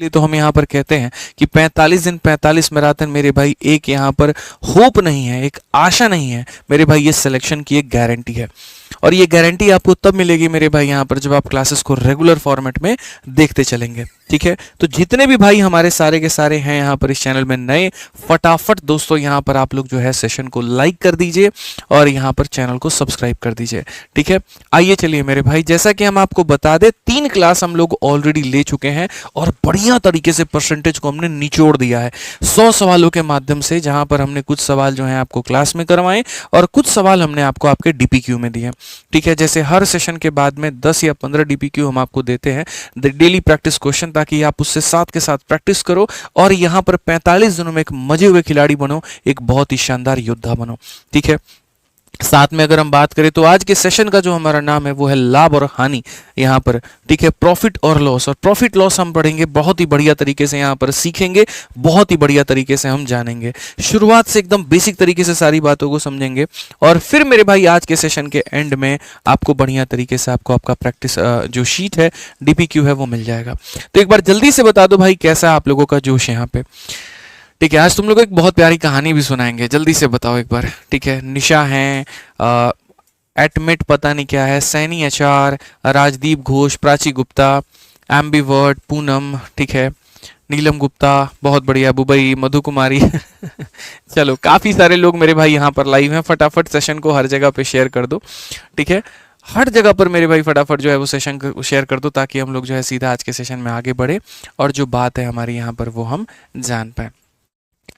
लिए तो हम यहाँ पर कहते हैं कि 45 दिन 45 मैराथन मेरे भाई एक यहाँ पर होप नहीं है, एक आशा नहीं है मेरे भाई, ये सिलेक्शन की एक गारंटी है। और ये गारंटी आपको तब मिलेगी मेरे भाई यहाँ पर जब आप क्लासेस को रेगुलर फॉर्मेट में देखते चलेंगे। ठीक है, तो जितने भी भाई हमारे सारे के सारे हैं यहाँ पर इस चैनल में नए, फटाफट दोस्तों यहाँ पर आप लोग जो है सेशन को लाइक कर दीजिए और यहाँ पर चैनल को सब्सक्राइब कर दीजिए। ठीक है, आइए चलिए मेरे भाई, जैसा कि हम आपको बता दें 3 क्लास हम लोग ऑलरेडी ले चुके हैं और बढ़िया तरीके से परसेंटेज को हमने निचोड़ दिया है 100 सवालों के माध्यम से, जहां पर हमने कुछ सवाल जो है आपको क्लास में करवाए और कुछ सवाल हमने आपको आपके डीपीक्यू में दिए। ठीक है, जैसे हर सेशन के बाद में 10 या 15 डीपीक्यू हम आपको देते हैं डेली प्रैक्टिस क्वेश्चन, ताकि आप उससे साथ के साथ प्रैक्टिस करो और यहां पर 45 दिनों में एक मजे हुए खिलाड़ी बनो, एक बहुत ही शानदार योद्धा बनो। ठीक है, साथ में अगर हम बात करें तो आज के सेशन का जो हमारा नाम है वो है लाभ और हानि यहाँ पर। ठीक है, प्रॉफिट और लॉस, और प्रॉफिट लॉस हम पढ़ेंगे, बहुत ही बढ़िया तरीके से यहाँ पर सीखेंगे, बहुत ही बढ़िया तरीके से हम जानेंगे, शुरुआत से एकदम बेसिक तरीके से सारी बातों को समझेंगे और फिर मेरे भाई आज के सेशन के एंड में आपको बढ़िया तरीके से आपको आपका प्रैक्टिस जो शीट है डीपीक्यू है वो मिल जाएगा। तो एक बार जल्दी से बता दो भाई कैसा है आप लोगों का जोश यहाँ पे। ठीक है, आज तुम लोग को एक बहुत प्यारी कहानी भी सुनाएंगे, जल्दी से बताओ एक बार। ठीक है, निशा है, एटमिट पता नहीं क्या है, सैनी आचार, राजदीप घोष, प्राची गुप्ता, एम्बीवर्ड, पूनम, ठीक है, नीलम गुप्ता, बहुत बढ़िया, बुबई, मधु कुमारी चलो काफ़ी सारे लोग मेरे भाई यहाँ पर लाइव हैं, फटाफट सेशन को हर जगह पे शेयर कर दो। ठीक है, हर जगह पर मेरे भाई फटाफट जो है वो सेशन को शेयर कर दो, ताकि हम लोग जो है सीधा आज के सेशन में आगे बढ़े और जो बात है हमारी यहाँ पर वो हम जान पाए।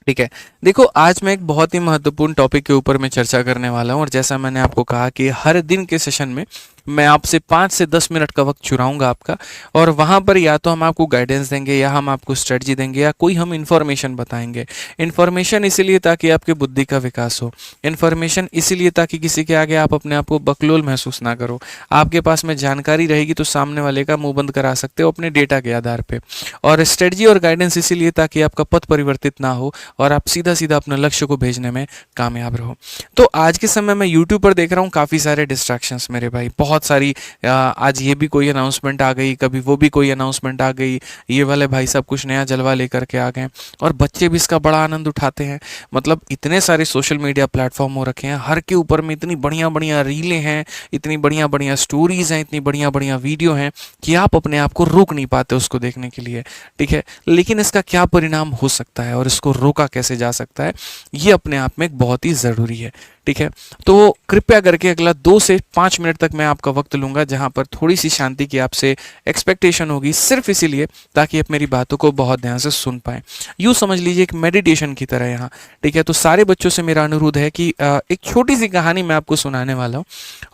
ठीक है, देखो आज मैं एक बहुत ही महत्वपूर्ण टॉपिक के ऊपर मैं चर्चा करने वाला हूं और जैसा मैंने आपको कहा कि हर दिन के सेशन में मैं आपसे 5 से 10 मिनट का वक्त चुराऊंगा आपका, और वहां पर या तो हम आपको गाइडेंस देंगे या हम आपको स्ट्रेटजी देंगे या कोई हम इन्फॉर्मेशन बताएंगे। इन्फॉर्मेशन इसीलिए ताकि आपके बुद्धि का विकास हो, इन्फॉर्मेशन इसीलिए ताकि किसी के आगे आप अपने आप को बकलोल महसूस ना करो। आपके पास में जानकारी रहेगी तो सामने वाले का मुंह बंद करा सकते हो अपने डेटा के आधार पर, और स्ट्रेटजी और गाइडेंस इसीलिए ताकि आपका पथ परिवर्तित ना हो और आप सीधा सीधा अपने लक्ष्य को भेजने में कामयाब रहो। तो आज के समय में यूट्यूब पर देख रहा हूँ काफ़ी सारे डिस्ट्रैक्शंस मेरे भाई, बहुत सारी आज ये भी कोई अनाउंसमेंट आ गई, कभी वो भी कोई अनाउंसमेंट आ गई, ये वाले भाई सब कुछ नया जलवा लेकर के आ गए और बच्चे भी इसका बड़ा आनंद उठाते हैं। मतलब इतने सारे सोशल मीडिया प्लेटफॉर्म हो रखे हैं, हर के ऊपर में इतनी बढ़िया बढ़िया रीलें हैं, इतनी बढ़िया बढ़िया स्टोरीज हैं, इतनी बढ़िया बढ़िया वीडियो हैं कि आप अपने आप को रोक नहीं पाते उसको देखने के लिए। ठीक है, लेकिन इसका क्या परिणाम हो सकता है और इसको रोका कैसे जा सकता है, ये अपने आप में एक बहुत ही ज़रूरी है। ठीक है, तो कृपया करके अगला 2 से 5 मिनट तक मैं आपका वक्त लूंगा, जहां पर थोड़ी सी शांति की आपसे एक्सपेक्टेशन होगी, सिर्फ इसीलिए ताकि आप मेरी बातों को बहुत ध्यान से सुन पाएं। यूँ समझ लीजिए एक मेडिटेशन की तरह यहाँ। ठीक है, तो सारे बच्चों से मेरा अनुरोध है कि एक छोटी सी कहानी मैं आपको सुनाने वाला हूँ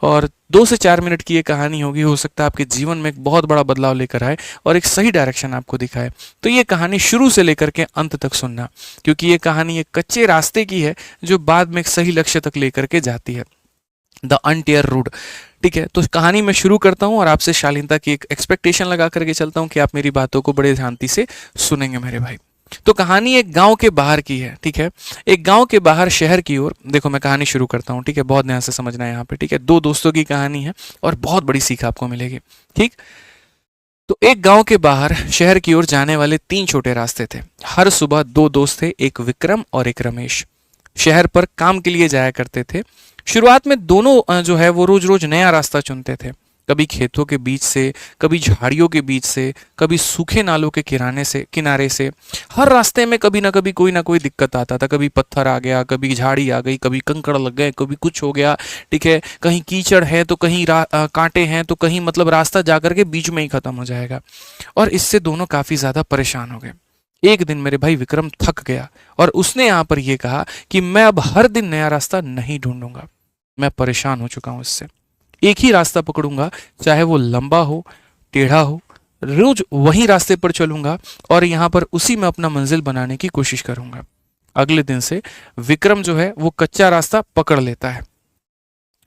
और 2 से 4 मिनट की ये कहानी होगी, हो सकता है आपके जीवन में एक बहुत बड़ा बदलाव लेकर आए और एक सही डायरेक्शन आपको दिखाए। तो ये कहानी शुरू से लेकर के अंत तक सुनना, क्योंकि ये कहानी एक कच्चे रास्ते की है जो बाद में एक सही लक्ष्य तक लेकर के जाती है, द अनटेयर रोड। ठीक है, तो कहानी मैं शुरू करता हूं और आपसे शालीनता की एक एक्सपेक्टेशन लगा करके चलता हूं कि आप मेरी बातों को बड़े ध्यान से सुनेंगे मेरे भाई। तो कहानी एक गांव के बाहर की है। ठीक है, एक गांव के बाहर शहर की ओर, देखो मैं कहानी शुरू करता हूं। ठीक है, बहुत ध्यान से समझना है यहाँ पे। ठीक है, 2 दोस्तों की कहानी है और बहुत बड़ी सीख आपको मिलेगी। ठीक, तो एक गांव के बाहर शहर की ओर जाने वाले 3 छोटे रास्ते थे। हर सुबह 2 दोस्त थे, एक विक्रम और एक रमेश, शहर पर काम के लिए जाया करते थे। शुरुआत में दोनों जो है वो रोज रोज नया रास्ता चुनते थे, कभी खेतों के बीच से, कभी झाड़ियों के बीच से, कभी सूखे नालों के किनारे से। हर रास्ते में कभी ना कभी कोई ना कोई दिक्कत आता था, कभी पत्थर आ गया, कभी झाड़ी आ गई, कभी कंकड़ लग गए, कभी कुछ हो गया। ठीक है, कहीं कीचड़ है तो कहीं कांटे हैं तो कहीं मतलब रास्ता जाकर के बीच में ही खत्म हो जाएगा, और इससे दोनों काफी ज्यादा परेशान हो गए। एक दिन मेरे भाई विक्रम थक गया और उसने यहाँ पर यह कहा कि मैं अब हर दिन नया रास्ता नहीं ढूंढूंगा, मैं परेशान हो चुका हूं इससे। एक ही रास्ता पकड़ूंगा, चाहे वो लंबा हो, टेढ़ा हो, रोज वही रास्ते पर चलूंगा और यहां पर उसी में अपना मंजिल बनाने की कोशिश करूंगा। अगले दिन से विक्रम जो है वो कच्चा रास्ता पकड़ लेता है।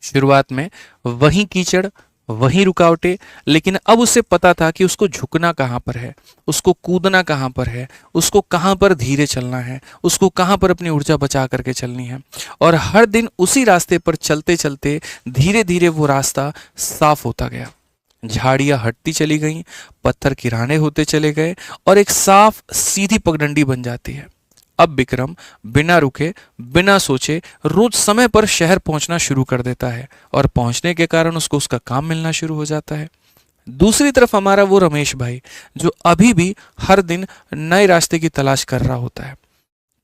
शुरुआत में वही कीचड़, वही रुकावटें, लेकिन अब उसे पता था कि उसको झुकना कहाँ पर है, उसको कूदना कहाँ पर है, उसको कहाँ पर धीरे चलना है, उसको कहाँ पर अपनी ऊर्जा बचा करके चलनी है। और हर दिन उसी रास्ते पर चलते चलते धीरे धीरे वो रास्ता साफ होता गया। झाड़ियां हटती चली गईं, पत्थर किराने होते चले गए और एक साफ सीधी पगडंडी बन जाती है। अब विक्रम बिना रुके, बिना सोचे रोज समय पर शहर पहुंचना शुरू कर देता है और पहुंचने के कारण उसको उसका काम मिलना शुरू हो जाता है। दूसरी तरफ हमारा वो रमेश भाई, जो अभी भी हर दिन नए रास्ते की तलाश कर रहा होता है।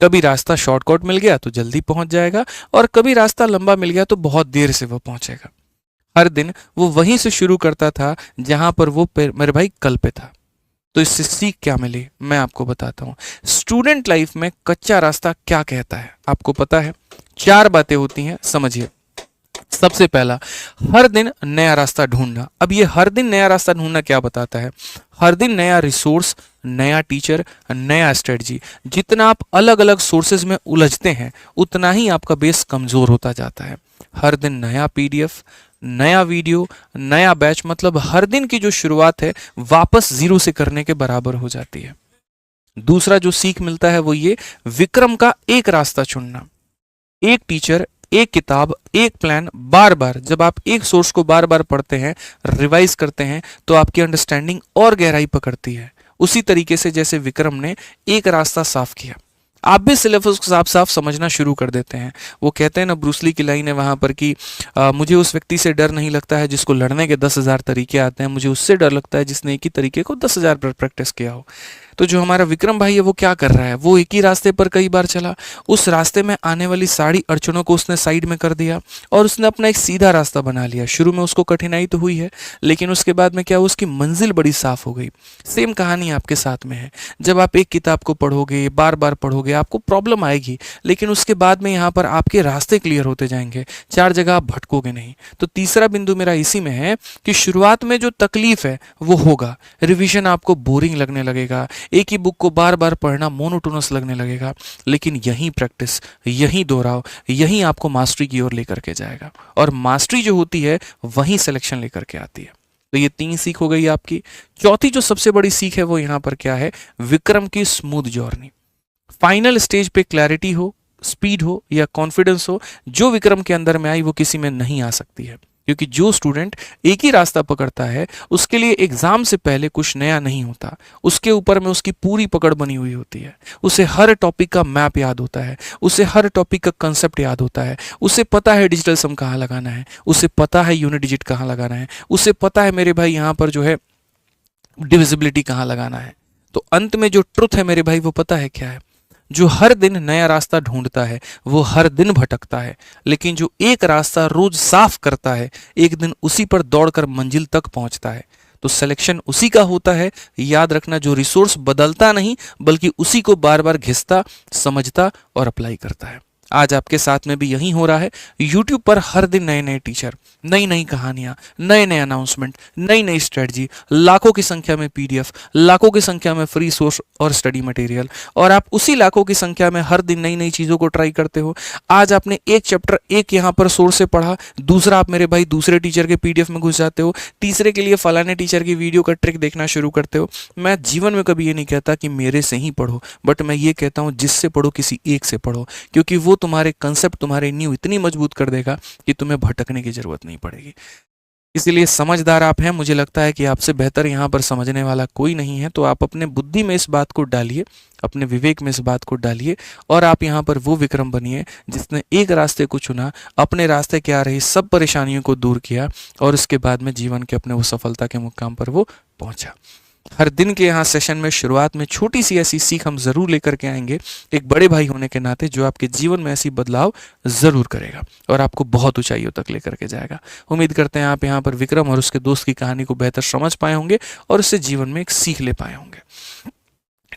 कभी रास्ता शॉर्टकट मिल गया तो जल्दी पहुंच जाएगा और कभी रास्ता लंबा मिल गया तो बहुत देर से वो पहुंचेगा। हर दिन वो वहीं से शुरू करता था जहां पर वो मेरे भाई कल पे था। तो इससे सीख क्या मिली मैं आपको बताता हूँ। स्टूडेंट लाइफ में कच्चा रास्ता क्या कहता है आपको पता है? 4 बातें होती हैं, समझिए। सबसे पहला, हर दिन नया रास्ता ढूंढना। अब ये हर दिन नया रास्ता ढूंढना क्या बताता है? हर दिन नया रिसोर्स, नया टीचर, नया स्ट्रेटजी। जितना आप अलग अलग सोर्सेज में उलझते हैं उतना ही आपका बेस कमजोर होता जाता है। हर दिन नया पीडीएफ, नया वीडियो, नया बैच, मतलब हर दिन की जो शुरुआत है वापस जीरो से करने के बराबर हो जाती है। दूसरा जो सीख मिलता है वो ये, विक्रम का एक रास्ता चुनना। एक टीचर, एक किताब, एक प्लान। बार बार जब आप एक सोर्स को बार बार पढ़ते हैं, रिवाइज करते हैं, तो आपकी अंडरस्टैंडिंग और गहराई पकड़ती है। उसी तरीके से जैसे विक्रम ने एक रास्ता साफ किया, आप भी सिलेबस को साफ साफ समझना शुरू कर देते हैं। वो कहते हैं ना, ब्रूसली की लाइन है वहां पर कि मुझे उस व्यक्ति से डर नहीं लगता है जिसको लड़ने के 10,000 तरीके आते हैं, मुझे उससे डर लगता है जिसने एक ही तरीके को 10,000 बार प्रैक्टिस किया हो। तो जो हमारा विक्रम भाई है वो क्या कर रहा है? वो एक ही रास्ते पर कई बार चला, उस रास्ते में आने वाली सारी अड़चनों को उसने साइड में कर दिया और उसने अपना एक सीधा रास्ता बना लिया। शुरू में उसको कठिनाई तो हुई है, लेकिन उसके बाद में क्या, उसकी मंजिल बड़ी साफ हो गई। सेम कहानी आपके साथ में है। जब आप एक किताब को पढ़ोगे, बार बार पढ़ोगे, आपको प्रॉब्लम आएगी, लेकिन उसके बाद में यहाँ पर आपके रास्ते क्लियर होते जाएंगे, 4 जगह आप भटकोगे नहीं। तो तीसरा बिंदु मेरा इसी में है कि शुरुआत में जो तकलीफ है वो होगा, रिवीजन आपको बोरिंग लगने लगेगा, एक ही बुक को बार बार पढ़ना मोनोटोनस लगने लगेगा, लेकिन यही प्रैक्टिस, यही दोहराव, यही आपको मास्टरी की ओर लेकर के जाएगा। और मास्टरी जो होती है वही सिलेक्शन लेकर के आती है। तो ये 3 सीख हो गई आपकी। चौथी जो सबसे बड़ी सीख है वो यहां पर क्या है? विक्रम की स्मूथ जर्नी। फाइनल स्टेज पे क्लैरिटी हो, स्पीड हो या कॉन्फिडेंस हो, जो विक्रम के अंदर में आई वो किसी में नहीं आ सकती है। क्योंकि जो स्टूडेंट एक ही रास्ता पकड़ता है उसके लिए एग्जाम से पहले कुछ नया नहीं होता, उसके ऊपर में उसकी पूरी पकड़ बनी हुई होती है। उसे हर टॉपिक का मैप याद होता है, उसे हर टॉपिक का कंसेप्ट याद होता है, उसे पता है डिजिटल सम कहाँ लगाना है, उसे पता है यूनिट डिजिट कहाँ लगाना है, उसे पता है मेरे भाई यहाँ पर जो है डिविजिबिलिटी कहाँ लगाना है। तो अंत में जो ट्रुथ है मेरे भाई वो पता है क्या है? जो हर दिन नया रास्ता ढूंढता है वो हर दिन भटकता है, लेकिन जो एक रास्ता रोज साफ करता है एक दिन उसी पर दौड़कर मंजिल तक पहुंचता है। तो सिलेक्शन उसी का होता है, याद रखना, जो रिसोर्स बदलता नहीं बल्कि उसी को बार बार घिसता, समझता और अप्लाई करता है। आज आपके साथ में भी यही हो रहा है। YouTube पर हर दिन नए नए टीचर, नई नई कहानियां, नए नए अनाउंसमेंट, नई नई स्ट्रेटजी, लाखों की संख्या में PDF, लाखों की संख्या में फ्री सोर्स और स्टडी मटेरियल, और आप उसी लाखों की संख्या में हर दिन नई नई चीजों को ट्राई करते हो। आज आपने एक चैप्टर एक यहाँ पर सोर्स से पढ़ा, दूसरा आप मेरे भाई दूसरे टीचर के PDF में घुस जाते हो, तीसरे के लिए फलाने टीचर की वीडियो का ट्रिक देखना शुरू करते हो। मैं जीवन में कभी ये नहीं कहता कि मेरे से ही पढ़ो, बट मैं ये कहता हूँ जिससे पढ़ो किसी एक से पढ़ो, क्योंकि वो तुम्हारे कंसेप्ट, तुम्हारे नींव इतनी मजबूत कर देगा कि तुम्हें भटकने की जरूरत नहीं पड़ेगी। इसीलिए समझदार आप हैं, मुझे लगता है कि आपसे बेहतर यहाँ पर समझने वाला कोई नहीं है। तो आप अपने बुद्धि में इस बात को डालिए, अपने विवेक में इस बात को डालिए और आप यहाँ पर वो विक्रम बनिए जिसने एक रास्ते को चुना, अपने रास्ते के आ रही सब परेशानियों को दूर किया और उसके बाद में जीवन के अपने वो सफलता के मुकाम पर वो पहुंचा। हर दिन के यहाँ सेशन में शुरुआत में छोटी सी ऐसी सीख हम जरूर लेकर के आएंगे, एक बड़े भाई होने के नाते, जो आपके जीवन में ऐसी बदलाव जरूर करेगा और आपको बहुत ऊंचाइयों तक लेकर के जाएगा। उम्मीद करते हैं आप यहाँ पर विक्रम और उसके दोस्त की कहानी को बेहतर समझ पाए होंगे और उससे जीवन में एक सीख ले पाए होंगे।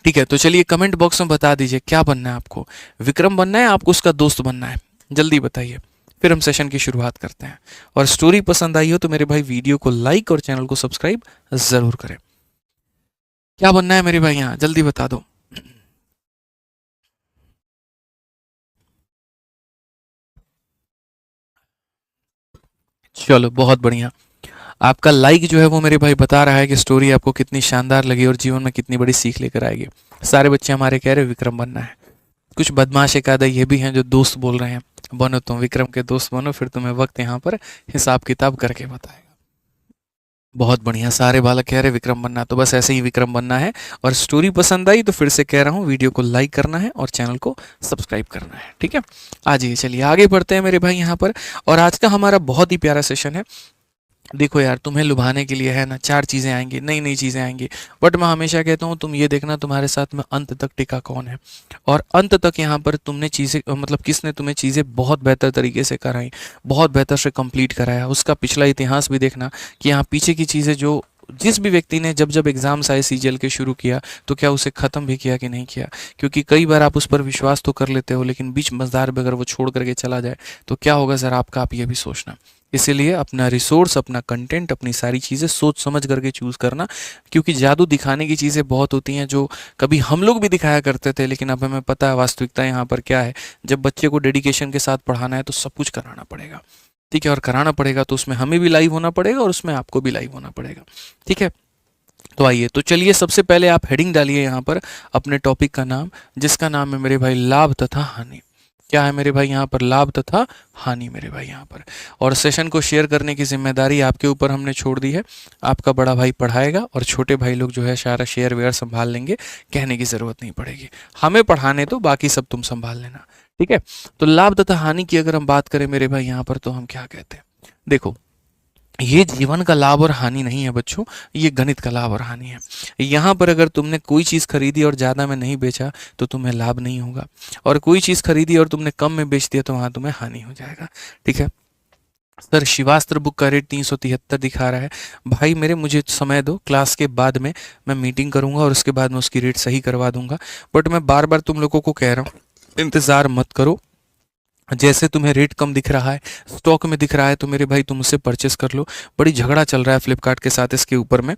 ठीक है, तो चलिए कमेंट बॉक्स में बता दीजिए क्या बनना है आपको, विक्रम बनना है, आपको उसका दोस्त बनना है? जल्दी बताइए, फिर हम सेशन की शुरुआत करते हैं। और स्टोरी पसंद आई हो तो मेरे भाई वीडियो को लाइक और चैनल को सब्सक्राइब जरूर करें। क्या बनना है मेरे भाई, यहाँ जल्दी बता दो। चलो बहुत बढ़िया, आपका लाइक जो है वो मेरे भाई बता रहा है कि स्टोरी आपको कितनी शानदार लगी और जीवन में कितनी बड़ी सीख लेकर आएगी। सारे बच्चे हमारे कह रहे विक्रम बनना है। कुछ बदमाश एक आधा ये भी हैं जो दोस्त बोल रहे हैं बनो, तुम विक्रम के दोस्त बनो, फिर तुम्हें वक्त यहाँ पर हिसाब किताब करके बताएगा। बहुत बढ़िया, सारे बालक कह रहे विक्रम बनना, तो बस ऐसे ही विक्रम बनना है। और स्टोरी पसंद आई तो फिर से कह रहा हूँ, वीडियो को लाइक करना है और चैनल को सब्सक्राइब करना है, ठीक है। आ जाइए, चलिए आगे बढ़ते हैं मेरे भाई यहाँ पर। और आज का हमारा बहुत ही प्यारा सेशन है। देखो यार, तुम्हें लुभाने के लिए है ना, चार चीज़ें आएंगी, नई नई चीज़ें आएंगी, बट मैं हमेशा कहता हूँ तुम ये देखना तुम्हारे साथ में अंत तक टिका कौन है। और अंत तक यहाँ पर तुमने चीज़ें मतलब किसने तुम्हें चीज़ें बहुत बेहतर तरीके से कराई, बहुत बेहतर से कंप्लीट कराया, उसका पिछला इतिहास भी देखना कि यहाँ पीछे की चीज़ें जो जिस भी व्यक्ति ने जब जब एग्जाम्स आए सीजीएल के शुरू किया, तो क्या उसे ख़त्म भी किया कि नहीं किया। क्योंकि कई बार आप उस पर विश्वास तो कर लेते हो, लेकिन बीच मझधार में अगर वो छोड़ करके चला जाए तो क्या होगा ज़रा आपका, आप ये भी सोचना। इसीलिए अपना रिसोर्स, अपना कंटेंट, अपनी सारी चीज़ें सोच समझ करके चूज़ करना। क्योंकि जादू दिखाने की चीज़ें बहुत होती हैं जो कभी हम लोग भी दिखाया करते थे, लेकिन अब हमें पता है वास्तविकता यहाँ पर क्या है। जब बच्चे को डेडिकेशन के साथ पढ़ाना है तो सब कुछ कराना पड़ेगा, ठीक है। और कराना पड़ेगा तो उसमें हमें भी लाइव होना पड़ेगा और उसमें आपको भी लाइव होना पड़ेगा, ठीक है। तो आइए, तो चलिए सबसे पहले आप हेडिंग डालिए यहाँ पर अपने टॉपिक का नाम, जिसका नाम है मेरे भाई लाभ तथा हानि। क्या है मेरे भाई यहाँ पर, लाभ तथा हानि मेरे भाई यहाँ पर। और सेशन को शेयर करने की जिम्मेदारी आपके ऊपर हमने छोड़ दी है। आपका बड़ा भाई पढ़ाएगा और छोटे भाई लोग जो है सारा शेयर वेयर संभाल लेंगे, कहने की ज़रूरत नहीं पड़ेगी। हमें पढ़ाने तो बाकी सब तुम संभाल लेना, ठीक है। तो लाभ तथा हानि की अगर हम बात करें मेरे भाई यहाँ पर, तो हम क्या कहते हैं, देखो ये जीवन का लाभ और हानि नहीं है बच्चों, ये गणित का लाभ और हानि है। यहाँ पर अगर तुमने कोई चीज़ खरीदी और ज़्यादा में नहीं बेचा तो तुम्हें लाभ नहीं होगा, और कोई चीज़ खरीदी और तुमने कम में बेच दिया तो वहाँ तुम्हें हानि हो जाएगा, ठीक है। सर शिवास्त्र बुक का रेट 373 दिखा रहा है। भाई मेरे, मुझे समय दो, क्लास के बाद में मैं मीटिंग करूंगा और उसके बाद मैं उसकी रेट सही करवा दूंगा। बट मैं बार बार तुम लोगों को कह रहा हूँ, इंतज़ार मत करो। जैसे तुम्हें रेट कम दिख रहा है, स्टॉक में दिख रहा है, तो मेरे भाई तुम उससे परचेस कर लो। बड़ी झगड़ा चल रहा है फ्लिपकार्ट के साथ इसके ऊपर में।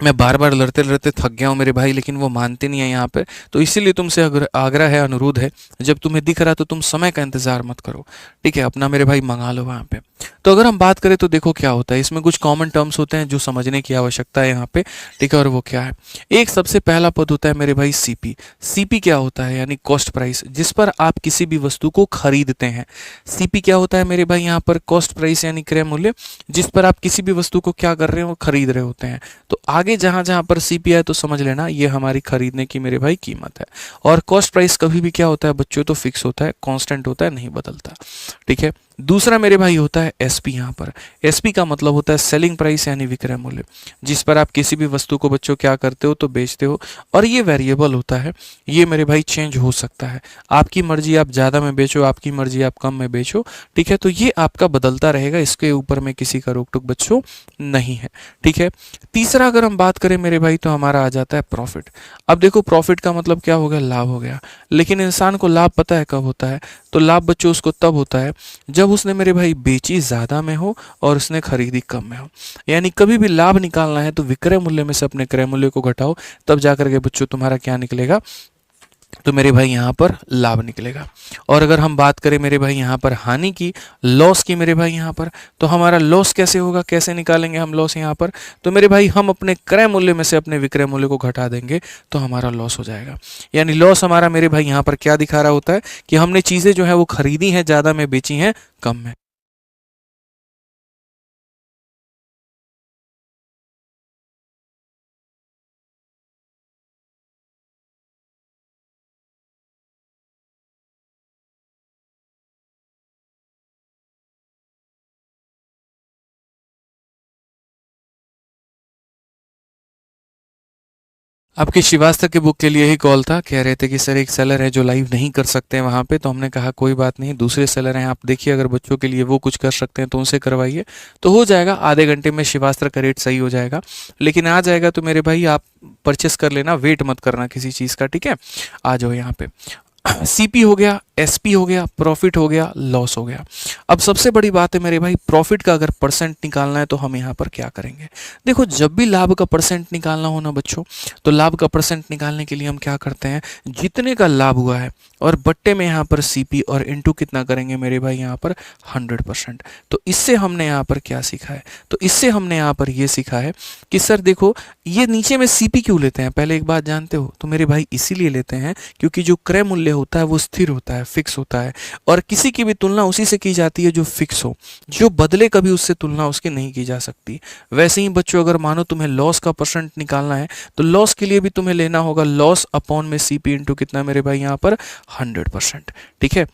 मैं बार बार लड़ते लड़ते थक गया हूँ मेरे भाई, लेकिन वो मानते नहीं है यहाँ पे। तो इसीलिए तुमसे आग्रह है, अनुरोध है, जब तुम्हें दिख रहा तो तुम समय का इंतजार मत करो, ठीक है। अपना मेरे भाई मंगा लो वहाँ पे। तो अगर हम बात करें तो देखो क्या होता है, इसमें कुछ कॉमन टर्म्स होते हैं जो समझने की आवश्यकता है यहाँ पे, ठीक है। और वो क्या है, एक सबसे पहला पद होता है मेरे भाई सीपी। सीपी क्या होता है, यानी कॉस्ट प्राइस, जिस पर आप किसी भी वस्तु को खरीदते हैं। सीपी क्या होता है मेरे भाई यहाँ पर, कॉस्ट प्राइस यानी क्रय मूल्य, जिस पर आप किसी भी वस्तु को क्या कर रहे हो, खरीद रहे होते हैं। तो आगे जहां जहां पर सीपी है तो समझ लेना ये हमारी खरीदने की मेरे भाई कीमत है। और कॉस्ट प्राइस कभी भी क्या होता है बच्चों, तो फिक्स होता है, कांस्टेंट होता है, नहीं बदलता, ठीक है। दूसरा मेरे भाई होता है एसपी। यहाँ पर एसपी का मतलब होता है सेलिंग प्राइस यानी विक्रय मूल्य, जिस पर आप किसी भी वस्तु को बच्चों क्या करते हो, तो बेचते हो। और ये वेरिएबल होता है, ये मेरे भाई चेंज हो सकता है, आपकी मर्जी आप ज़्यादा में बेचो, आपकी मर्जी आप कम में बेचो, ठीक है। तो ये आपका बदलता रहेगा, इसके ऊपर में किसी का रोक टोक बच्चों नहीं है, ठीक है। तीसरा अगर हम बात करें मेरे भाई तो हमारा आ जाता है प्रॉफिट। अब देखो प्रॉफिट का मतलब क्या हो गया, लाभ हो गया। लेकिन इंसान को लाभ पता है कब होता है, तो लाभ बच्चों उसको तब होता है जब उसने मेरे भाई बेची ज़्यादा में हो और उसने खरीदी कम में हो। यानी कभी भी लाभ निकालना है तो विक्रय मूल्य में से अपने क्रय मूल्य को घटाओ, तब जाकर के बच्चों तुम्हारा क्या निकलेगा, तो मेरे भाई यहाँ पर लाभ निकलेगा। और अगर हम बात करें मेरे भाई यहाँ पर हानि की, लॉस की मेरे भाई यहाँ पर, तो हमारा लॉस कैसे होगा, कैसे निकालेंगे हम लॉस यहाँ पर, तो मेरे भाई हम अपने क्रय मूल्य में से अपने विक्रय मूल्य को घटा देंगे तो हमारा लॉस हो जाएगा। यानी लॉस हमारा मेरे भाई यहाँ पर क्या दिखा रहा होता है कि हमने चीज़ें जो है वो खरीदी हैं ज़्यादा में, बेची हैं कम में। आपके श्रीवास्तव के बुक के लिए ही कॉल था, कह रहे थे कि सर एक सेलर है जो लाइव नहीं कर सकते हैं वहाँ पे, तो हमने कहा कोई बात नहीं, दूसरे सेलर हैं, आप देखिए अगर बच्चों के लिए वो कुछ कर सकते हैं तो उनसे करवाइए, तो हो जाएगा। आधे घंटे में श्रीवास्त्र का रेट सही हो जाएगा, लेकिन आ जाएगा तो मेरे भाई आप परचेस कर लेना, वेट मत करना किसी चीज़ का, ठीक है। आ जाओ यहाँ पे। सीपी हो गया, एसपी हो गया, प्रॉफिट हो गया, लॉस हो गया। अब सबसे बड़ी बात है मेरे भाई, प्रॉफिट का अगर परसेंट निकालना है तो हम यहाँ पर क्या करेंगे, देखो जब भी लाभ का परसेंट निकालना हो ना बच्चों, तो लाभ का परसेंट निकालने के लिए हम क्या करते हैं, जितने का लाभ हुआ है और बट्टे में यहाँ पर सीपी और इनटू कितना करेंगे मेरे भाई यहाँ पर 100%। तो इससे हमने यहाँ पर क्या सीखा है, तो इससे हमने यहाँ पर ये सीखा है कि सर देखो ये नीचे में सीपी क्यों लेते हैं, पहले एक बात जानते हो, तो मेरे भाई इसीलिए लेते हैं क्योंकि जो क्रय मूल्य होता है वो स्थिर होता है, फिक्स होता है और किसी की भी तुलना उसी से की जाती है जो फिक्स हो, जो बदले, कभी उससे तुलना उसकी नहीं की जा सकती। वैसे ही बच्चों, अगर मानो तुम्हें लॉस का परसेंट निकालना है तो लॉस के लिए भी तुम्हें लेना होगा लॉस अपॉन में सीपी इंटू कितना मेरे भाई यहाँ पर 100%। ठीक है,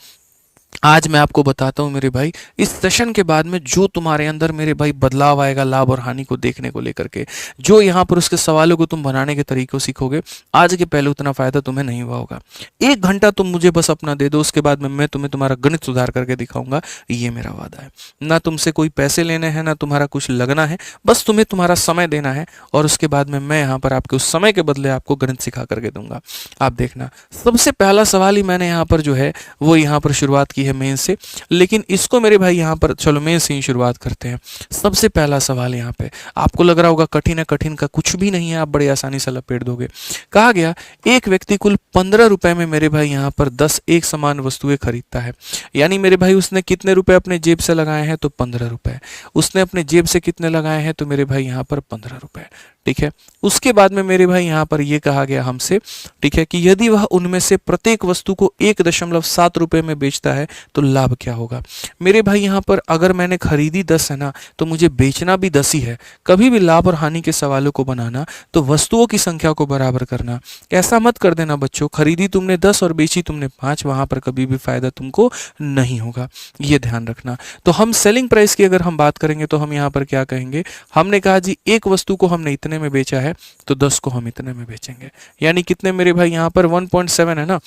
आज मैं आपको बताता हूं मेरे भाई, इस सेशन के बाद में जो तुम्हारे अंदर मेरे भाई बदलाव आएगा लाभ और हानि को देखने को लेकर के, जो यहाँ पर उसके सवालों को तुम बनाने के तरीकों सीखोगे, आज के पहले उतना फायदा तुम्हें नहीं हुआ होगा। 1 घंटा तुम मुझे बस अपना दे दो, उसके बाद में मैं तुम्हें तुम्हारा गणित सुधार करके दिखाऊंगा, ये मेरा वादा है। ना तुमसे कोई पैसे लेने हैं, ना तुम्हारा कुछ लगना है, बस तुम्हें तुम्हारा समय देना है और उसके बाद में मैं यहाँ पर आपके उस समय के बदले आपको गणित सिखा करके दूंगा। आप देखना, सबसे पहला सवाल ही मैंने यहाँ पर जो है वो यहाँ पर शुरुआत की है मेन से, लेकिन इसको मेरे भाई यहाँ पर चलो मेन से ही शुरुआत करते हैं। सबसे पहला सवाल यहाँ पे आपको लग रहा होगा कठिन है, कठिन का कुछ भी नहीं है, आप बड़े आसानी से लपेट दोगे। कहा गया एक व्यक्ति कुल 15 रुपए में मेरे भाई यहाँ पर 10 एक समान वस्तुएं खरीदता है, यानी मेरे भाई उसने कितने रुपए अपने जेब से लगाए हैं, तो 15 रुपए। उसने अपने जेब से कितने लगाए हैं, तो मेरे भाई यहाँ पर 15 रुपए। ठीक है, उसके बाद में मेरे भाई यहाँ पर ये कहा गया हमसे, ठीक है, कि यदि वह उनमें से प्रत्येक वस्तु को 1.7 रुपए में बेचता है तो लाभ क्या होगा। मेरे भाई यहाँ पर अगर मैंने खरीदी 10 है ना, तो मुझे बेचना भी 10 ही है। कभी भी लाभ और हानि के सवालों को बनाना तो वस्तुओं की संख्या को बराबर करना। ऐसा मत कर देना बच्चों, खरीदी तुमने 10 और बेची तुमने 5, वहां पर कभी भी फायदा तुमको नहीं होगा, ये ध्यान रखना। तो हम सेलिंग प्राइस की अगर हम बात करेंगे तो हम यहाँ पर क्या कहेंगे, हमने कहा जी एक वस्तु को हमने इतने में बेचा है तो 10 को हम इतने में बेचेंगे, यानी कितने मेरे भाई यहाँ पर 1.7 है ना,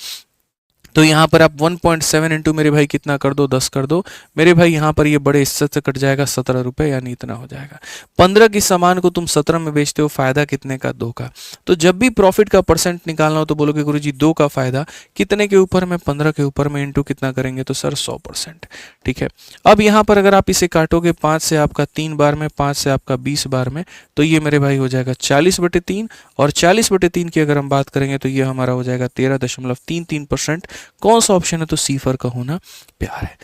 तो यहाँ पर आप 1.7 इंटू मेरे भाई कितना कर दो, 10 कर दो मेरे भाई, यहाँ पर ये बड़े हिस्से से कट जाएगा 17 रुपए, यानी इतना हो जाएगा। 15 की सामान को तुम 17 में बेचते हो, फायदा कितने का, 2 का। तो जब भी प्रॉफिट का परसेंट निकालना हो तो बोलोगे गुरुजी 2 का फायदा कितने के ऊपर में, 15 के ऊपर में, इंटू कितना करेंगे, तो सर 100%। ठीक है, अब यहाँ पर अगर आप इसे काटोगे 5 से आपका 3 बार में, 5 से आपका 20 बार में, तो ये मेरे भाई हो जाएगा 40/3, और 40/3 की अगर हम बात करेंगे तो ये हमारा हो जाएगा 13.33%। कौन सा ऑप्शन है, तो सी फॉर का होना प्यार है।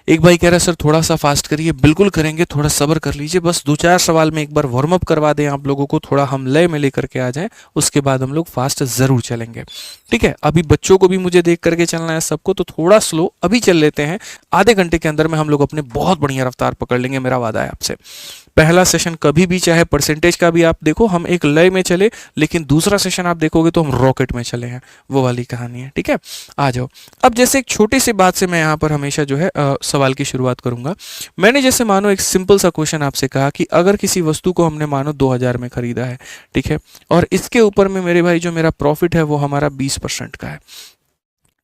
एक भाई कह रहा है सर थोड़ा सा फास्ट करिए, बिल्कुल करेंगे, थोड़ा सब्र कर लीजिए, बस 2-4 सवाल में एक बार वार्म अप करवा दें आप लोगों को, थोड़ा हम लय में लेकर के आ जाएं, उसके बाद हम लोग फास्ट जरूर चलेंगे। ठीक है, अभी बच्चों को भी मुझे देख करके चलना है सबको, तो थोड़ा स्लो अभी चल लेते हैं। आधे घंटे के अंदर में हम लोग अपने बहुत बढ़िया रफ्तार पकड़ लेंगे, मेरा वादा है आपसे। पहला सेशन कभी भी चाहे परसेंटेज का भी आप देखो, हम एक लय में चले, लेकिन दूसरा सेशन आप देखोगे तो हम रॉकेट में चले हैं, वो वाली कहानी है। ठीक है, आ जाओ। अब जैसे एक छोटी सी बात से मैं यहाँ पर हमेशा जो है सवाल की शुरुआत करूंगा। मैंने जैसे मानो एक सिंपल सा क्वेश्चन आपसे कहा कि अगर किसी वस्तु को हमने मानो 2000 में खरीदा है, ठीक है, और इसके ऊपर में मेरे भाई जो मेरा प्रॉफिट है वो हमारा 20% का है,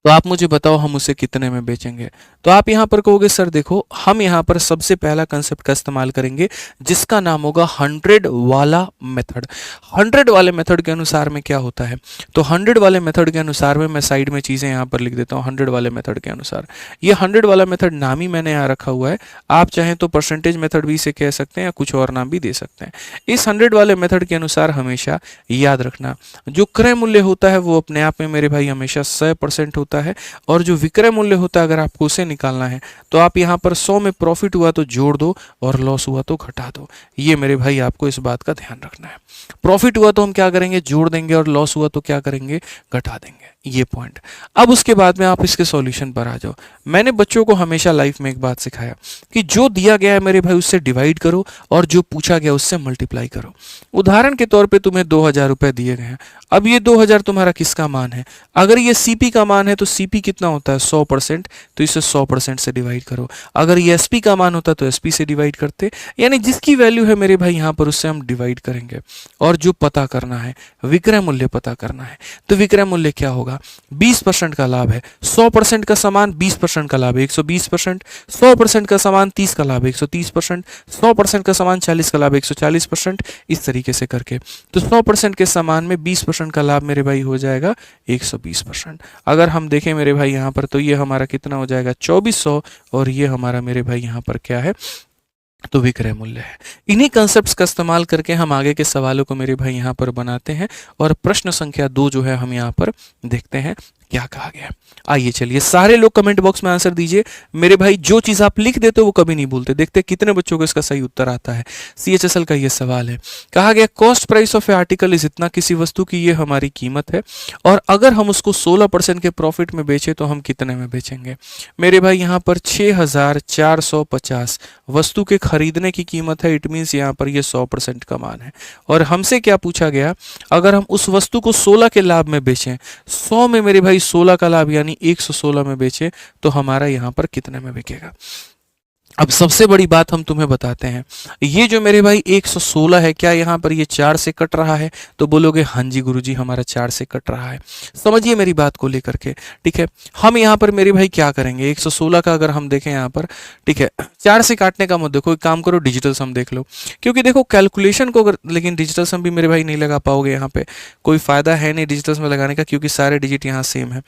तो आप मुझे बताओ हम उसे कितने में बेचेंगे। तो आप यहाँ पर कहोगे सर देखो, हम यहाँ पर सबसे पहला कंसेप्ट का इस्तेमाल करेंगे जिसका नाम होगा 100 वाला मेथड। 100 वाले मेथड के अनुसार में क्या होता है, तो 100 वाले मेथड के अनुसार में मैं साइड में चीज़ें यहाँ पर लिख देता हूँ। 100 वाले मेथड के अनुसार, ये 100 वाला मेथड नाम ही मैंने यहाँ रखा हुआ है, आप चाहें तो परसेंटेज मेथड भी इसे कह सकते हैं या कुछ और नाम भी दे सकते हैं। इस 100 वाले मेथड के अनुसार हमेशा याद रखना, जो क्रय मूल्य होता है वो अपने आप में मेरे भाई हमेशा 100% होता है, और जो विक्रय मूल्य होता है अगर आपको उसे निकालना है तो आप यहाँ पर 100 में प्रॉफिट हुआ तो जोड़ दो और लॉस हुआ तो घटा दो। ये मेरे भाई आपको इस बात का ध्यान रखना है। प्रॉफिट हुआ तो हम क्या करेंगे, जोड़ देंगे, और लॉस हुआ तो क्या करेंगे, घटा देंगे, ये पॉइंट। अब उसके बाद में आप इसके सॉल्यूशन पर आ जाओ। मैंने बच्चों को हमेशा लाइफ में एक बात सिखाया कि जो दिया गया है मेरे भाई उससे डिवाइड करो और जो पूछा गया उससे मल्टीप्लाई करो। उदाहरण के तौर पे तुम्हें 2000 रुपए दिए गए हैं, अब ये 2000 तुम्हारा किसका मान है, अगर ये सीपी का मान है तो सीपी कितना होता है 100%, तो इसे 100% से डिवाइड करो। अगर ये एसपी का मान होता तो एसपी से डिवाइड करते, यानी जिसकी वैल्यू है मेरे भाई यहाँ पर उससे हम डिवाइड करेंगे। और जो पता करना है, विक्रय मूल्य पता करना है, तो विक्रय मूल्य क्या होगा, 20% का लाभ है, 100% का सामान 20% का लाभ है 120%, 100% का सामान 30 का लाभ है 130%, 100% का सामान 40 का लाभ है 140%, इस तरीके से करके। तो 100% के सामान में 20% का लाभ मेरे भाई हो जाएगा 120%। अगर हम देखें मेरे भाई यहाँ पर तो ये हमारा कितना हो जाएगा 2400, और ये हमारा मेरे भाई यहाँ पर क्या है, तो विक्रय मूल्य है। इन्हीं कंसेप्ट्स का इस्तेमाल करके हम आगे के सवालों को मेरे भाई यहाँ पर बनाते हैं, और प्रश्न संख्या 2 जो है हम यहाँ पर देखते हैं क्या कहा गया है। आइए चलिए सारे लोग कमेंट बॉक्स में आंसर दीजिए मेरे भाई। जो चीज आप लिख देते हो वो कभी नहीं भूलते। देखते हैं कितने बच्चों को इसका सही उत्तर आता है। सीएचएसएल का ये सवाल है। कहा गया cost price of A article is इतना, किसी वस्तु की ये हमारी कीमत है और अगर हम उसको 16% के प्रॉफिट में बेचे तो हम कितने में बेचेंगे। मेरे भाई यहाँ पर 6450 वस्तु के खरीदने की कीमत है। इट मीन्स यहाँ पर ये 100% का मान है। और हमसे क्या पूछा गया, अगर हम उस वस्तु को 16 के लाभ में बेचें, 100 में मेरे भाई 16 का लाभ यानी 116 में बेचे तो हमारा यहाँ पर कितने में बिकेगा। अब सबसे बड़ी बात हम तुम्हें बताते हैं, ये जो मेरे भाई 116 है, क्या यहाँ पर ये 4 से कट रहा है? तो बोलोगे हाँ जी गुरुजी हमारा 4 से कट रहा है। समझिए मेरी बात को लेकर के, ठीक है। हम यहाँ पर मेरे भाई क्या करेंगे, 116 का अगर हम देखें यहाँ पर, ठीक है, 4 से काटने का मत देखो, एक काम करो डिजिटल सम देख लो। क्योंकि देखो कैलकुलेशन को अगर, लेकिन डिजिटल सम भी मेरे भाई नहीं लगा पाओगे, यहाँ पे कोई फायदा है नहीं डिजिटल सम लगाने का क्योंकि सारे डिजिट यहाँ सेम है।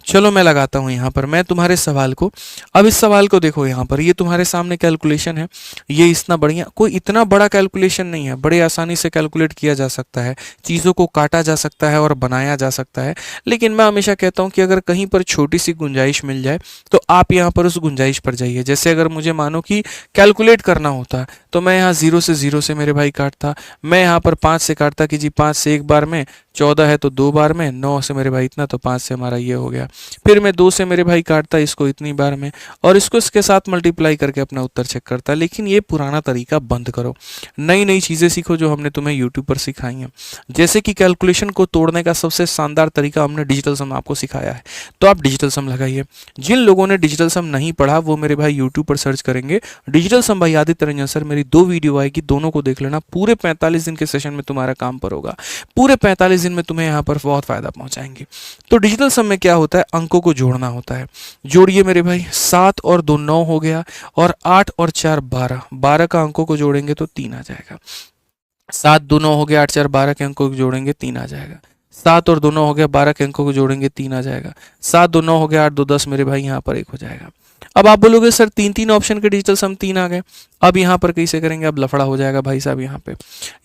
चलो मैं लगाता हूँ यहाँ पर मैं तुम्हारे सवाल को। अब इस सवाल को देखो, यहाँ पर ये तुम्हारे सामने कैलकुलेशन है। ये इतना बढ़िया, कोई इतना बड़ा कैलकुलेशन नहीं है, बड़े आसानी से कैलकुलेट किया जा सकता है, चीज़ों को काटा जा सकता है और बनाया जा सकता है। लेकिन मैं हमेशा कहता हूँ कि अगर कहीं पर छोटी सी गुंजाइश मिल जाए तो आप यहाँ पर उस गुंजाइश पर जाइए। जैसे अगर मुझे मानो कि कैलकुलेट करना होता तो मैं यहाँ 0 से मेरे भाई काटता, मैं यहाँ पर 5 से काटता कि जी 5 से एक बार में, 14 है तो 2 बार में, 9 से मेरे भाई इतना तो 5 से हमारा ये हो गया। फिर मैं 2 से मेरे भाई काटता इसको इतनी बार में और इसको इसके साथ मल्टीप्लाई करके अपना उत्तर चेक करता। लेकिन ये पुराना तरीका बंद करो, नई नई चीज़ें सीखो जो हमने तुम्हें यूट्यूब पर सिखाई हैं। जैसे कि कैलकुलेशन को तोड़ने का सबसे शानदार तरीका हमने डिजिटल सम आपको सिखाया है, तो आप डिजिटल सम लगाइए। जिन लोगों ने डिजिटल सम नहीं पढ़ा वो मेरे भाई यूट्यूब पर सर्च करेंगे डिजिटल सम भाई आदित्य रंजन सर, मेरी 2 वीडियो आएगी, दोनों को देख लेना। पूरे 45 दिन के सेशन में तुम्हारा काम पर होगा, पूरे 45 दिन में तुम्हें यहाँ पर बहुत फायदा पहुंचाएंगे। तो डिजिटल सम में क्या होता है, अंकों को जोड़ना होता है। जोड़िए मेरे भाई, 7 और 2 9 हो गया और 8 और 4 12, 12 का अंकों को जोड़ेंगे तो 3 आ जाएगा। 7 2 9 हो गया, 8 4 12 के अंकों को जोड़ेंगे 3 आ जाएगा। 7 और 2 9 हो गया, 12 के अंकों को जोड़ेंगे 3 आ जाएगा। 7 2 9 हो गया, 8 2 10 मेरे भाई यहाँ पर 1 हो जाएगा। अब आप बोलोगे सर 3 ऑप्शन के डिजिटल सम 3 आ गए, अब यहाँ पर कैसे करेंगे, अब लफड़ा हो जाएगा भाई साहब। यहाँ पे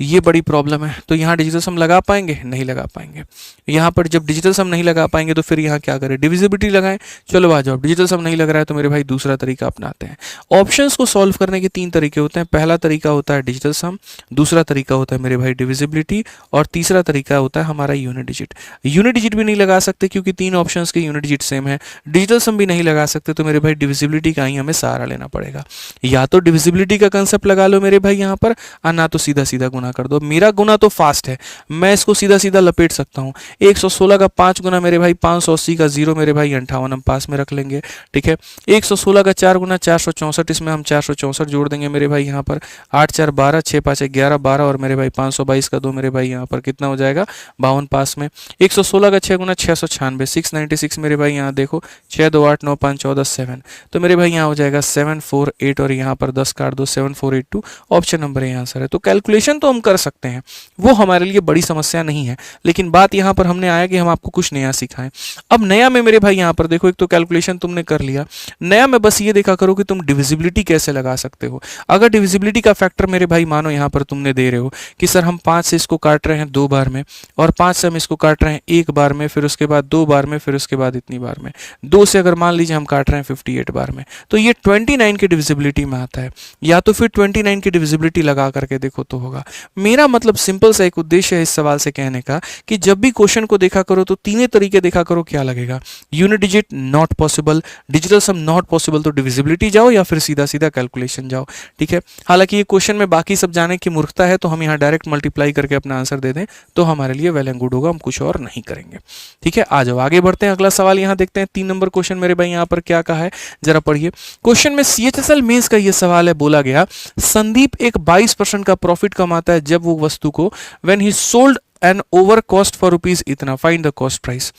ये बड़ी प्रॉब्लम है। तो यहाँ डिजिटल सम लगा पाएंगे, नहीं लगा पाएंगे। यहाँ पर जब डिजिटल सम नहीं लगा पाएंगे तो फिर यहाँ क्या करें, डिविजिबिलिटी लगाएं। चलो आ जाओ, डिजिटल सम नहीं लग रहा है तो मेरे भाई दूसरा तरीका अपनाते हैं। ऑप्शंस को सॉल्व करने के 3 तरीके होते हैं। पहला तरीका होता है डिजिटल सम, दूसरा तरीका होता है मेरे भाई डिविजिबिलिटी और तीसरा तरीका होता है हमारा यूनिट डिजिट। यूनिट डिजिट भी नहीं लगा सकते क्योंकि 3 ऑप्शंस के यूनिट डिजिट सेम है। डिजिटल सम भी नहीं लगा सकते तो मेरे भाई डिविजिबिलिटी का ही हमें सहारा लेना पड़ेगा। या तो डिविजिबिलिटी का कंसेप्ट लगा लो मेरे भाई यहाँ पर, और ना तो सीधा सीधा गुना कर दो। मेरा गुना तो फास्ट है, मैं इसको सीधा सीधा लपेट सकता हूँ। 116 का 5 गुना मेरे भाई 580 का 0 मेरे भाई 58 हम पास में रख लेंगे, ठीक है। 116 का 4 गुना 464, इसमें हम 464 जोड़ देंगे मेरे भाई यहाँ पर। 8 4 12, 6 5 11 12 और मेरे भाई 522 का 2 मेरे भाई यहाँ पर कितना हो जाएगा 52 पास में। 116 का 6 गुना 696, 696 मेरे भाई यहाँ देखो, 6 2 8 9 5 14 7, तो मेरे भाई यहाँ हो जाएगा 748 और यहाँ पर 10 काट दो 7482, ऑप्शन नंबर है आंसर है। तो कैलकुलेशन तो हम कर सकते हैं, वो हमारे लिए बड़ी समस्या नहीं है। लेकिन बात यहाँ पर हमने आया कि हम आपको कुछ नया सिखाएं। अब नया में मेरे भाई यहाँ पर देखो, एक तो कैलकुलेशन तुमने कर लिया, नया में बस ये देखा करो कि तुम डिविजिबिलिटी कैसे लगा सकते हो। अगर डिविजिबिलिटी का फैक्टर मेरे भाई मानो यहाँ पर तुमने दे रहे हो कि सर हम 5 से इसको काट रहे हैं 2 बार में और 5 से हम इसको काट रहे हैं 1 बार में, फिर उसके बाद 2 बार में, फिर उसके बाद इतनी बार में, 2 से अगर मान लीजिए हम काट रहे हैं 58 बार में, तो ये 29 की डिविजिबिलिटी में आता है। या तो फिर 29 की डिविजिबिलिटी लगा करके देखो तो होगा। मेरा मतलब सिंपल सा एक उद्देश्य है इस सवाल से कहने का कि जब भी क्वेश्चन को देखा करो तो 3 तरीके देखा करो क्या लगेगा। Unit digit not possible, digital sum not possible, तो डिविजिबिलिटी जाओ या फिर सीधा सीधा कैलकुलेशन जाओ, ठीक है। हालांकि ये क्वेश्चन में बाकी सब जाने की मूर्खता है, तो हम यहाँ डायरेक्ट मल्टीप्लाई करके अपना आंसर दे दें तो हमारे लिए वेल एंड गुड होगा, हम कुछ और नहीं करेंगे, ठीक है। आ जाओ आगे बढ़ते हैं, अगला सवाल यहाँ देखते हैं। 3 नंबर क्वेश्चन मेरे भाई यहाँ पर क्या कहा है जरा पढ़िए। क्वेश्चन में सीएचएसएल मेंस का ये सवाल है, बोला गया संदीप एक 22% का प्रॉफिट कमाता है जब वो वस्तु को when he sold N over cost for rupees इतना, फाइंड द कॉस्ट प्राइस।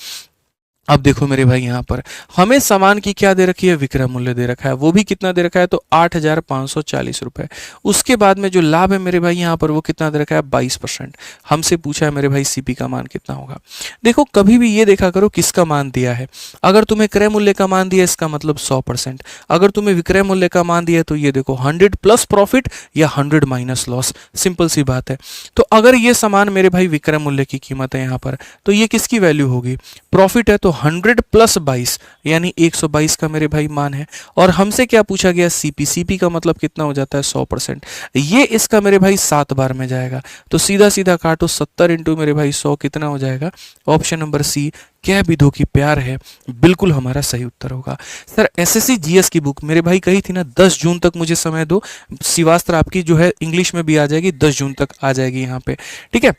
अब देखो मेरे भाई यहाँ पर हमें सामान की क्या दे रखी है, विक्रय मूल्य दे रखा है, वो भी कितना दे रखा है तो 8,540 रुपए। उसके बाद में जो लाभ है मेरे भाई यहाँ पर वो कितना दे रखा है 22%। हमसे पूछा है मेरे भाई सीपी का मान कितना होगा। देखो कभी भी ये देखा करो किसका मान दिया है। अगर तुम्हें क्रय मूल्य का मान दिया इसका मतलब 100%, अगर तुम्हें विक्रय मूल्य का मान दिया तो ये देखो 100 प्लस प्रॉफिट या 100 माइनस लॉस, सिंपल सी बात है। तो अगर ये सामान मेरे भाई विक्रय मूल्य की कीमत है यहाँ पर, तो ये किसकी वैल्यू होगी, प्रॉफिट है तो 100 प्लस 22 यानी 122 का मेरे भाई मान है। और हमसे क्या पूछा गया, सीपी। सीपी का मतलब कितना हो जाता है, 100%। ये इसका मेरे भाई 7 बार में जाएगा, तो सीधा सीधा काटो 70 इंटू मेरे भाई 100 कितना हो जाएगा। ऑप्शन नंबर सी, क्या विधो की प्यार है, बिल्कुल हमारा सही उत्तर होगा। सर एसएससी जीएस की बुक मेरे भाई कही थी ना 10 जून तक मुझे समय दो, शिवास्त्र आपकी जो है इंग्लिश में भी आ जाएगी, 10 जून तक आ जाएगी यहाँ पे, ठीक है।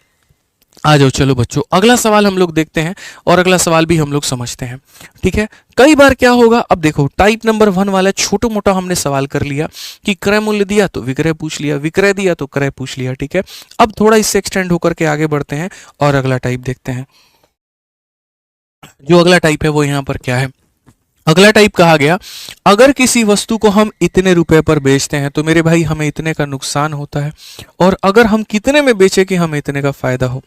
आ जाओ चलो बच्चों, अगला सवाल हम लोग देखते हैं और अगला सवाल भी हम लोग समझते हैं, ठीक है। कई बार क्या होगा, अब देखो टाइप नंबर 1 वाला छोटा मोटा हमने सवाल कर लिया कि क्रय मूल्य दिया तो विक्रय पूछ लिया, विक्रय दिया तो क्रय पूछ लिया, ठीक है। अब थोड़ा इससे एक्सटेंड होकर के आगे बढ़ते हैं और अगला टाइप देखते हैं। जो अगला टाइप है वो यहाँ पर क्या है, अगला टाइप कहा गया, अगर किसी वस्तु को हम इतने रुपए पर बेचते हैं तो मेरे भाई हमें इतने का नुकसान होता है, और अगर हम कितने में बेचे कि हमें इतने का फायदा हो,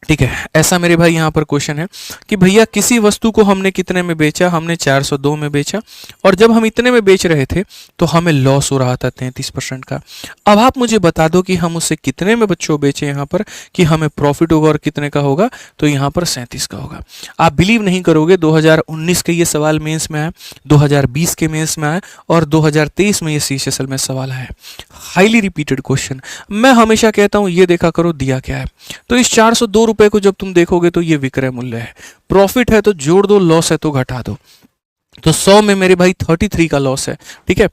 ठीक है। ऐसा मेरे भाई यहाँ पर क्वेश्चन है कि भैया किसी वस्तु को हमने कितने में बेचा, हमने 402 में बेचा, और जब हम इतने में बेच रहे थे तो हमें लॉस हो रहा था 33% का। अब आप मुझे बता दो कि हम उसे कितने में बच्चों बेचे यहाँ पर कि हमें प्रॉफिट होगा, और कितने का होगा, तो यहाँ पर 37 का होगा। आप बिलीव नहीं करोगे, 2019 के ये सवाल मेंस में आया, 2020 के मेंस में आया, और 2023 में ये सीएसएसएल में सवाल आया। Highly repeated question. मैं हमेशा कहता हूँ ये देखा करो दिया क्या है। तो इस 402 रुपए को जब तुम देखोगे तो ये विक्रय मूल्य है, प्रॉफिट है तो जोड़ दो, लॉस है तो घटा दो। तो 100 में मेरे भाई 33 का लॉस है, ठीक है।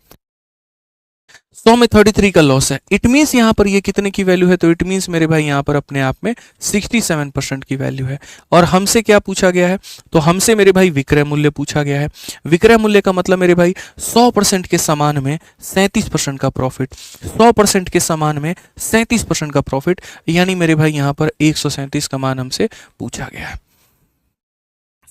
100 में 33 का लॉस है, इट मीन्स यहाँ पर ये कितने की वैल्यू है, तो इट मीन्स मेरे भाई यहाँ पर अपने आप में 67% की वैल्यू है। और हमसे क्या पूछा गया है, तो हमसे मेरे भाई विक्रय मूल्य पूछा गया है। विक्रय मूल्य का मतलब मेरे भाई 100% के समान में 37% का प्रॉफिट, 100% के समान में 37% का प्रॉफिट, यानी मेरे भाई यहाँ पर 137 का मान हमसे पूछा गया है।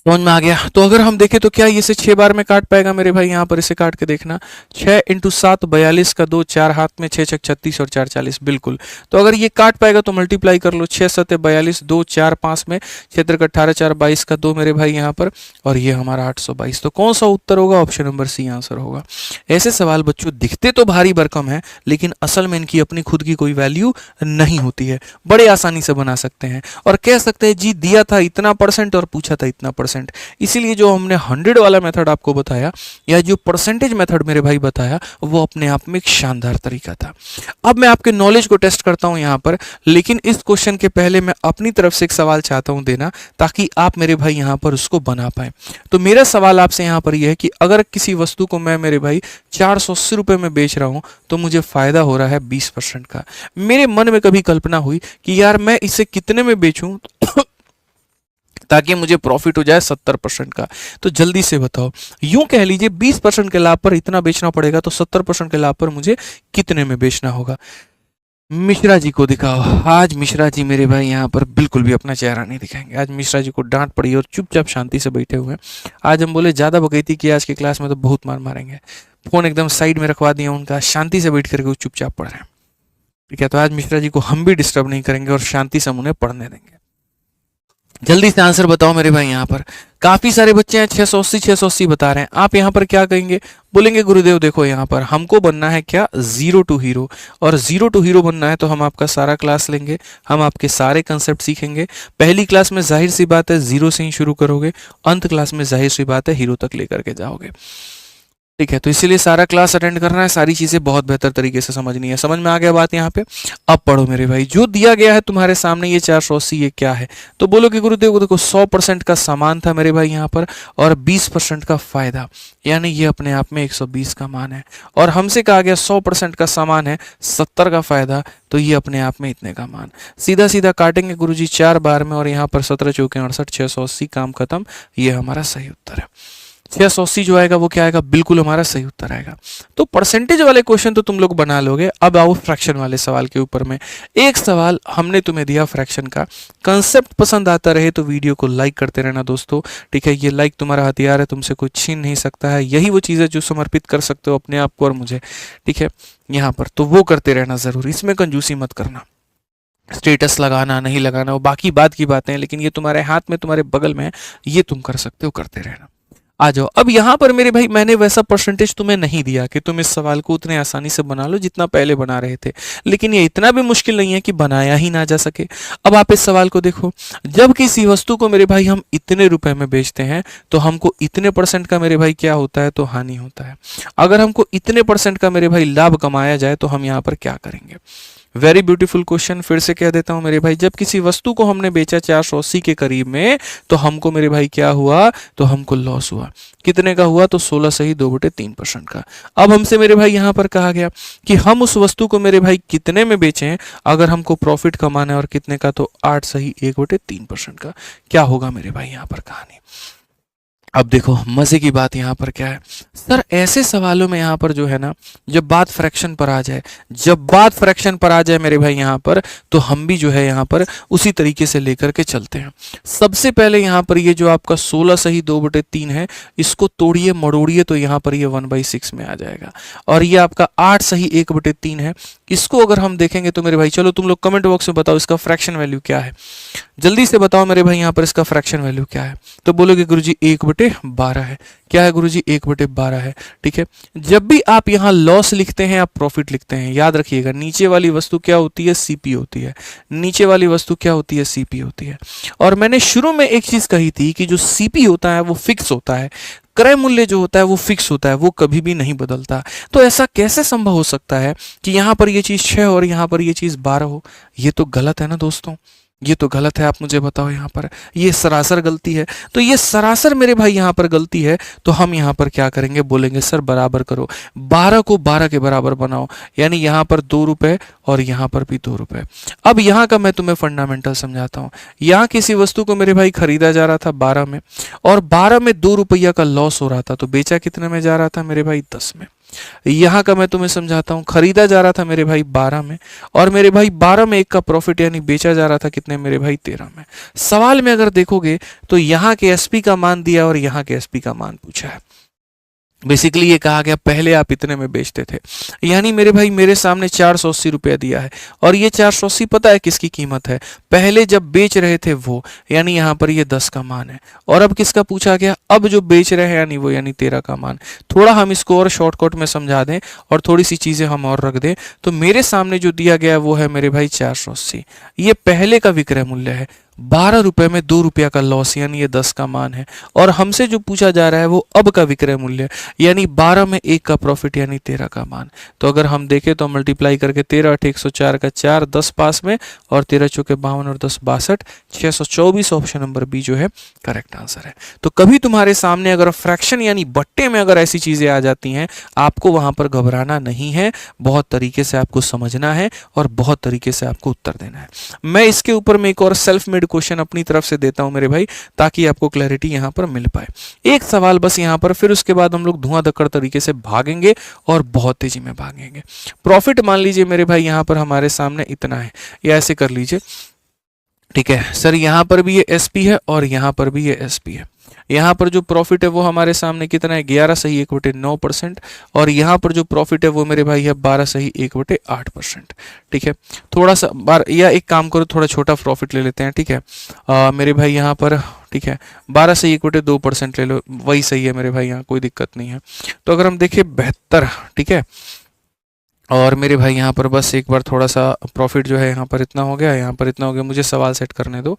समझ में आ गया। तो अगर हम देखें तो क्या ये इसे 6 बार में काट पाएगा मेरे भाई, यहाँ पर इसे काट के देखना, 6 × 7 42 का 2, 4 हाथ में, 6 छक 36 और 4 40, बिल्कुल। तो अगर ये काट पाएगा तो मल्टीप्लाई कर लो, 6 7 42, 2 4 5 में, 6 का 18 4 22 का 2 मेरे भाई यहाँ पर, और ये हमारा 822। तो कौन सा उत्तर होगा, ऑप्शन नंबर सी आंसर होगा। ऐसे सवाल बच्चों दिखते तो भारी भरकम है, लेकिन असल में इनकी अपनी खुद की कोई वैल्यू नहीं होती है, बड़े आसानी से बना सकते हैं और कह सकते हैं जी दिया था इतना % और पूछा था इतना %। इसीलिए जो हमने 100 वाला मेथड आपको बताया, या जो परसेंटेज मेथड मेरे भाई बताया, वो अपने आप में एक शानदार तरीका था। अब मैं आपके नॉलेज को टेस्ट करता हूं यहां पर, लेकिन इस क्वेश्चन के पहले मैं अपनी तरफ से एक सवाल चाहता हूं देना, ताकि आप मेरे भाई यहां पर उसको बना पाए। तो मेरा सवाल आपसे यहां पर यह है कि अगर किसी वस्तु को मैं मेरे भाई 480 रुपए में बेच रहा हूं तो मुझे फायदा हो रहा है 20% का। मेरे मन में कभी कल्पना हुई कि यार मैं इसे कितने में बेचूं ताकि मुझे प्रॉफिट हो जाए 70% का। तो जल्दी से बताओ, यूं कह लीजिए 20% के लाभ पर इतना बेचना पड़ेगा, तो 70% के लाभ पर मुझे कितने में बेचना होगा। मिश्रा जी को दिखाओ। आज मिश्रा जी मेरे भाई यहाँ पर बिल्कुल भी अपना चेहरा नहीं दिखाएंगे। आज मिश्रा जी को डांट पड़ी और चुपचाप शांति से बैठे हुए हैं। आज हम बोले ज़्यादा बकैती की आज की क्लास में तो बहुत मार मारेंगे। फोन एकदम साइड में रखवा दिया उनका, शांति से बैठ करके वो चुपचाप पढ़ रहे हैं, ठीक है। तो आज मिश्रा जी को हम भी डिस्टर्ब नहीं करेंगे और शांति से हम उन्हें पढ़ने देंगे। जल्दी से आंसर बताओ मेरे भाई। यहाँ पर काफी सारे बच्चे हैं 680 बता रहे हैं। आप यहाँ पर क्या कहेंगे, बोलेंगे गुरुदेव देखो यहाँ पर हमको बनना है क्या, 0 to हीरो, और 0 to हीरो बनना है तो हम आपका सारा क्लास लेंगे, हम आपके सारे कंसेप्ट सीखेंगे। पहली क्लास में जाहिर सी बात है 0 से ही शुरू करोगे, अंत क्लास में जाहिर सी बात है हीरो तक लेकर के जाओगे, ठीक है। तो इसीलिए सारा क्लास अटेंड करना है, सारी चीजें बहुत बेहतर तरीके से समझनी है। समझ में आ गया बात यहाँ पे। अब पढ़ो मेरे भाई, जो दिया गया है तुम्हारे सामने ये 480 ये क्या है, तो बोलो कि गुरुदेव को देखो 100% का सामान था मेरे भाई यहाँ पर और 20% का फायदा, यानी ये अपने आप में 120 का मान है। और हमसे कहा गया 100% का सामान है, 70 का फायदा, तो ये अपने आप में इतने का मान। सीधा सीधा काटेंगे गुरुजी 4 बार में, और यहाँ पर 17 चौके 68, 680, काम खत्म। ये हमारा सही उत्तर है। 680 जो आएगा वो क्या आएगा, बिल्कुल हमारा सही उत्तर आएगा। तो परसेंटेज वाले क्वेश्चन तो तुम लोग बना लोगे। अब आओ फ्रैक्शन वाले सवाल के ऊपर में। एक सवाल हमने तुम्हें दिया फ्रैक्शन का, कंसेप्ट पसंद आता रहे तो वीडियो को लाइक करते रहना दोस्तों, ठीक है। ये लाइक तुम्हारा हथियार है, तुमसे कोई छीन नहीं सकता है। यही वो चीज़ है जो समर्पित कर सकते हो अपने आप को और मुझे, ठीक है। यहाँ पर तो वो करते रहना जरूर, इसमें कंजूसी मत करना। स्टेटस लगाना नहीं लगाना वो बाकी बात की बातें हैं, लेकिन ये तुम्हारे हाथ में, तुम्हारे बगल में है, ये तुम कर सकते हो, करते रहना। आ जाओ। अब यहाँ पर मेरे भाई मैंने वैसा परसेंटेज तुम्हें नहीं दिया कि तुम इस सवाल को उतने आसानी से बना लो जितना पहले बना रहे थे, लेकिन ये इतना भी मुश्किल नहीं है कि बनाया ही ना जा सके। अब आप इस सवाल को देखो, जब किसी वस्तु को मेरे भाई हम इतने रुपए में बेचते हैं तो हमको इतने परसेंट का मेरे भाई क्या होता है, तो हानि होता है। अगर हमको इतने परसेंट का मेरे भाई लाभ कमाया जाए तो हम यहाँ पर क्या करेंगे। वेरी ब्यूटीफुल क्वेश्चन, फिर से कह देता हूं मेरे भाई, जब किसी वस्तु को हमने बेचा 480 के करीब में तो हमको मेरे भाई क्या हुआ, तो हमको लॉस हुआ। कितने का हुआ, तो 16 सही 2/3% का। अब हमसे मेरे भाई यहां पर कहा गया कि हम उस वस्तु को मेरे भाई कितने में बेचें अगर हमको प्रॉफिट कमाना है, और कितने का, तो 8 सही 1/3% का। क्या होगा मेरे भाई यहां पर कहानी। अब देखो मजे की बात यहाँ पर क्या है, सर ऐसे सवालों में यहाँ पर जो है ना, जब बात फ्रैक्शन पर आ जाए, जब बात फ्रैक्शन पर आ जाए मेरे भाई यहाँ पर, तो हम भी जो है यहाँ पर उसी तरीके से लेकर के चलते हैं। सबसे पहले यहाँ पर ये जो आपका 16 सही 2/3 है, इसको तोड़िए मड़ोड़िए तो यहाँ पर ये 1/6 में आ जाएगा। और ये आपका 8 सही 1/3 है, इसको अगर हम देखेंगे तो मेरे भाई, चलो तुम लोग कमेंट बॉक्स में बताओ इसका फ्रैक्शन वैल्यू क्या है, जल्दी से बताओ मेरे भाई यहाँ पर इसका फ्रैक्शन वैल्यू क्या है। तो बोलोगे गुरुजी 1/12 है। क्या है गुरुजी, 1/12 है। ठीक है, जब भी आप यहाँ लॉस लिखते हैं आप प्रॉफिट लिखते हैं, याद रखिएगा नीचे वाली वस्तु क्या होती है, सीपी होती है। नीचे वाली वस्तु क्या होती है, सीपी होती है। और मैंने शुरू में एक चीज कही थी कि जो सीपी होता है वो फिक्स होता है, क्रय मूल्य जो होता है वो फिक्स होता है, वो कभी भी नहीं बदलता। तो ऐसा कैसे संभव हो सकता है कि यहाँ पर ये चीज 6 और यहाँ पर ये चीज 12 हो। ये तो गलत है ना दोस्तों, ये तो गलत है। आप मुझे बताओ, यहाँ पर ये सरासर गलती है। तो ये सरासर मेरे भाई यहाँ पर गलती है, तो हम यहाँ पर क्या करेंगे, बोलेंगे सर बराबर करो, 12 को 12 के बराबर बनाओ, यानी यहाँ पर 2 रुपए और यहाँ पर भी 2 रुपए। अब यहाँ का मैं तुम्हें फंडामेंटल समझाता हूँ। यहाँ किसी वस्तु को मेरे भाई खरीदा जा रहा था 12 में, और 12 में 2 रुपया का लॉस हो रहा था, तो बेचा कितने में जा रहा था मेरे भाई, 10 में। यहां का मैं तुम्हें समझाता हूं, खरीदा जा रहा था मेरे भाई 12 में, और मेरे भाई 12 में 1 का प्रॉफिट, यानी बेचा जा रहा था कितने मेरे भाई, 13 में। सवाल में अगर देखोगे तो यहां के एसपी का मान दिया और यहां के एसपी का मान पूछा है। बेसिकली ये कहा गया पहले आप इतने में बेचते थे, यानी मेरे भाई मेरे सामने 480 रुपया दिया है, और ये 480 पता है किसकी कीमत है, पहले जब बेच रहे थे वो, यानी यहाँ पर ये 10 का मान है। और अब किसका पूछा गया, अब जो बेच रहे हैं यानी वो, यानी 13 का मान। थोड़ा हम इसको और शॉर्टकट में समझा दें और थोड़ी सी चीजें हम और रख दें, तो मेरे सामने जो दिया गया है वो है मेरे भाई 480। ये पहले का विक्रय मूल्य है, 12 रुपए में 2 रुपया का लॉस, यानी ये 10 का मान है। और हमसे जो पूछा जा रहा है वो अब का विक्रय मूल्य, यानी 12 में 1 का प्रॉफिट, यानी 13 का मान। तो अगर हम देखें तो मल्टीप्लाई करके 13 8 104 का 4, 10 पास में, और 13 चौके 52 और 10 62, 624 ऑप्शन नंबर बी जो है करेक्ट आंसर है। तो कभी तुम्हारे सामने अगर फ्रैक्शन यानी बट्टे में अगर ऐसी चीजें आ जाती हैं, आपको वहां पर घबराना नहीं है, बहुत तरीके से आपको समझना है और बहुत तरीके से आपको उत्तर देना है। मैं इसके ऊपर में एक और सेल्फ मेड क्वेश्चन अपनी तरफ से देता हूं मेरे भाई, ताकि आपको क्लैरिटी यहां पर मिल पाए। एक सवाल बस यहां पर, फिर उसके बाद हम लोग धुआंधक्कड़ तरीके से भागेंगे और बहुत तेजी में भागेंगे। प्रॉफिट मान लीजिए मेरे भाई यहां पर हमारे सामने इतना है, या ऐसे कर लीजिए, ठीक है सर, यहां पर भी ये एसपी है और यहां पर भी ये एसपी है। यहाँ पर जो प्रॉफिट है वो हमारे सामने कितना है, 11 सही 1/9%, और यहाँ पर जो प्रॉफिट है वो मेरे भाई है 12 सही 1/8%। ठीक है, थोड़ा सा बार, या एक काम करो थोड़ा छोटा प्रॉफिट ले लेते हैं। ठीक है, मेरे भाई यहाँ पर, ठीक है 12 सही 1/2% ले लो, वही सही है मेरे भाई, यहाँ कोई दिक्कत नहीं है। तो अगर हम देखें 72, ठीक है, और मेरे भाई यहाँ पर बस एक बार थोड़ा सा प्रॉफिट जो है यहाँ पर इतना हो गया, यहाँ पर इतना हो गया, मुझे सवाल सेट करने दो।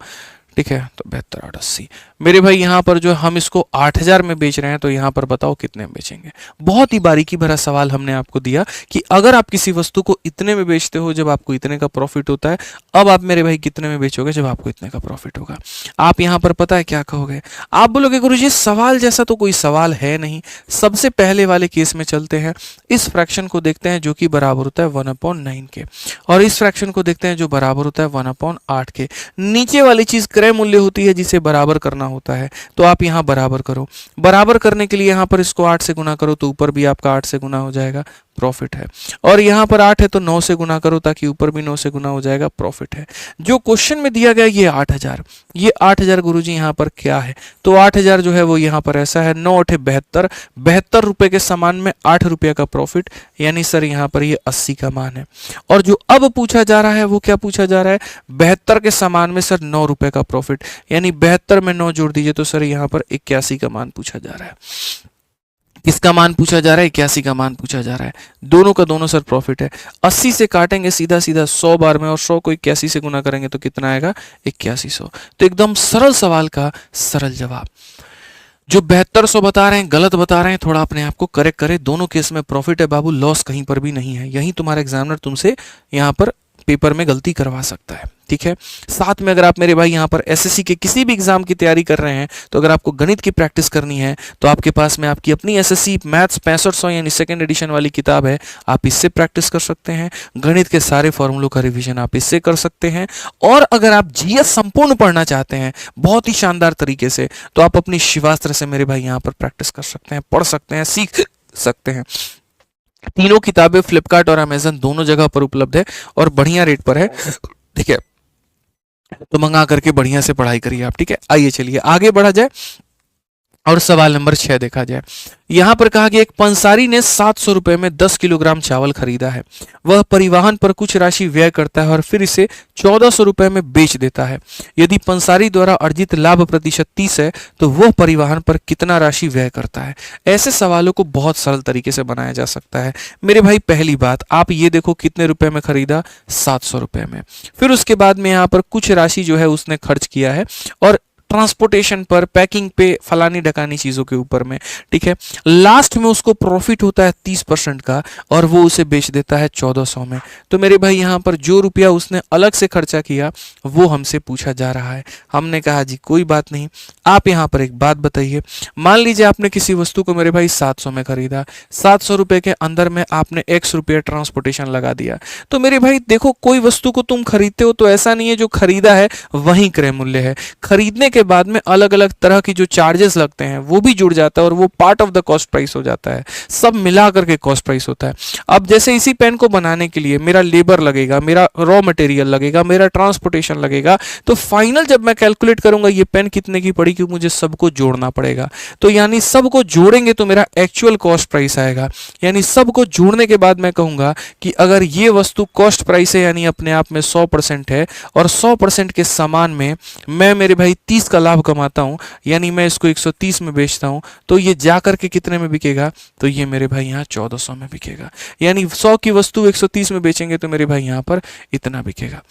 ठीक है, तो 72 8 80 मेरे भाई यहाँ पर जो हम इसको 8000 में बेच रहे हैं, तो यहाँ पर बताओ कितने में बेचेंगे। बहुत ही बारीकी भरा सवाल हमने आपको दिया कि अगर आप किसी वस्तु को इतने में बेचते हो जब आपको इतने का प्रॉफिट होता है, अब आप मेरे भाई कितने में बेचोगे जब आपको इतने का प्रॉफिट होगा। आप यहाँ पर पता है क्या कहोगे, आप बोलोगे गुरुजी सवाल जैसा तो कोई सवाल है नहीं। सबसे पहले वाले केस में चलते हैं, इस फ्रैक्शन को देखते हैं जो कि बराबर होता है 1/9 के, और इस फ्रैक्शन को देखते हैं जो बराबर होता है 1/8 के। नीचे वाली चीज क्रय मूल्य होती है जिसे बराबर करना होता है, तो आप यहाँ बराबर करो। बराबर करने के लिए यहाँ पर इसको 8 से गुना करो, तो ऊपर भी आपका 8 से गुना हो जाएगा, प्रॉफिट है। और यहाँ पर 8 है तो 9 से गुना करो ताकि ऊपर भी 9 से गुना हो जाएगा, प्रॉफिट है। जो क्वेश्चन में दिया गया ये 8000, ये 8000 गुरुजी यहाँ पर क्या है, तो 8000 जो है वो यहाँ पर ऐसा है, 9 8 72, 72 रुपए के सामान में 8 रुपये का प्रॉफिट, यानी सर यहाँ पर ये 80 का मान है। और जो अब पूछा जा रहा है वो क्या पूछा जा रहा है, 72 के सामान में सर 9 रुपए का प्रॉफिट, यानी 72 में 9 जोड़ दीजिए तो सर यहाँ पर 81 का मान पूछा जा रहा है। किसका मान पूछा जा रहा है, 81 का मान पूछा जा रहा है। दोनों का दोनों सर प्रॉफिट है। 80 से काटेंगे सीधा सीधा 100 बार में, और 100 को 81 से गुना करेंगे तो कितना आएगा, 8100। तो एकदम सरल सवाल का सरल जवाब। जो 7200 बता रहे हैं गलत बता रहे हैं, थोड़ा अपने आप को करेक्ट करें। दोनों केस में प्रॉफिट है बाबू, लॉस कहीं पर भी नहीं है। यही तुम्हारा एग्जामिनर तुमसे यहाँ पर पेपर में गलती करवा सकता है, ठीक है। साथ में अगर आप मेरे भाई यहाँ पर एसएससी के किसी भी एग्जाम की तैयारी कर रहे हैं, तो अगर आपको गणित की प्रैक्टिस करनी है तो आपके पास में आपकी अपनी एसएससी मैथ्स 6500 यानी सेकंड एडिशन वाली किताब है, आप इससे प्रैक्टिस कर सकते हैं। गणित के सारे फॉर्मूलों का रिवीजन आप इससे कर सकते हैं। और अगर आप जीएस संपूर्ण पढ़ना चाहते हैं बहुत ही शानदार तरीके से, तो आप अपनी शिवास्त्र से मेरे भाई यहाँ पर प्रैक्टिस कर सकते हैं, पढ़ सकते हैं, सीख सकते हैं। तीनों किताबें फ्लिपकार्ट और अमेजन दोनों जगह पर उपलब्ध है और बढ़िया रेट पर है, ठीक है। तो मंगा करके बढ़िया से पढ़ाई करिए आप, ठीक है। आइए चलिए आगे बढ़ा जाए और सवाल नंबर 6 देखा जाए। यहां पर कहा गया एक पंसारी ने 700 रुपए में 10 किलोग्राम चावल खरीदा है। वह परिवहन पर कुछ राशि व्यय करता है और फिर इसे 1400 रुपए में बेच देता है। यदि पंसारी द्वारा अर्जित लाभ प्रतिशत 30 है तो वह परिवहन पर कितना राशि व्यय करता है। ऐसे सवालों को बहुत सरल तरीके से बनाया जा सकता है मेरे भाई। पहली बात आप ये देखो कितने रुपए में खरीदा, 700 रुपए में। फिर उसके बाद में यहाँ पर कुछ राशि जो है उसने खर्च किया है, और ट्रांसपोर्टेशन पर, पैकिंग पे, फलानी ढकानी चीजों के ऊपर में, ठीक है। लास्ट में उसको प्रॉफिट होता है 30% का, और वो उसे बेच देता है 1400 में। तो मेरे भाई यहाँ पर जो रुपया उसने अलग से खर्चा किया वो हमसे पूछा जा रहा है। हमने कहा जी कोई बात नहीं। आप यहाँ पर एक बात बताइए, मान लीजिए आपने किसी वस्तु को मेरे भाई 700 में खरीदा, 700 रुपए के अंदर में आपने x रुपया ट्रांसपोर्टेशन लगा दिया। तो मेरे भाई देखो, कोई वस्तु को तुम खरीदते हो तो ऐसा नहीं है जो खरीदा है वही क्रय मूल्य है। खरीदने के बाद में अलग अलग तरह की जो चार्जेस लगते हैं वो भी जुड़ जाता है, और वो part of the cost price हो जाता है। सब मिला करके कॉस्ट प्राइस होता है। अब जैसे इसी पेन को बनाने के लिए मेरा लेबर लगेगा, मेरा रॉ मटेरियल लगेगा, मेरा ट्रांसपोर्टेशन लगेगा, तो फाइनल जब मैं कैलकुलेट करूंगा ये पेन कितने की पड़ी, क्योंकि मुझे सबको जोड़ना पड़ेगा। तो यानी सबको जोड़ेंगे तो मेरा एक्चुअल कॉस्ट प्राइस आएगा। यानी सबको जोड़ने के बाद मैं कहूंगा कि अगर ये वस्तु कॉस्ट प्राइस है यानी अपने आप में 100% है, और 100% के समान में मैं मेरे भाई 30 का लाभ कमाता हूं, यानी मैं इसको 130 में बेचता हूं, तो ये जाकर के कितने में बिकेगा, तो ये मेरे भाई यहाँ 1400 में बिकेगा। यानी 100 की वस्तु 130 में बेचेंगे तो मेरे भाई यहाँ पर इतना बिकेगा,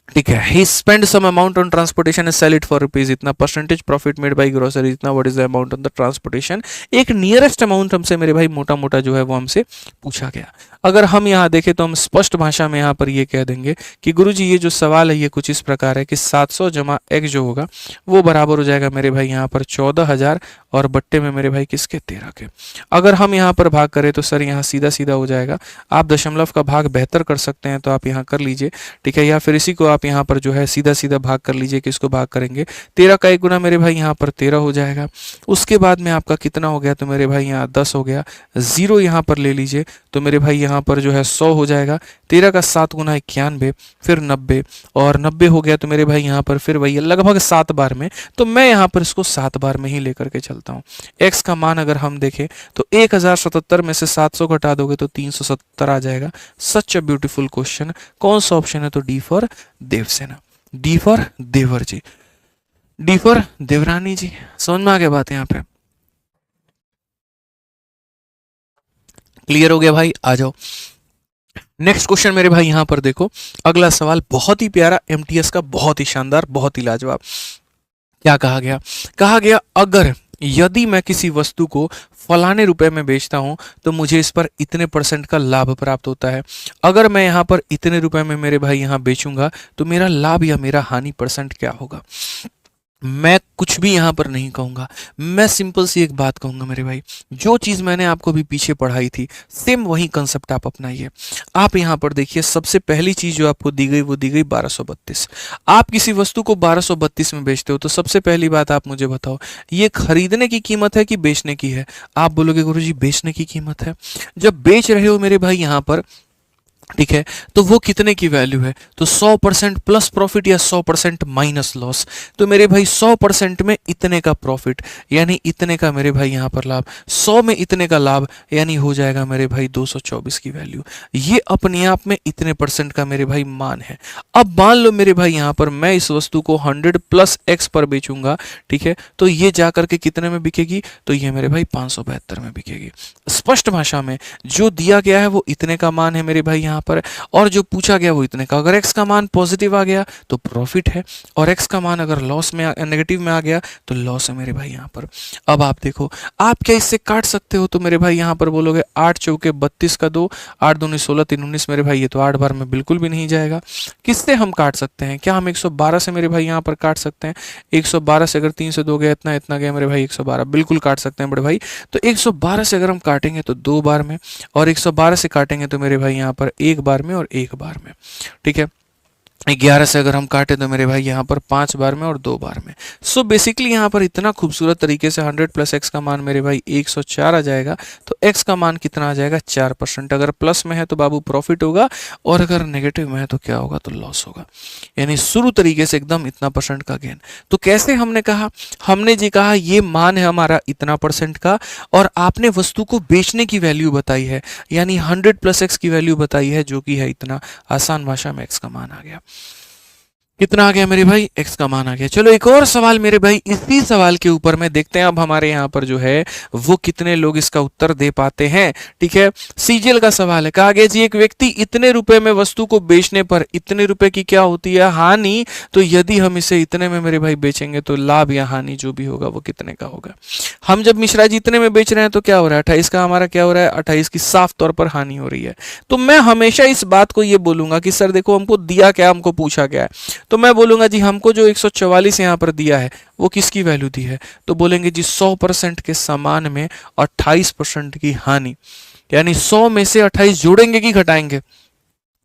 ठीक है। He spend some amount on transportation and sell it for rupees इतना, percentage profit made by grocery इतना, what is the amount on the transportation. एक नियरेस्ट अमाउंट हमसे मेरे भाई मोटा मोटा जो है वो हमसे पूछा गया। अगर हम यहाँ देखें तो हम स्पष्ट भाषा में यहाँ पर ये कह देंगे कि गुरुजी ये जो सवाल है ये कुछ इस प्रकार है कि 700 जमा x जो होगा वो बराबर हो जाएगा मेरे भाई यहाँ पर 14000 और बट्टे में मेरे भाई किसके 13 के। अगर हम यहाँ पर भाग करें तो सर यहाँ सीधा सीधा हो जाएगा। आप दशमलव का भाग बेहतर कर सकते हैं तो आप यहाँ कर लीजिए, ठीक है। या फिर इसी को आप यहाँ पर जो है सीधा सीधा भाग कर लीजिए। किसको भाग करेंगे, 13 का 1 गुना मेरे भाई यहाँ पर 13 हो जाएगा। उसके बाद में आपका कितना हो गया, तो मेरे भाई यहाँ 10 हो गया। 0 यहाँ पर ले लीजिए तो मेरे भाई यहाँ पर जो है 100 हो जाएगा। 13 का 7 गुना 91, फिर 90, और 90 हो गया तो मेरे भाई यहाँ पर फिर वही लगभग 7 बार में। तो मैं यहाँ पर इसको 7 बार में ही लेकर के चलता हूँ। x का मान अगर हम देखें तो 1077 में से 700 घटा दोगे तो 370 आ जाएगा। Such a beautiful question. कौन सा ऑप्शन है, तो D for Devsena, D for देवर जी, डी फॉर देवरानी जी। समझ में आ गया बात यहाँ पे, क्लियर हो गया भाई। आ जाओ नेक्स्ट क्वेश्चन मेरे भाई यहाँ पर देखो। अगला सवाल बहुत ही प्यारा, एमटीएस का, बहुत ही शानदार, बहुत ही लाजवाब। क्या कहा गया, कहा गया अगर यदि मैं किसी वस्तु को फलाने रुपए में बेचता हूं तो मुझे इस पर इतने % का लाभ प्राप्त होता है। अगर मैं यहां पर इतने रुपए में मेरे भाई यहां बेचूंगा तो मेरा लाभ या मेरा हानि % क्या होगा। मैं कुछ भी यहाँ पर नहीं कहूँगा, मैं सिंपल सी एक बात कहूँगा मेरे भाई, जो चीज़ मैंने आपको अभी पीछे पढ़ाई थी सेम वही कंसेप्ट आप अपनाइए। आप यहाँ पर देखिए, सबसे पहली चीज़ जो आपको दी गई वो दी गई 1232। आप किसी वस्तु को 1232 में बेचते हो तो सबसे पहली बात आप मुझे बताओ, ये खरीदने की कीमत है कि बेचने की है? आप बोलोगे गुरुजी बेचने की कीमत है। जब बेच रहे हो मेरे भाई यहाँ पर, ठीक है, तो वो कितने की वैल्यू है? तो 100% प्लस प्रॉफिट या 100% माइनस लॉस? तो मेरे भाई 100% में इतने का प्रॉफिट यानी इतने का मेरे भाई यहाँ पर लाभ, 100 में इतने का लाभ यानी हो जाएगा मेरे भाई 224 की वैल्यू। ये अपने आप में इतने परसेंट का मेरे भाई मान है। अब मान लो मेरे भाई यहाँ पर मैं इस वस्तु को 100 प्लस एक्स पर बेचूंगा, ठीक है, तो ये जा करके कितने में बिकेगी? तो ये मेरे भाई 572 में बिकेगी। स्पष्ट भाषा में जो दिया गया है वो इतने का मान है मेरे भाई यहाँ पर, और जो पूछा गया वो इतने का। अगर x का मान पॉजिटिव आ गया तो प्रॉफिट है, और x का मान अगर लॉस में नेगेटिव में आ गया तो लॉस है मेरे भाई यहाँ पर। अब आप देखो, आप क्या इससे काट सकते हो? तो मेरे भाई यहाँ पर बोलोगे 8 चौके 32 का 2, 8 दूनी 16, 3 19, मेरे भाई ये तो 8 बार में बिल्कुल भी नहीं जाएगा। किससे हम काट सकते हैं? क्या हम 112 से मेरे भाई यहाँ पर काट सकते हैं? 112 से अगर 3 से 2 गया, इतना इतना गया मेरे भाई 112, बिल्कुल काट सकते हैं बड़े भाई। तो 112 से अगर हम काटेंगे तो 2 बार में, और 112 से काटेंगे तो मेरे भाई यहाँ पर 1 बार में और 1 बार में, ठीक है। 11 से अगर हम काटे तो मेरे भाई यहाँ पर 5 बार में और 2 बार में। सो बेसिकली यहाँ पर इतना खूबसूरत तरीके से 100 प्लस एक्स का मान मेरे भाई 104 आ जाएगा। तो एक्स का मान कितना आ जाएगा? 4%। अगर प्लस में है तो बाबू प्रॉफिट होगा, और अगर नेगेटिव में है तो क्या होगा? तो लॉस होगा। यानी शुरू तरीके से एकदम इतना परसेंट का गेन। तो कैसे हमने कहा? हमने जी कहा ये मान है हमारा इतना परसेंट का, और आपने वस्तु को बेचने की वैल्यू बताई है, यानी 100 प्लस एक्स की वैल्यू बताई है जो कि है इतना। आसान भाषा में एक्स का मान आ गया। कितना आ गया मेरे भाई? x का मान आ गया। चलो एक और सवाल मेरे भाई इसी सवाल के ऊपर में देखते हैं अब हमारे यहाँ पर जो है वो कितने लोग इसका उत्तर दे पाते हैं, ठीक है। सीजीएल का सवाल है। कहा गया जी एक व्यक्ति इतने रुपए में वस्तु को बेचने पर इतने रुपए की क्या होती है? हानि। तो यदि हम इसे इतने में मेरे भाई बेचेंगे तो लाभ या हानि जो भी होगा वो कितने का होगा? हम जब मिश्रा जी इतने में बेच रहे हैं तो क्या हो रहा है? 28 का हमारा क्या हो रहा है? 28 की साफ तौर पर हानि हो रही है। तो मैं हमेशा इस बात को ये बोलूंगा कि सर देखो हमको दिया क्या, हमको पूछा गया है, तो मैं बोलूंगा जी हमको जो 144 यहाँ पर दिया है वो किसकी वैल्यू दी है? तो बोलेंगे जी 100% के समान में 28% की हानि। यानी 100 में से 28 जोड़ेंगे कि घटाएंगे?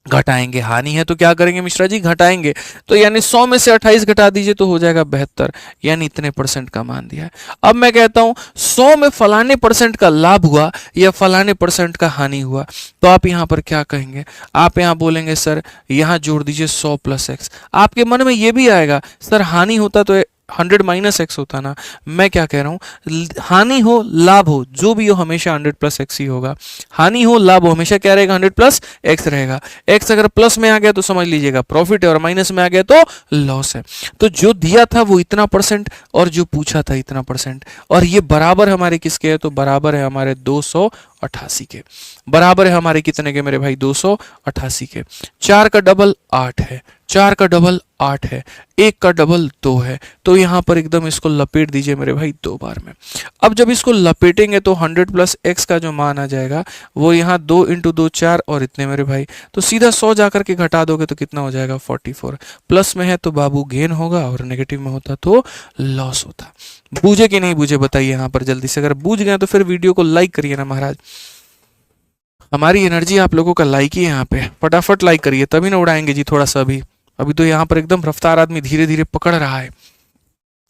घटाएंगे। हानि है तो क्या करेंगे मिश्रा जी? घटाएंगे। तो यानी 100 में से 28 घटा दीजिए तो हो जाएगा 72, यानी इतने परसेंट का मान दिया है। अब मैं कहता हूं 100 में फलाने परसेंट का लाभ हुआ या फलाने परसेंट का हानि हुआ, तो आप यहां पर क्या कहेंगे? आप यहां बोलेंगे सर यहां जोड़ दीजिए 100 प्लस एक्स। आपके मन में यह भी आएगा सर हानि होता तो 100 माइनस एक्स होता ना। मैं क्या कह रहा हूं, हानि हो लाभ हो जो भी हो हमेशा 100 प्लस एक्स ही होगा। हानि हो लाभ हो हमेशा क्या रहेगा? 100 प्लस एक्स रहेगा। एक्स अगर प्लस में आ गया तो समझ लीजिएगा प्रॉफिट है, और माइनस में आ गया तो लॉस है। तो जो दिया था वो इतना परसेंट, और जो पूछा था इतना परसेंट, और ये बराबर हमारे किसके है? तो बराबर है हमारे 288 के। बराबर है हमारे कितने के मेरे भाई? 288 के। 4 का डबल 8 है, 4 का डबल 8 है, 1 का डबल 2 है। तो यहां पर एकदम इसको लपेट दीजिए मेरे भाई 2 बार में। अब जब इसको लपेटेंगे तो 100 प्लस एक्स का जो मान आ जाएगा वो यहाँ 2 इंटू 2 4 और इतने मेरे भाई, तो सीधा 100 जाकर के घटा दोगे तो कितना हो जाएगा? 44। प्लस में है तो बाबू गेन होगा, और नेगेटिव में होता तो लॉस होता। बूझे कि नहीं बूझे बताइए यहाँ पर जल्दी से। अगर बूझ गए तो फिर वीडियो को लाइक करिए ना महाराज, हमारी एनर्जी आप लोगों का लाइक ही है यहाँ पे। फटाफट लाइक करिए तभी ना उड़ाएंगे जी थोड़ा सा। अभी तो यहाँ पर एकदम रफ्तार आदमी धीरे धीरे पकड़ रहा है।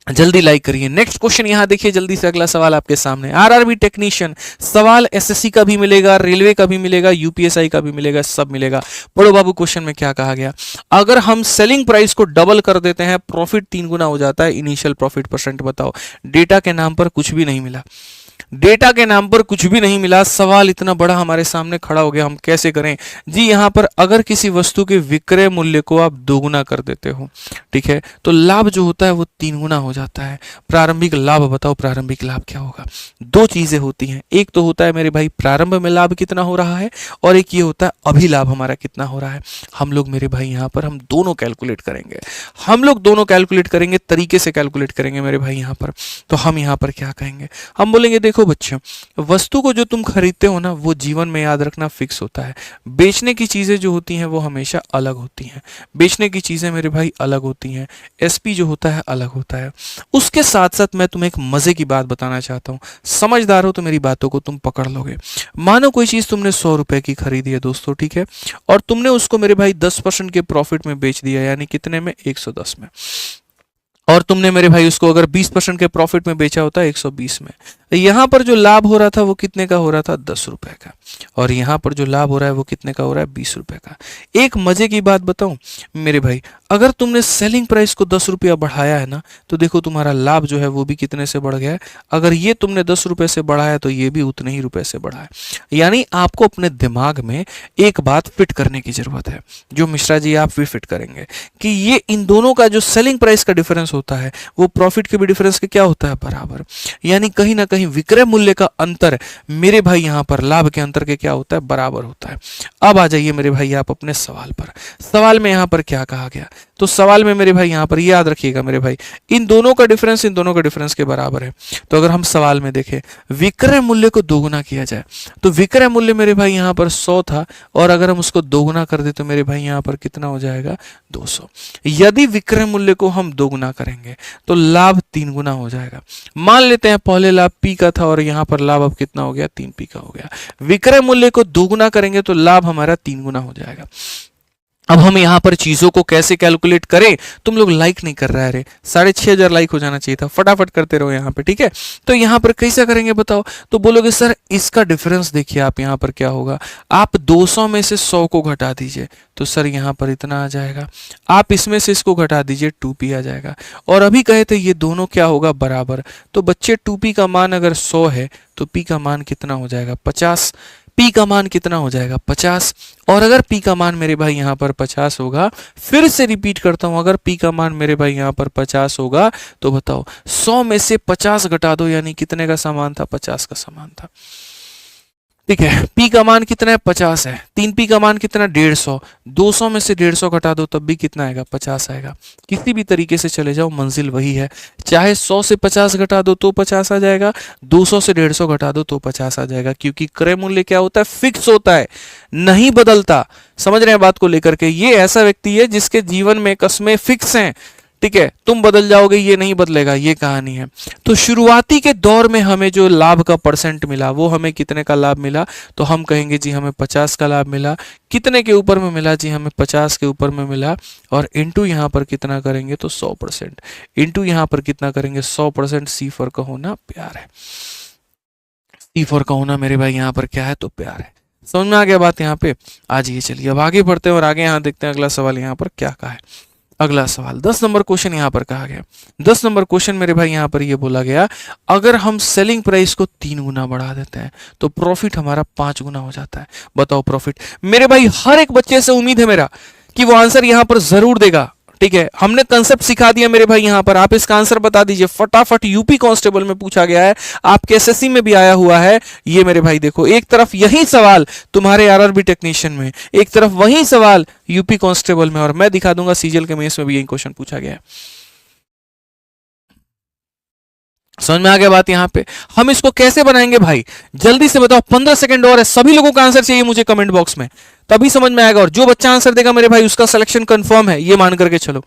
जल्दी लाइक करिए। नेक्स्ट क्वेश्चन यहाँ देखिए जल्दी से, अगला सवाल आपके सामने। आरआरबी टेक्नीशियन सवाल एसएससी का भी मिलेगा, रेलवे का भी मिलेगा, यूपीएसआई का भी मिलेगा, सब मिलेगा। पढ़ो बाबू क्वेश्चन में क्या कहा गया। अगर हम सेलिंग प्राइस को डबल कर देते हैं प्रॉफिट 3 गुना हो जाता है, इनिशियल प्रॉफिट परसेंट बताओ। डेटा के नाम पर कुछ भी नहीं मिला, डेटा के नाम पर कुछ भी नहीं मिला। सवाल इतना बड़ा हमारे सामने खड़ा हो गया, हम कैसे करें जी। यहां पर अगर किसी वस्तु के विक्रय मूल्य को आप दोगुना कर देते हो, ठीक है, तो लाभ जो होता है वो 3 गुना हो जाता है। प्रारंभिक लाभ बताओ, प्रारंभिक लाभ क्या होगा? 2 चीजें होती हैं, एक तो होता है मेरे भाई प्रारंभ में लाभ कितना हो रहा है, और एक ये होता है अभी लाभ हमारा कितना हो रहा है। हम लोग मेरे भाई यहाँ पर हम दोनों कैलकुलेट करेंगे, हम लोग दोनों कैलकुलेट करेंगे, तरीके से कैलकुलेट करेंगे मेरे भाई यहाँ पर। तो हम यहाँ पर क्या कहेंगे? हम बोलेंगे देखो देखो बच्चों, वस्तु को जो तुम खरीदते हो ना वो जीवन में याद रखना फिक्स होता है। बेचने की चीजें जो होती हैं वो हमेशा अलग होती हैं। बेचने की चीजें मेरे भाई अलग होती हैं, एसपी जो होता है अलग होता है। उसके साथ साथ मैं तुम्हें एक मजे की बात बताना चाहता हूँ, समझदार हो तो मेरी बातों को तुम पकड़ लोगे। मानो कोई चीज तुमने 100 रुपए की खरीदी है दोस्तों, ठीक है, और तुमने उसको मेरे भाई 10% के प्रॉफिट में बेच दिया, यानी कितने में, 110 में। और तुमने मेरे भाई उसको अगर 20% के प्रॉफिट में बेचा होता है 120 में, यहां पर जो लाभ हो रहा था वो कितने का हो रहा था, 10 रुपए का। और यहां पर जो लाभ हो रहा है वो कितने का हो रहा है, 20 रुपए का। एक मजे की बात बताऊं मेरे भाई, अगर तुमने सेलिंग प्राइस को 10 रुपया बढ़ाया है ना, तो देखो तुम्हारा लाभ जो है वो भी कितने से बढ़ गया है। अगर ये तुमने 10 रुपए से बढ़ाया तो ये भी उतने ही रुपए से बढ़ा है। यानी आपको अपने दिमाग में एक बात फिट करने की जरूरत है, जो मिश्रा जी आप भी फिट करेंगे, कि ये इन दोनों का जो सेलिंग प्राइस का डिफरेंस होता है वो प्रॉफिट के भी डिफरेंस के क्या होता है, बराबर। यानी कहीं ना कहीं विक्रय मूल्य का अंतर मेरे भाई यहां पर लाभ के अंतर के क्या होता है, बराबर होता है। अब आ जाइए मेरे भाई आप अपने सवाल पर। सवाल में यहां पर क्या कहा गया, तो सवाल में मेरे भाई यहां पर याद रखिएगा मेरे भाई, इन दोनों का डिफरेंस के बराबर है। तो अगर हम सवाल में देखें विक्रय मूल्य को दोगुना किया जाए, तो विक्रय मूल्य मेरे भाई यहां पर 100 था, और अगर हम उसको दोगुना कर दे तो मेरे भाई यहां पर कितना हो जाएगा, 200। यदि विक्रय मूल्य को हम दोगुना करेंगे तो लाभ 3 गुना हो जाएगा। मान लेते हैं पहले लाभ पी का था और यहां पर लाभ अब कितना हो गया, 3 पी का हो गया। विक्रय मूल्य को दोगुना करेंगे तो लाभ हमारा 3 गुना हो जाएगा। अब हम यहां पर चीजों को कैसे कैलकुलेट करें, तुम लोग लाइक नहीं कर रहा है रे, 6500 लाइक हो जाना चाहिए था, फटाफट करते रहो यहां पे, ठीक है। तो यहां पर कैसे करेंगे बताओ, तो बोलोगे सर इसका डिफरेंस देखिए आप यहां पर क्या होगा, आप 200 में से 100 को घटा दीजिए तो सर यहां पर इतना आ जाएगा, आप इसमें से इसको घटा दीजिए 2p आ जाएगा। और अभी कहे थे ये दोनों क्या होगा, बराबर। तो बच्चे 2p का मान अगर 100 है तो p का मान कितना हो जाएगा, 50। p का मान कितना हो जाएगा, 50। और अगर p का मान मेरे भाई यहां पर 50 होगा, फिर से रिपीट करता हूं, अगर p का मान मेरे भाई यहां पर 50 होगा तो बताओ 100 में से 50 घटा दो, यानी कितने का समान था, 50 का समान था, ठीक है। p का मान कितना है, 50 है। 3p का मान कितना, 150। 200 में से 150 घटा दो तब भी कितना आएगा, 50 आएगा। किसी भी तरीके से चले जाओ मंजिल वही है, चाहे 100 से 50 घटा दो तो 50 आ जाएगा, 200 से 150 घटा दो तो 50 आ जाएगा, क्योंकि क्रय मूल्य क्या होता है, फिक्स होता है, नहीं बदलता। समझ रहे हैं बात को लेकर के, ये ऐसा व्यक्ति है जिसके जीवन में कस्में फिक्स हैं, ठीक है। तुम बदल जाओगे ये नहीं बदलेगा, ये कहानी है। तो शुरुआती के दौर में हमें जो लाभ का परसेंट मिला वो हमें कितने का लाभ मिला, तो हम कहेंगे जी हमें 50 का लाभ मिला। कितने के ऊपर में मिला जी, हमें 50 के ऊपर में मिला। और इंटू यहां पर कितना करेंगे तो 100%, इंटू यहां पर कितना करेंगे 100%। सी फॉर का होना प्यार है, सी फॉर का होना मेरे भाई यहां पर क्या है, तो प्यार है। समझ में आ गया बात यहाँ पे। आज ये चलिए अब आगे बढ़ते हैं और आगे यहाँ देखते हैं अगला सवाल यहाँ पर क्या कहा है। अगला सवाल 10 नंबर क्वेश्चन यहां पर कहा गया। 10 नंबर क्वेश्चन मेरे भाई यहां पर ये बोला गया, अगर हम सेलिंग प्राइस को 3 गुना बढ़ा देते हैं तो प्रॉफिट हमारा 5 गुना हो जाता है। बताओ प्रॉफिट। मेरे भाई हर एक बच्चे से उम्मीद है मेरा कि वो आंसर यहां पर जरूर देगा, ठीक है। हमने कंसेप्ट सिखा दिया मेरे भाई यहां पर, आप इसका आंसर बता दीजिए फटाफट। यूपी कांस्टेबल में पूछा गया है, आपके एसएससी में भी आया हुआ है ये मेरे भाई। देखो एक तरफ यही सवाल तुम्हारे आरआरबी टेक्नीशियन में, एक तरफ वही सवाल यूपी कांस्टेबल में, और मैं दिखा दूंगा सीजीएल के मेंस में भी यही क्वेश्चन पूछा गया है। समझ में आ गया बात यहां पे। हम इसको कैसे बनाएंगे भाई, जल्दी से बताओ, 15 सेकंड और है, सभी लोगों का आंसर चाहिए मुझे कमेंट बॉक्स में, तभी समझ में आएगा। और जो बच्चा आंसर देगा मेरे भाई उसका सिलेक्शन कंफर्म है, ये मान करके चलो,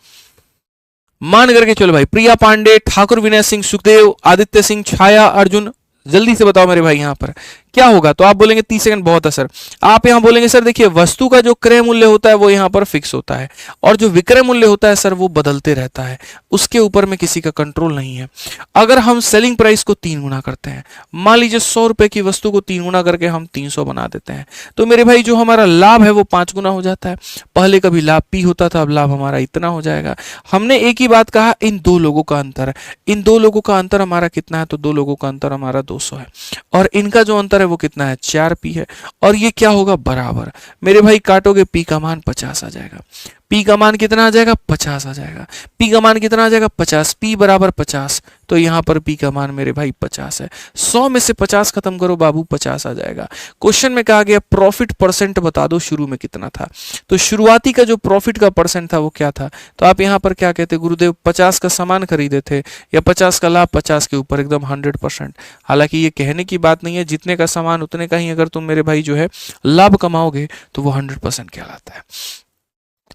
मान करके चलो भाई। प्रिया पांडे, ठाकुर विनय सिंह, सुखदेव, आदित्य सिंह, छाया, अर्जुन, जल्दी से बताओ मेरे भाई यहां पर क्या होगा। तो आप बोलेंगे 30 सेकंड बहुत है सर। आप यहां बोलेंगे सर देखिए वस्तु का जो क्रय मूल्य होता है वो यहां पर फिक्स होता है, और जो विक्रय मूल्य होता है सर वो बदलते रहता है, उसके ऊपर में किसी का कंट्रोल नहीं है। अगर हम सेलिंग प्राइस को 3 गुना करते हैं, मान लीजिए 100 रुपए की वस्तु को 3 गुना करके हम 300 बना देते हैं, तो मेरे भाई जो हमारा लाभ है वो 5 गुना हो जाता है। पहले कभी लाभ पी होता था, अब लाभ हमारा इतना हो जाएगा। हमने एक ही बात कहा, इन दो लोगों का अंतर है, इन दो लोगों का अंतर हमारा कितना है, तो दो लोगों का अंतर हमारा 200 है, और इनका जो अंतर है वो कितना है, 4p है। और ये क्या होगा, बराबर। मेरे भाई काटोगे p का मान 50 आ जाएगा। पी का मान कितना आ जाएगा 50 आ जाएगा। पी का मान कितना आ जाएगा 50, पी बराबर 50, तो यहाँ पर पी का मान मेरे भाई 50 है। 100 में से 50 खत्म करो बाबू, 50 आ जाएगा। क्वेश्चन में कहा गया प्रॉफिट परसेंट बता दो शुरू में कितना था, तो शुरुआती का जो प्रॉफिट का परसेंट था वो क्या था, तो आप यहाँ पर क्या कहते गुरुदेव 50 का सामान खरीदे थे या 50 का लाभ 50 के ऊपर एकदम 100%। हालांकि ये कहने की बात नहीं है, जितने का सामान उतने का ही अगर तुम मेरे भाई जो है लाभ कमाओगे तो वो 100% कहलाता है।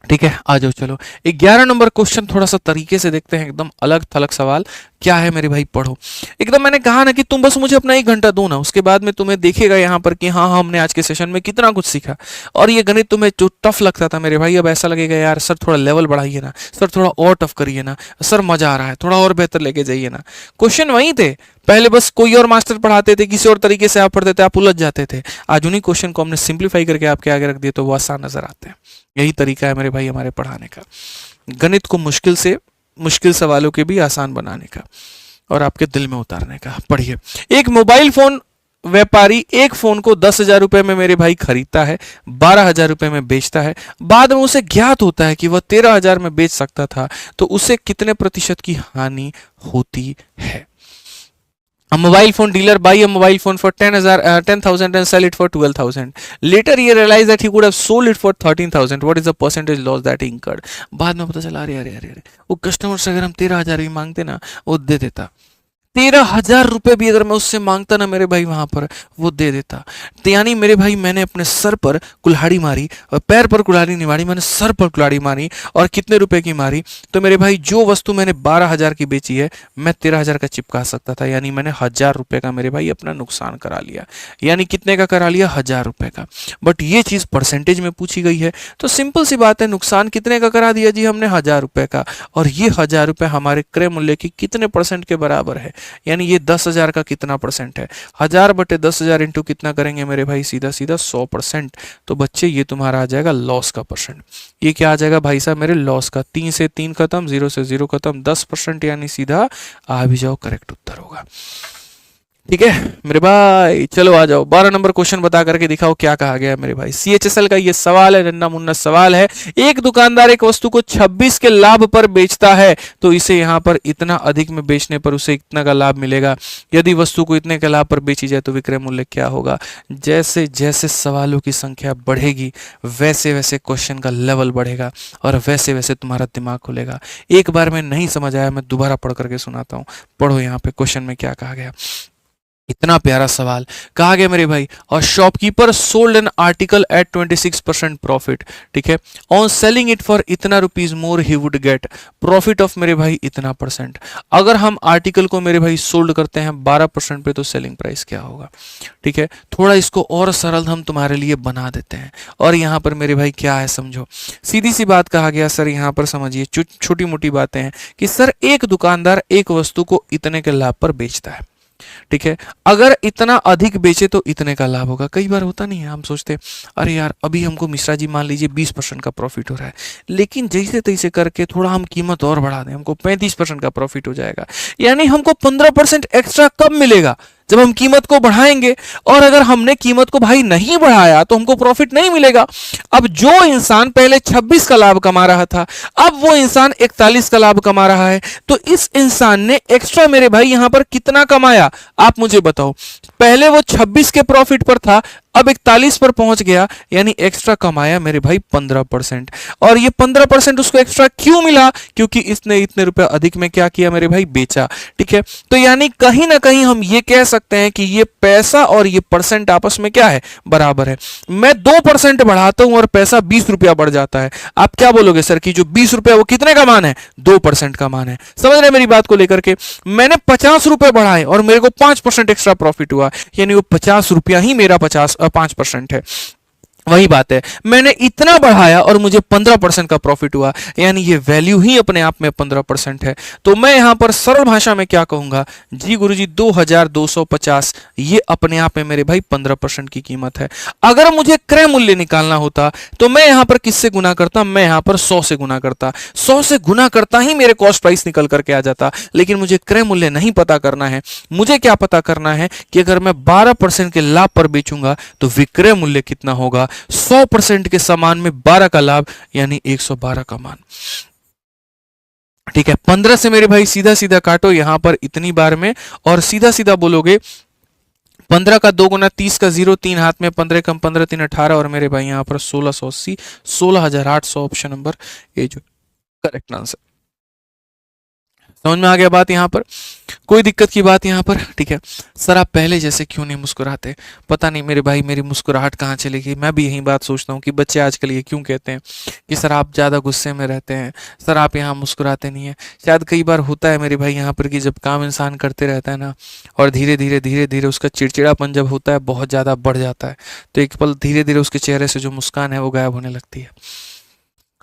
ठीक है, आ जाओ चलो 11 नंबर क्वेश्चन थोड़ा सा तरीके से देखते हैं, एकदम अलग थलग सवाल क्या है मेरे भाई, पढ़ो एकदम। मैंने कहा ना कि तुम बस मुझे अपना 1 घंटा दो ना, उसके बाद में तुम्हें देखेगा यहाँ पर कि हाँ हमने आज के सेशन में कितना कुछ सीखा। और ये गणित तुम्हें जो टफ लगता था मेरे भाई, अब ऐसा लगेगा यार सर थोड़ा लेवल बढ़ाइए ना, सर थोड़ा और टफ करिए ना, सर मजा आ रहा है, थोड़ा और बेहतर लेके जाइए ना। क्वेश्चन वही थे, पहले बस कोई और मास्टर पढ़ाते थे, किसी और तरीके से आप पढ़ते थे, आप उलझ जाते थे। आज उन्हीं क्वेश्चन को हमने सिंप्लीफाई करके आपके आगे रख दिए तो वो आसान नजर आते हैं। यही तरीका है मेरे भाई हमारे पढ़ाने का, गणित को मुश्किल से मुश्किल सवालों के भी आसान बनाने का और आपके दिल में उतारने का। पढ़िए, एक मोबाइल फोन व्यापारी एक फोन को 10,000 रुपए में मेरे भाई खरीदता है, 12,000 रुपए में बेचता है, बाद में उसे ज्ञात होता है कि वह 13,000 में बेच सकता था, तो उसे कितने प्रतिशत की हानि होती है। A mobile phone dealer buy a mobile phone for 10,000 and sell it for 12,000. Later he realized that he could have sold it for 13,000. What is the percentage loss that he incurred? बाद में पता चला अरे अरे अरे अरे वो customer से अगर हम 13,000 भी मांगते ना वो दे देता, 13,000 रुपए भी अगर मैं उससे मांगता ना मेरे भाई वहां पर वो दे देता। तो यानी मेरे भाई मैंने अपने सर पर कुल्हाड़ी मारी और पैर पर कुल्हाड़ी नहीं मारी, मैंने सर पर कुल्हाड़ी मारी। और कितने रुपए की मारी, तो मेरे भाई जो वस्तु मैंने 12,000 की बेची है मैं 13,000 का चिपका सकता था, यानी मैंने 1,000 रुपए का मेरे भाई अपना नुकसान करा लिया। यानी कितने का करा लिया, 1,000 रुपए का। बट ये चीज परसेंटेज में पूछी गई है तो सिंपल सी बात है, नुकसान कितने का करा दिया जी हमने, 1,000 रुपए का। और ये 1,000 रुपए हमारे क्रय मूल्य की कितने परसेंट के बराबर है, यानी ये 10,000 का कितना परसेंट है, 1,000 बटे 10,000 इंटू कितना करेंगे मेरे भाई, सीधा सीधा 100%। तो बच्चे ये तुम्हारा आ जाएगा लॉस का परसेंट। ये क्या आ जाएगा भाई साहब मेरे लॉस का, 3 से 3 खत्म, 0 से 0 खत्म, 10%, यानी सीधा आ भी जाओ, करेक्ट उत्तर होगा। ठीक है मेरे भाई, चलो आ जाओ 12 नंबर क्वेश्चन बता करके दिखाओ क्या कहा गया मेरे भाई। CHSL का ये सवाल है, नन्ना मुन्ना सवाल है। एक दुकानदार एक वस्तु को 26 के लाभ पर बेचता है तो इसे यहाँ पर इतना अधिक में बेचने पर उसे इतना का लाभ मिलेगा। यदि वस्तु को इतने के लाभ पर बेची जाए तो विक्रय मूल्य क्या होगा। जैसे जैसे सवालों की संख्या बढ़ेगी वैसे वैसे क्वेश्चन का लेवल बढ़ेगा और वैसे वैसे तुम्हारा दिमाग खुलेगा। एक बार में नहीं समझ आया मैं दोबारा पढ़ करके सुनाता हूँ, पढ़ो यहाँ पे क्वेश्चन में क्या कहा गया। इतना प्यारा सवाल कहा गया मेरे भाई, और shopkeeper sold an article at 26% profit. ठीक है, ऑन सेलिंग इट फॉर इतना rupees more he would get profit of मेरे भाई इतना परसेंट। अगर हम आर्टिकल को मेरे भाई सोल्ड करते हैं 12% पे तो सेलिंग प्राइस क्या होगा। ठीक है, थोड़ा इसको और सरल हम तुम्हारे लिए बना देते हैं। और यहाँ पर मेरे भाई क्या है समझो, सीधी सी बात कहा गया सर, यहाँ पर समझिए छोटी मोटी बातें हैं कि सर एक दुकानदार एक वस्तु को इतने के लाभ पर बेचता है। ठीक है, अगर इतना अधिक बेचे तो इतने का लाभ होगा। कई बार होता नहीं है, हम सोचते अरे यार अभी हमको मिश्रा जी मान लीजिए 20% का प्रॉफिट हो रहा है, लेकिन जैसे तैसे करके थोड़ा हम कीमत और बढ़ा दें हमको 35% का प्रॉफिट हो जाएगा। यानी हमको 15% एक्स्ट्रा कब मिलेगा, जब हम कीमत को बढ़ाएंगे। और अगर हमने कीमत को भाई नहीं बढ़ाया तो हमको प्रॉफिट नहीं मिलेगा। अब जो इंसान पहले 26 का लाभ कमा रहा था अब वो इंसान 41 का लाभ कमा रहा है, तो इस इंसान ने एक्स्ट्रा मेरे भाई यहां पर कितना कमाया आप मुझे बताओ। पहले वो 26 के प्रॉफिट पर था, अब 41 पर पहुंच गया, यानी एक्स्ट्रा कमाया मेरे भाई 15%। और ये 15% उसको एक्स्ट्रा क्यों मिला, क्योंकि इसने इतने रुपए अधिक में क्या किया मेरे भाई, बेचा। ठीक है, तो यानी कहीं ना कहीं हम ये कह सकते हैं कि ये पैसा और ये परसेंट आपस में क्या है, बराबर है। मैं 2% बढ़ाता हूं और पैसा 20 रुपया बढ़ जाता है। आप क्या बोलोगे सर कि जो 20 रुपया वो कितने का मान है, 2% का मान है। समझ रहे मेरी बात को लेकर के, मैंने 50 रुपए बढ़ाए और मेरे को 5% एक्स्ट्रा प्रॉफिट हुआ, यानी वो 50 रुपया ही मेरा 5% है। वही बात है, मैंने इतना बढ़ाया और मुझे 15% का प्रॉफिट हुआ, यानी ये वैल्यू ही अपने आप में 15% है। तो मैं यहां पर सरल भाषा में क्या कहूंगा, जी गुरुजी 2250 ये अपने आप में मेरे भाई 15% की कीमत है। अगर मुझे क्रय मूल्य निकालना होता तो मैं यहां पर किससे गुना करता, मैं यहां पर 100 से गुना करता, 100 से गुना करता ही मेरे कॉस्ट प्राइस निकल करके आ जाता। लेकिन मुझे क्रय मूल्य नहीं पता करना है, मुझे क्या पता करना है कि अगर मैं 12% के लाभ पर बेचूंगा तो विक्रय मूल्य कितना होगा। 100% के सामान में 12 का लाभ, यानी 112 का मान। ठीक है, 15 से मेरे भाई सीधा सीधा काटो यहां पर इतनी बार में, और सीधा सीधा बोलोगे 15 का 2 गुना 30 का 0, 3 हाथ में, 15 कम 15 3 18, और मेरे भाई यहाँ पर 1680, 16,800 ऑप्शन नंबर ए जो करेक्ट आंसर। समझ में आ गया बात यहाँ पर? कोई दिक्कत की बात यहाँ पर? ठीक है सर, आप पहले जैसे क्यों नहीं मुस्कुराते? पता नहीं मेरे भाई, मेरी मुस्कुराहट कहाँ चली गई। मैं भी यही बात सोचता हूँ कि बच्चे आजकल ये क्यों कहते हैं कि सर आप ज़्यादा गुस्से में रहते हैं, सर आप यहाँ मुस्कुराते नहीं हैं। शायद कई बार होता है मेरे भाई यहाँ पर कि जब काम इंसान करते रहता है ना, और धीरे धीरे धीरे धीरे उसका चिड़चिड़ापन जब होता है बहुत ज़्यादा बढ़ जाता है, तो एक पल धीरे धीरे उसके चेहरे से जो मुस्कान है वो गायब होने लगती है।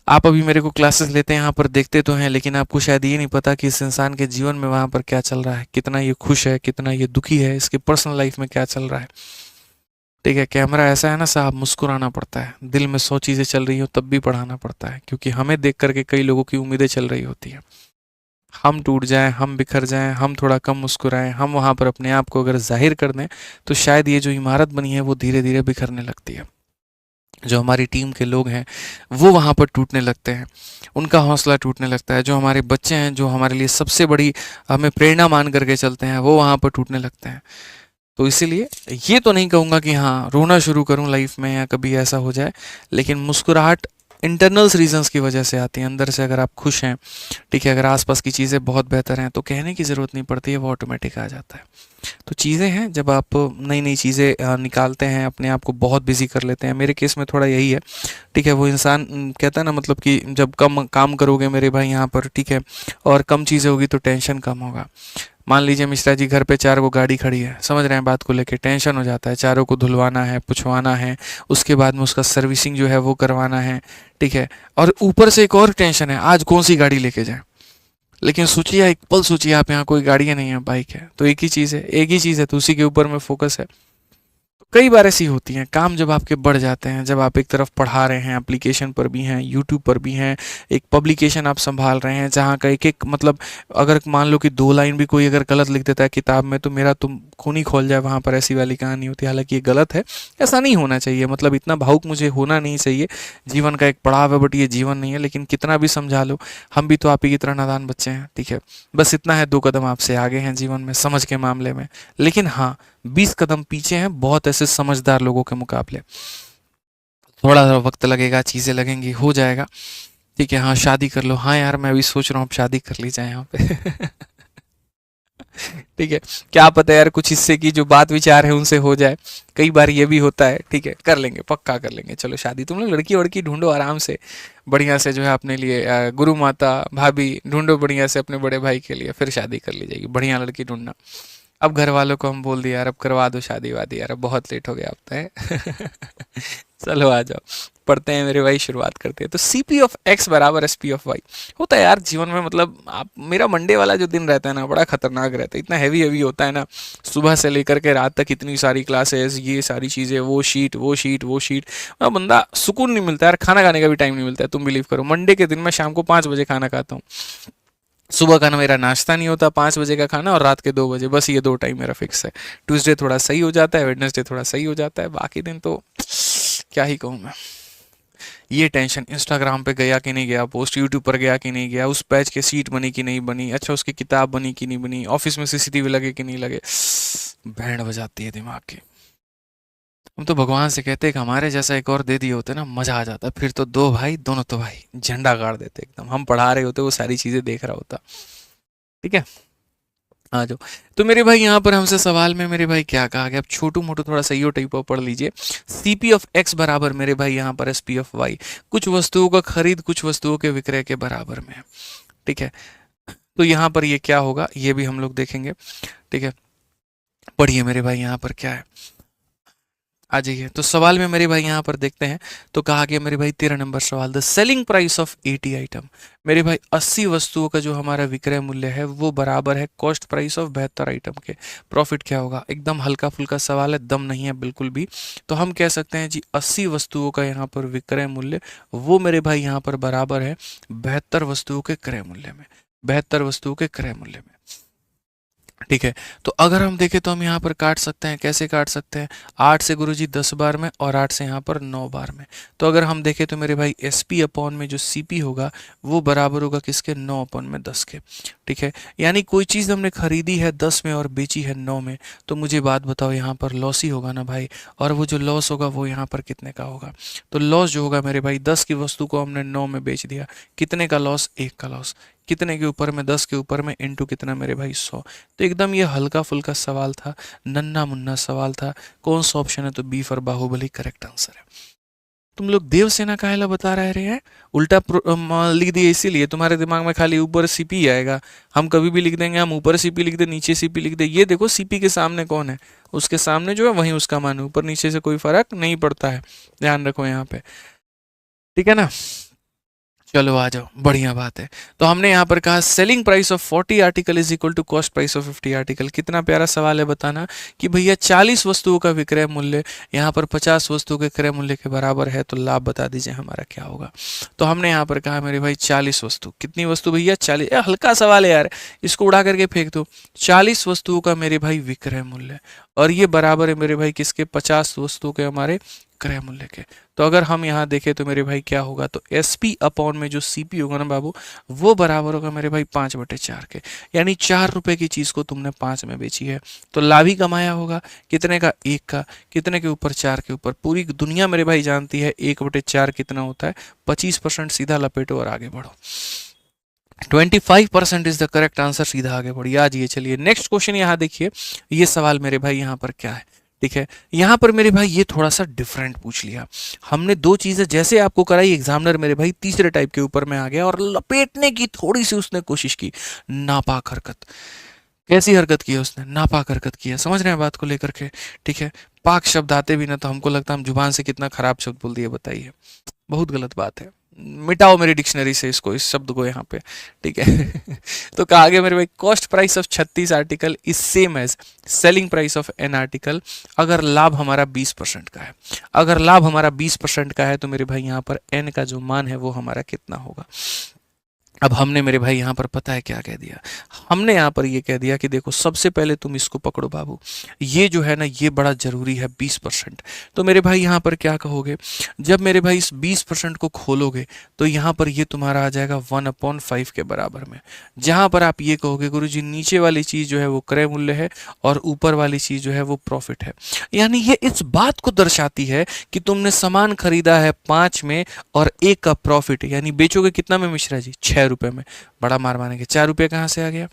आप अभी मेरे को क्लासेस लेते हैं यहाँ पर, देखते तो हैं, लेकिन आपको शायद ये नहीं पता कि इस इंसान के जीवन में वहाँ पर क्या चल रहा है, कितना ये खुश है, कितना ये दुखी है, इसके पर्सनल लाइफ में क्या चल रहा है। ठीक है, कैमरा ऐसा है ना साहब, मुस्कुराना पड़ता है। दिल में 100 चीज़ें चल रही हो तब भी पढ़ाना पड़ता है, क्योंकि हमें देख करके कई लोगों की उम्मीदें चल रही होती है। हम टूट जाएं, हम बिखर जाएं, हम थोड़ा कम मुस्कुराएं, हम वहाँ पर अपने आप को अगर जाहिर कर दें, तो शायद ये जो इमारत बनी है वो धीरे धीरे बिखरने लगती है। जो हमारी टीम के लोग हैं वो वहाँ पर टूटने लगते हैं, उनका हौसला टूटने लगता है। जो हमारे बच्चे हैं, जो हमारे लिए सबसे बड़ी हमें प्रेरणा मान करके चलते हैं, वो वहाँ पर टूटने लगते हैं। तो इसीलिए ये तो नहीं कहूँगा कि हाँ रोना शुरू करूँ लाइफ में या कभी ऐसा हो जाए, लेकिन मुस्कुराहट इंटरनल्स रीजंस की वजह से आती है। अंदर से अगर आप खुश हैं, ठीक है, अगर आसपास की चीज़ें बहुत बेहतर हैं, तो कहने की ज़रूरत नहीं पड़ती है, वो ऑटोमेटिक आ जाता है। तो चीज़ें हैं, जब आप नई नई चीज़ें निकालते हैं, अपने आप को बहुत बिजी कर लेते हैं। मेरे केस में थोड़ा यही है। ठीक है, वो इंसान कहता है ना, मतलब कि जब कम काम करोगे मेरे भाई यहाँ पर, ठीक है, और कम चीज़ें होगी तो टेंशन कम होगा। मान लीजिए मिश्रा जी घर पे 4 गो गाड़ी खड़ी है, समझ रहे हैं बात को लेके, टेंशन हो जाता है, चारों को धुलवाना है, पुछवाना है, उसके बाद में उसका सर्विसिंग जो है वो करवाना है। ठीक है, और ऊपर से एक और टेंशन है, आज कौन सी गाड़ी लेके जाए। लेकिन सोचिए, एक पल सोचिए, आप यहाँ कोई गाड़ियाँ नहीं है, बाइक है, तो एक ही चीज़ है, एक ही चीज़ है, तो उसी के ऊपर में फोकस है। कई बार ऐसी होती हैं काम, जब आपके बढ़ जाते हैं, जब आप एक तरफ पढ़ा रहे हैं, एप्लीकेशन पर भी हैं, यूट्यूब पर भी हैं, एक पब्लिकेशन आप संभाल रहे हैं जहाँ का एक एक मतलब, अगर मान लो कि 2 लाइन भी कोई अगर गलत लिख देता है किताब में, तो मेरा तुम खून ही खोल जाए, वहाँ पर ऐसी वाली कहानी होती है। हालांकि ये गलत है, ऐसा नहीं होना चाहिए, मतलब इतना भावुक मुझे होना नहीं चाहिए। जीवन का एक पड़ाव है, बट ये जीवन नहीं है। लेकिन कितना भी समझा लो, हम भी तो आप ही की तरह नादान बच्चे हैं। ठीक है, बस इतना है, 2 कदम आपसे आगे हैं जीवन में, समझ के मामले में। लेकिन हाँ, 20 कदम पीछे हैं बहुत ऐसे समझदार लोगों के मुकाबले। थोड़ा सा वक्त लगेगा, चीज़ें लगेंगी, हो जाएगा। ठीक है, हाँ शादी कर लो, हाँ यार मैं भी सोच रहा हूँ अब शादी कर ली जाए यहाँ पे। ठीक है, क्या पता यार कुछ हिस्से की जो बात विचार है उनसे हो जाए, कई बार ये भी होता है। ठीक है, कर लेंगे, पक्का कर लेंगे। चलो शादी, तुम लोग लड़की वड़की ढूंढो आराम से, बढ़िया से जो है अपने लिए, गुरु माता भाभी ढूंढो बढ़िया से अपने बड़े भाई के लिए, फिर शादी कर ली जाएगी। बढ़िया लड़की ढूंढना। अब घर वालों को हम बोल दिया यार, अब करवा दो शादी वादी यार, अब बहुत लेट हो गया अब तो है। चलो आ जाओ, पढ़ते हैं मेरे भाई, शुरुआत करते हैं। तो CP ऑफ एक्स बराबर SP ऑफ वाई होता है यार जीवन में। मतलब आप, मेरा मंडे वाला जो दिन रहता है ना, बड़ा खतरनाक रहता है, इतना हैवी हैवी होता है ना, सुबह से लेकर के रात तक इतनी सारी क्लासेस, ये सारी चीज़ें, वो शीट वो शीट वो शीट, बंदा सुकून नहीं मिलता यार, खाना खाने का भी टाइम नहीं मिलता है। तुम बिलीव करो, मंडे के दिन मैं शाम को 5 बजे खाना खाता हूँ। सुबह का ना मेरा नाश्ता नहीं होता, 5 बजे का खाना, और रात के 2 बजे, बस ये 2 टाइम मेरा फिक्स है। ट्यूसडे थोड़ा सही हो जाता है, वेडनेसडे थोड़ा सही हो जाता है, बाकी दिन तो क्या ही कहूँ मैं। ये टेंशन, इंस्टाग्राम पे गया कि नहीं गया पोस्ट, यूट्यूब पर गया कि नहीं गया, उस पैच के सीट बनी कि नहीं बनी, अच्छा उसकी किताब बनी कि नहीं बनी, ऑफिस में CCTV लगे कि नहीं लगे, बैंड बजाती है दिमाग की। हम तो भगवान से कहते हैं कि हमारे जैसा एक और दे दिए होते ना, मजा आ जाता। फिर तो 2 भाई, दोनों तो भाई झंडा गाड़ देते एकदम, हम पढ़ा रहे होते, वो सारी चीजें देख रहा होता। ठीक है, आ जाओ। तो मेरे भाई यहाँ पर हमसे सवाल में मेरे भाई क्या कहा गया, अब छोटू मोटू थोड़ा सही हो टाइप पढ़ लीजिए। CP ऑफ एक्स बराबर मेरे भाई यहाँ पर SP ऑफ वाई, कुछ वस्तुओं का खरीद कुछ वस्तुओं के विक्रय के बराबर में है। ठीक है, तो यहाँ पर ये क्या होगा ये भी हम लोग देखेंगे। ठीक है, पढ़िए मेरे भाई यहाँ पर क्या है, आ जाइए। तो सवाल में मेरे भाई यहाँ पर देखते हैं, तो कहा गया मेरे भाई 13 नंबर सवाल, the selling price of 80 item. मेरे भाई 80 वस्तुओं का जो हमारा विक्रय मूल्य है वो बराबर है कॉस्ट प्राइस ऑफ 72 आइटम के। प्रॉफिट क्या होगा, एकदम हल्का फुल्का सवाल है, दम नहीं है बिल्कुल भी। तो हम कह सकते हैं जी 80 वस्तुओं का यहाँ पर विक्रय मूल्य, वो मेरे भाई यहाँ पर बराबर है 72 वस्तुओं के क्रय मूल्य में, 72 वस्तुओं के क्रय मूल्य में। ठीक है। तो अगर हम देखें तो हम यहाँ पर काट सकते हैं, कैसे काट सकते हैं? 8 से गुरुजी 10 बार में और 8 से यहाँ पर 9 बार में। तो अगर हम देखें तो मेरे भाई एस पी अपॉन में जो सी पी होगा वो बराबर होगा किसके? 9 अपॉन में 10 के। ठीक है, यानी कोई चीज़ हमने खरीदी है 10 में और बेची है 9 में, तो मुझे बात बताओ यहाँ पर लॉस ही होगा ना भाई। और वो जो लॉस होगा वो यहाँ पर कितने का होगा? तो लॉस जो होगा मेरे भाई 10 की वस्तु को हमने 9 में बेच दिया, कितने का लॉस? 1 का लॉस। कितने के ऊपर में? 10 के ऊपर में इंटू कितना मेरे भाई? 100। तो एकदम ये हल्का फुल्का सवाल था, नन्ना मुन्ना सवाल था। कौन सा ऑप्शन है? तो B for Baahubali correct answer है। तुम लोग देवसेना काहेला बता रहे हैं? उल्टा लिख दिए इसीलिए तुम्हारे दिमाग में खाली ऊपर सीपी आएगा। हम कभी भी लिख देंगे, हम ऊपर सीपी लिख दे नीचे सीपी लिख दे। ये देखो सीपी के सामने कौन है? उसके सामने जो है वही उसका मान है, ऊपर नीचे से कोई फर्क नहीं पड़ता है, ध्यान रखो यहाँ पे। ठीक है ना? चलो आ जाओ, बढ़िया बात है। तो हमने यहाँ पर कहा selling price of 40 article is equal to cost price of 50 article. कितना प्यारा सवाल है बताना कि भैया 40 वस्तुओं का विक्रय मूल्य यहाँ पर 50 वस्तुओं के क्रय मूल्य के बराबर है, तो लाभ बता दीजिए हमारा क्या होगा। तो हमने यहाँ पर कहा मेरे भाई 40 वस्तु, कितनी वस्तु भैया? 40। हल्का सवाल है यार, इसको उड़ा करके फेंक दो। 40 वस्तुओं का मेरे भाई विक्रय मूल्य, और ये बराबर है मेरे भाई किसके? 50 वस्तुओं के हमारे क्रय मूल्य के। तो अगर हम यहाँ देखें तो मेरे भाई क्या होगा? तो एस पी अपॉन में जो सी पी होगा ना बाबू, वो बराबर होगा मेरे भाई 5/4 के। यानी 4 रुपए की चीज को तुमने 5 में बेची है, तो लाभ ही कमाया होगा। कितने का? 1 का। कितने के ऊपर? 4 के ऊपर। पूरी दुनिया मेरे भाई जानती है 1/4 कितना होता है? 25%। सीधा लपेटो और आगे बढ़ो। 25% इज द करेक्ट आंसर। सीधा आगे बढ़िए। आज ये चलिए नेक्स्ट क्वेश्चन यहाँ देखिए। ये सवाल मेरे भाई यहाँ पर क्या है? ठीक है, यहाँ पर मेरे भाई ये थोड़ा सा डिफरेंट पूछ लिया हमने। दो चीजें जैसे आपको कराई, एग्जामिनर मेरे भाई तीसरे टाइप के ऊपर में आ गया और लपेटने की थोड़ी सी उसने कोशिश की। नापाक हरकत। कैसी हरकत की है उसने? नापाक हरकत की है। समझ रहे हैं बात को लेकर के? ठीक है, पाक शब्द आते भी ना तो हमको लगता है हम जुबान से कितना खराब शब्द बोल दिए, बताइए। बहुत गलत बात है, मिटाओ मेरी डिक्शनरी से इसको, इस शब्द को यहाँ पे। ठीक है तो कहा गया मेरे भाई cost price of 36 article is same as selling price of an article अगर लाभ हमारा 20% का है। अगर लाभ हमारा 20% का है तो मेरे भाई यहाँ पर एन का जो मान है वो हमारा कितना होगा? अब हमने मेरे भाई यहाँ पर पता है क्या कह दिया? हमने यहाँ पर ये कह दिया कि देखो सबसे पहले तुम इसको पकड़ो बाबू, ये जो है ना ये बड़ा जरूरी है 20%। तो मेरे भाई यहाँ पर क्या कहोगे? जब मेरे भाई इस 20% को खोलोगे तो यहाँ पर ये तुम्हारा आ जाएगा 1/5 के बराबर में। जहाँ पर आप ये कहोगे गुरुजी नीचे वाली चीज जो है वो क्रय मूल्य है और ऊपर वाली चीज जो है वो प्रॉफिट है, यानी ये इस बात को दर्शाती है कि तुमने सामान खरीदा है 5 में और 1 का प्रॉफिट है, यानी बेचोगे कितना में मिश्रा जी? 6 रुपए में। बड़ा मार मानेंगे, 4 रुपए कहाँ से आ गया?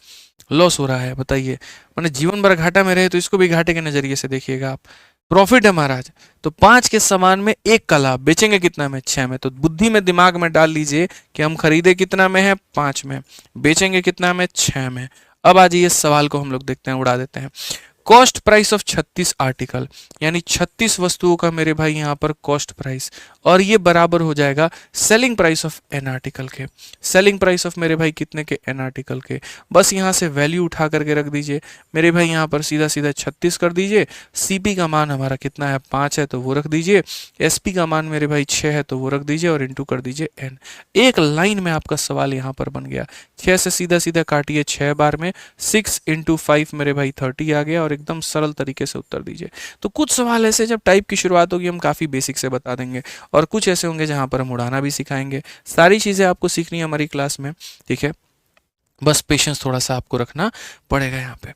लॉस हो रहा है, बताइए। मैंने जीवन भर घाटा में रहे तो इसको भी घाटे के नजरिए से देखिएगा आप। प्रॉफिट है महाराज, तो 5 के सामान में 1 का लाभ, बेचेंगे कितना में? 6 में। तो बुद्धि में दिमाग में डाल लीजिए कि हम खरीदे कितना में है? 5 में। बेचेंगे कितना में? 6 में। अब आज ये सवाल को हम लोग देखते हैं, उड़ा देते हैं। कॉस्ट प्राइस ऑफ 36 आर्टिकल, यानी 36 वस्तुओं का मेरे भाई यहाँ पर कॉस्ट प्राइस, और ये बराबर हो जाएगा selling price of an article के। सेलिंग प्राइस ऑफ मेरे भाई कितने के? एन आर्टिकल के। बस यहाँ से वैल्यू उठा करके रख दीजिए मेरे भाई, यहाँ पर सीधा सीधा 36 कर दीजिए। सीपी का मान हमारा कितना है? 5 है तो वो रख दीजिए। एसपी का मान मेरे भाई 6 है तो वो रख दीजिए और इंटू कर दीजिए एन। एक लाइन में आपका सवाल यहाँ पर बन गया। 6 से सीधा सीधा काटिए 6 बार में, 6 × 5 मेरे भाई 30 आ गया, और एकदम सरल तरीके से उत्तर दीजिए। तो कुछ सवाल ऐसे जब टाइप की शुरुआत होगी हम काफ़ी बेसिक से बता देंगे, और कुछ ऐसे होंगे जहां पर हम उड़ाना भी सिखाएंगे। सारी चीज़ें आपको सीखनी है हमारी क्लास में, ठीक है? बस पेशेंस थोड़ा सा आपको रखना पड़ेगा यहाँ पे।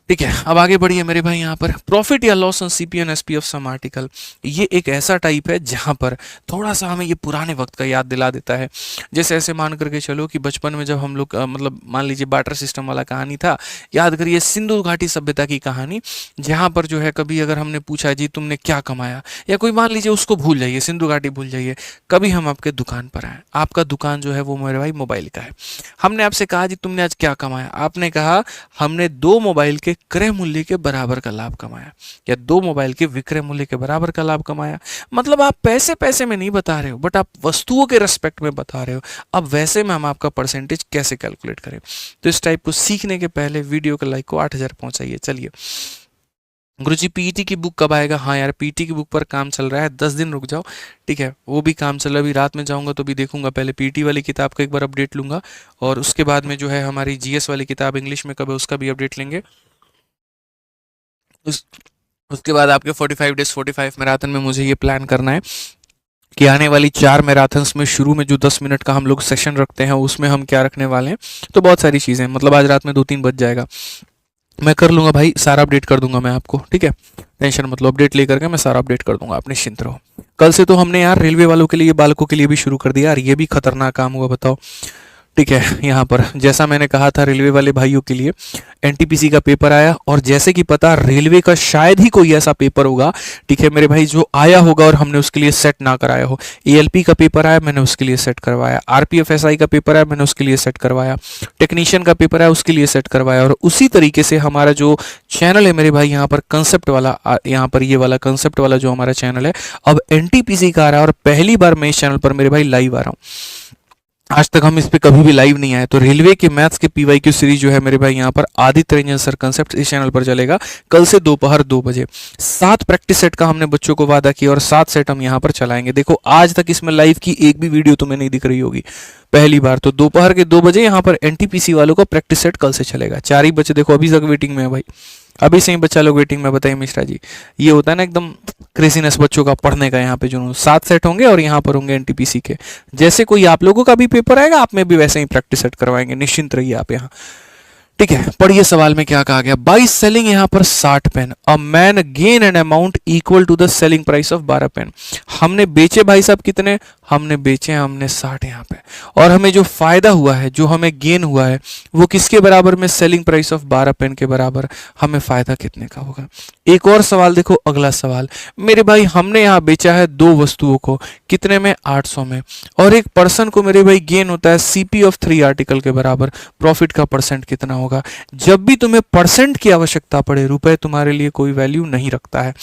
ठीक है, अब आगे बढ़िए मेरे भाई। यहाँ पर प्रॉफिट या loss on CP and SP of some article, ये एक ऐसा टाइप है जहाँ पर थोड़ा सा हमें ये पुराने वक्त का याद दिला देता है। जैसे ऐसे मान करके चलो कि बचपन में जब हम लोग मतलब मान लीजिए बार्टर सिस्टम वाला कहानी था, याद करिए सिंधु घाटी सभ्यता की कहानी, जहाँ पर जो है कभी अगर हमने पूछा जी तुमने क्या कमाया, या कोई मान लीजिए उसको भूल जाइए, सिंधु घाटी भूल जाइए, कभी हम आपके दुकान पर आए, आपका दुकान जो है वो मेरे भाई मोबाइल का है। हमने आपसे कहा जी तुमने आज क्या कमाया, आपने कहा हमने 2 मोबाइल के क्रय मूल्य के बराबर का लाभ कमाया, या 2 मोबाइल के विक्रय मूल्य के बराबर का लाभ कमाया। मतलब आप पैसे पैसे में नहीं बता रहे हो, बट आप वस्तुओं के रेस्पेक्ट में बता रहे हो। अब वैसे में हम आपका परसेंटेज कैसे कैलकुलेट करें? तो इस टाइप को सीखने के पहले वीडियो के लाइक को 8000 पहुंचाइए। चलिए गुरुजी पीईटी की बुक कब आएगा? हाँ यार, पीईटी की बुक पर काम चल रहा है, 10 दिन रुक जाओ, ठीक है, वो भी काम चल रहा है। अभी रात में जाऊंगा तो भी देखूंगा, पहले पीईटी वाली किताब का एक बार अपडेट लूंगा, और उसके बाद में जो है हमारी जीएस वाली किताब इंग्लिश में कब है उसका भी अपडेट लेंगे। उस उसके बाद आपके 45 डेज 45 मैराथन में मुझे ये प्लान करना है कि आने वाली 4 मैराथन्स में शुरू में जो 10 मिनट का हम लोग सेशन रखते हैं उसमें हम क्या रखने वाले हैं। तो बहुत सारी चीज़ें, मतलब आज रात में 2-3 बज जाएगा, मैं कर लूंगा भाई, सारा अपडेट कर दूंगा मैं आपको, ठीक है, टेंशन मतलब अपडेट लेकर के मैं सारा अपडेट कर दूंगा, आप निश्चिंत रहो। कल से तो हमने यार रेलवे वालों के लिए, बालकों के लिए भी शुरू कर दिया यार, ये भी खतरनाक काम हुआ बताओ, ठीक है। यहाँ पर जैसा मैंने कहा था रेलवे वाले भाइयों के लिए एनटीपीसी का पेपर आया, और जैसे कि पता रेलवे का शायद ही कोई ऐसा पेपर होगा, ठीक है मेरे भाई, जो आया होगा और हमने उसके लिए सेट ना कराया हो। एएलपी का पेपर आया, मैंने उसके लिए सेट करवाया, आरपीएफएसआई का पेपर आया, मैंने उसके लिए सेट करवाया, टेक्नीशियन का पेपर आया, उसके लिए सेट करवाया। और उसी तरीके से हमारा जो चैनल है मेरे भाई यहाँ पर कंसेप्ट वाला, यहाँ पर ये वाला कंसेप्ट वाला जो हमारा चैनल है, अब एनटीपीसी का आ रहा है, और पहली बार मैं इस चैनल पर मेरे भाई लाइव आ रहा हूँ। आज तक हम इस पे कभी भी लाइव नहीं आए। तो रेलवे के मैथ्स के पीवाईक्यू सीरीज जो है मेरे भाई यहाँ पर आदित्य रंजन सर कंसेप्ट इस चैनल पर चलेगा, कल से दोपहर 2 बजे। 7 प्रैक्टिस सेट का हमने बच्चों को वादा किया, और 7 सेट हम यहाँ पर चलाएंगे। देखो आज तक इसमें लाइव की एक भी वीडियो तुम्हें नहीं दिख रही होगी, पहली बार। तो दोपहर के 2 बजे यहाँ पर एनटीपीसी वालों का प्रैक्टिस सेट कल से चलेगा। 4 ही बच्चे देखो अभी तक वेटिंग में है भाई, अभी से ही बच्चा लोग वेटिंग में। बताइए मिश्रा जी, ये होता है ना एकदम क्रेजीनेस बच्चों का पढ़ने का। यहाँ पे जो 7 सेट होंगे और यहाँ पर होंगे एनटीपीसी के। जैसे कोई आप लोगों का भी पेपर आएगा, आप में भी वैसे ही प्रैक्टिस सेट करवाएंगे, निश्चिंत रहिए आप यहाँ, ठीक है। पढ़िए सवाल में क्या कहा गया। बाई सेलिंग यहाँ पर 60 pen, a man gain an amount equal to the selling price of 12 pen. हमने बेचे भाई साहब कितने, हमने बेचे, हमने 60 यहाँ पे, और हमें जो फायदा हुआ है, जो हमें गेन हुआ है, वो किसके बराबर में, सेलिंग प्राइस ऑफ 12 पेन के बराबर। हमें फायदा कितने का होगा। एक और सवाल देखो, अगला सवाल मेरे भाई, हमने यहाँ बेचा है 2 वस्तुओं को, कितने में, 800 में, और एक पर्सन को मेरे भाई गेन होता है सीपी ऑफ 3 आर्टिकल के बराबर। प्रॉफिट का परसेंट कितना होगा। जब भी तुम्हें परसेंट की आवश्यकता पड़े, रुपए तुम्हारे लिए कोई वैल्यू नहीं रखता है,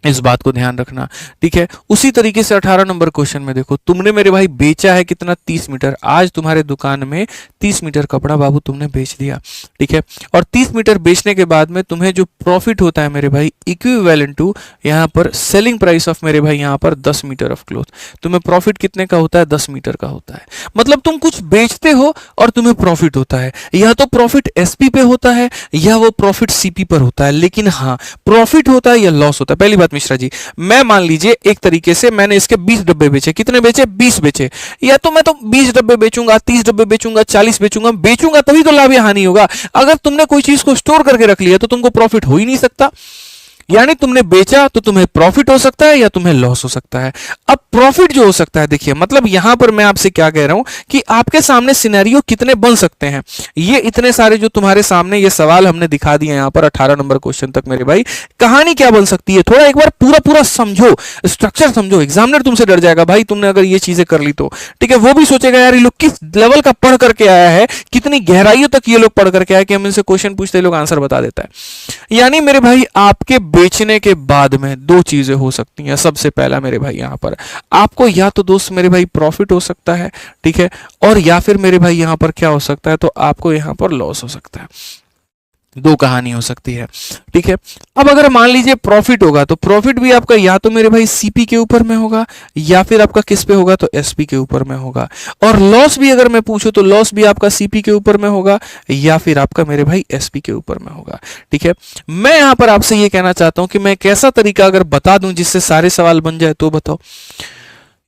इस बात को ध्यान रखना, ठीक है। उसी तरीके से 18 नंबर क्वेश्चन में देखो, तुमने मेरे भाई बेचा है कितना, 30 मीटर। आज तुम्हारे दुकान में 30 मीटर कपड़ा बाबू तुमने बेच दिया, ठीक है। और 30 मीटर बेचने के बाद में तुम्हें जो प्रॉफिट होता है मेरे भाई, इक्विवेलेंट टू यहाँ पर सेलिंग प्राइस ऑफ मेरे भाई यहाँ पर 10 मीटर ऑफ क्लॉथ। तुम्हें प्रॉफिट कितने का होता है, 10 मीटर का होता है। मतलब तुम कुछ बेचते हो और तुम्हें प्रॉफिट होता है, या तो प्रॉफिट एसपी पे होता है या वो प्रॉफिट सीपी पर होता है, लेकिन हाँ प्रॉफिट होता है या लॉस होता है। पहली बात मिश्रा जी, मैं मान लीजिए एक तरीके से मैंने इसके 20 डब्बे बेचे, कितने बेचे, 20 बेचे, या तो मैं तो 20 डब्बे बेचूंगा, 30 डब्बे बेचूंगा, 40 बेचूंगा, बेचूंगा तभी तो लाभ या हानि होगा। अगर तुमने कोई चीज को स्टोर करके रख लिया तो तुमको प्रॉफिट हो ही नहीं सकता। यानी तुमने बेचा तो तुम्हें प्रॉफिट हो सकता है या तुम्हें लॉस हो सकता है। अब प्रॉफिट जो हो सकता है, देखिए मतलब यहां पर मैं आपसे क्या कह रहा हूं कि आपके सामने सिनेरियो कितने बन सकते हैं। ये इतने सारे जो तुम्हारे सामने ये सवाल हमने दिखा दिए यहां पर 18 नंबर क्वेश्चन तक मेरे भाई, कहानी क्या बन सकती है, थोड़ा एक बार पूरा पूरा समझो, स्ट्रक्चर समझो। एग्जामिनर तुमसे डर जाएगा भाई, तुमने अगर ये चीजें कर ली तो, ठीक है। वो भी सोचेगा यार ये लोग किस लेवल का पढ़ करके आया है, कितनी गहराइयों तक ये लोग पढ़ करके आया कि हम इनसे क्वेश्चन पूछते लोग आंसर बता देता है। यानी मेरे भाई आपके बेचने के बाद में 2 चीजें हो सकती हैं। सबसे पहला मेरे भाई यहां पर आपको या तो दोस्त मेरे भाई प्रॉफिट हो सकता है, ठीक है, और या फिर मेरे भाई यहां पर क्या हो सकता है, तो आपको यहां पर लॉस हो सकता है। 2 कहानी हो सकती है, ठीक है। अब अगर मान लीजिए प्रॉफिट होगा तो प्रॉफिट भी आपका या तो मेरे भाई सीपी के ऊपर में होगा या फिर आपका किस पे होगा, तो एसपी के ऊपर में होगा। और लॉस भी अगर मैं पूछूं तो लॉस भी आपका सीपी के ऊपर में होगा या फिर आपका मेरे भाई एसपी के ऊपर में होगा, ठीक है। मैं यहां पर आपसे ये कहना चाहता हूं कि मैं कैसा तरीका अगर बता दूं जिससे सारे सवाल बन जाए, तो बताओ।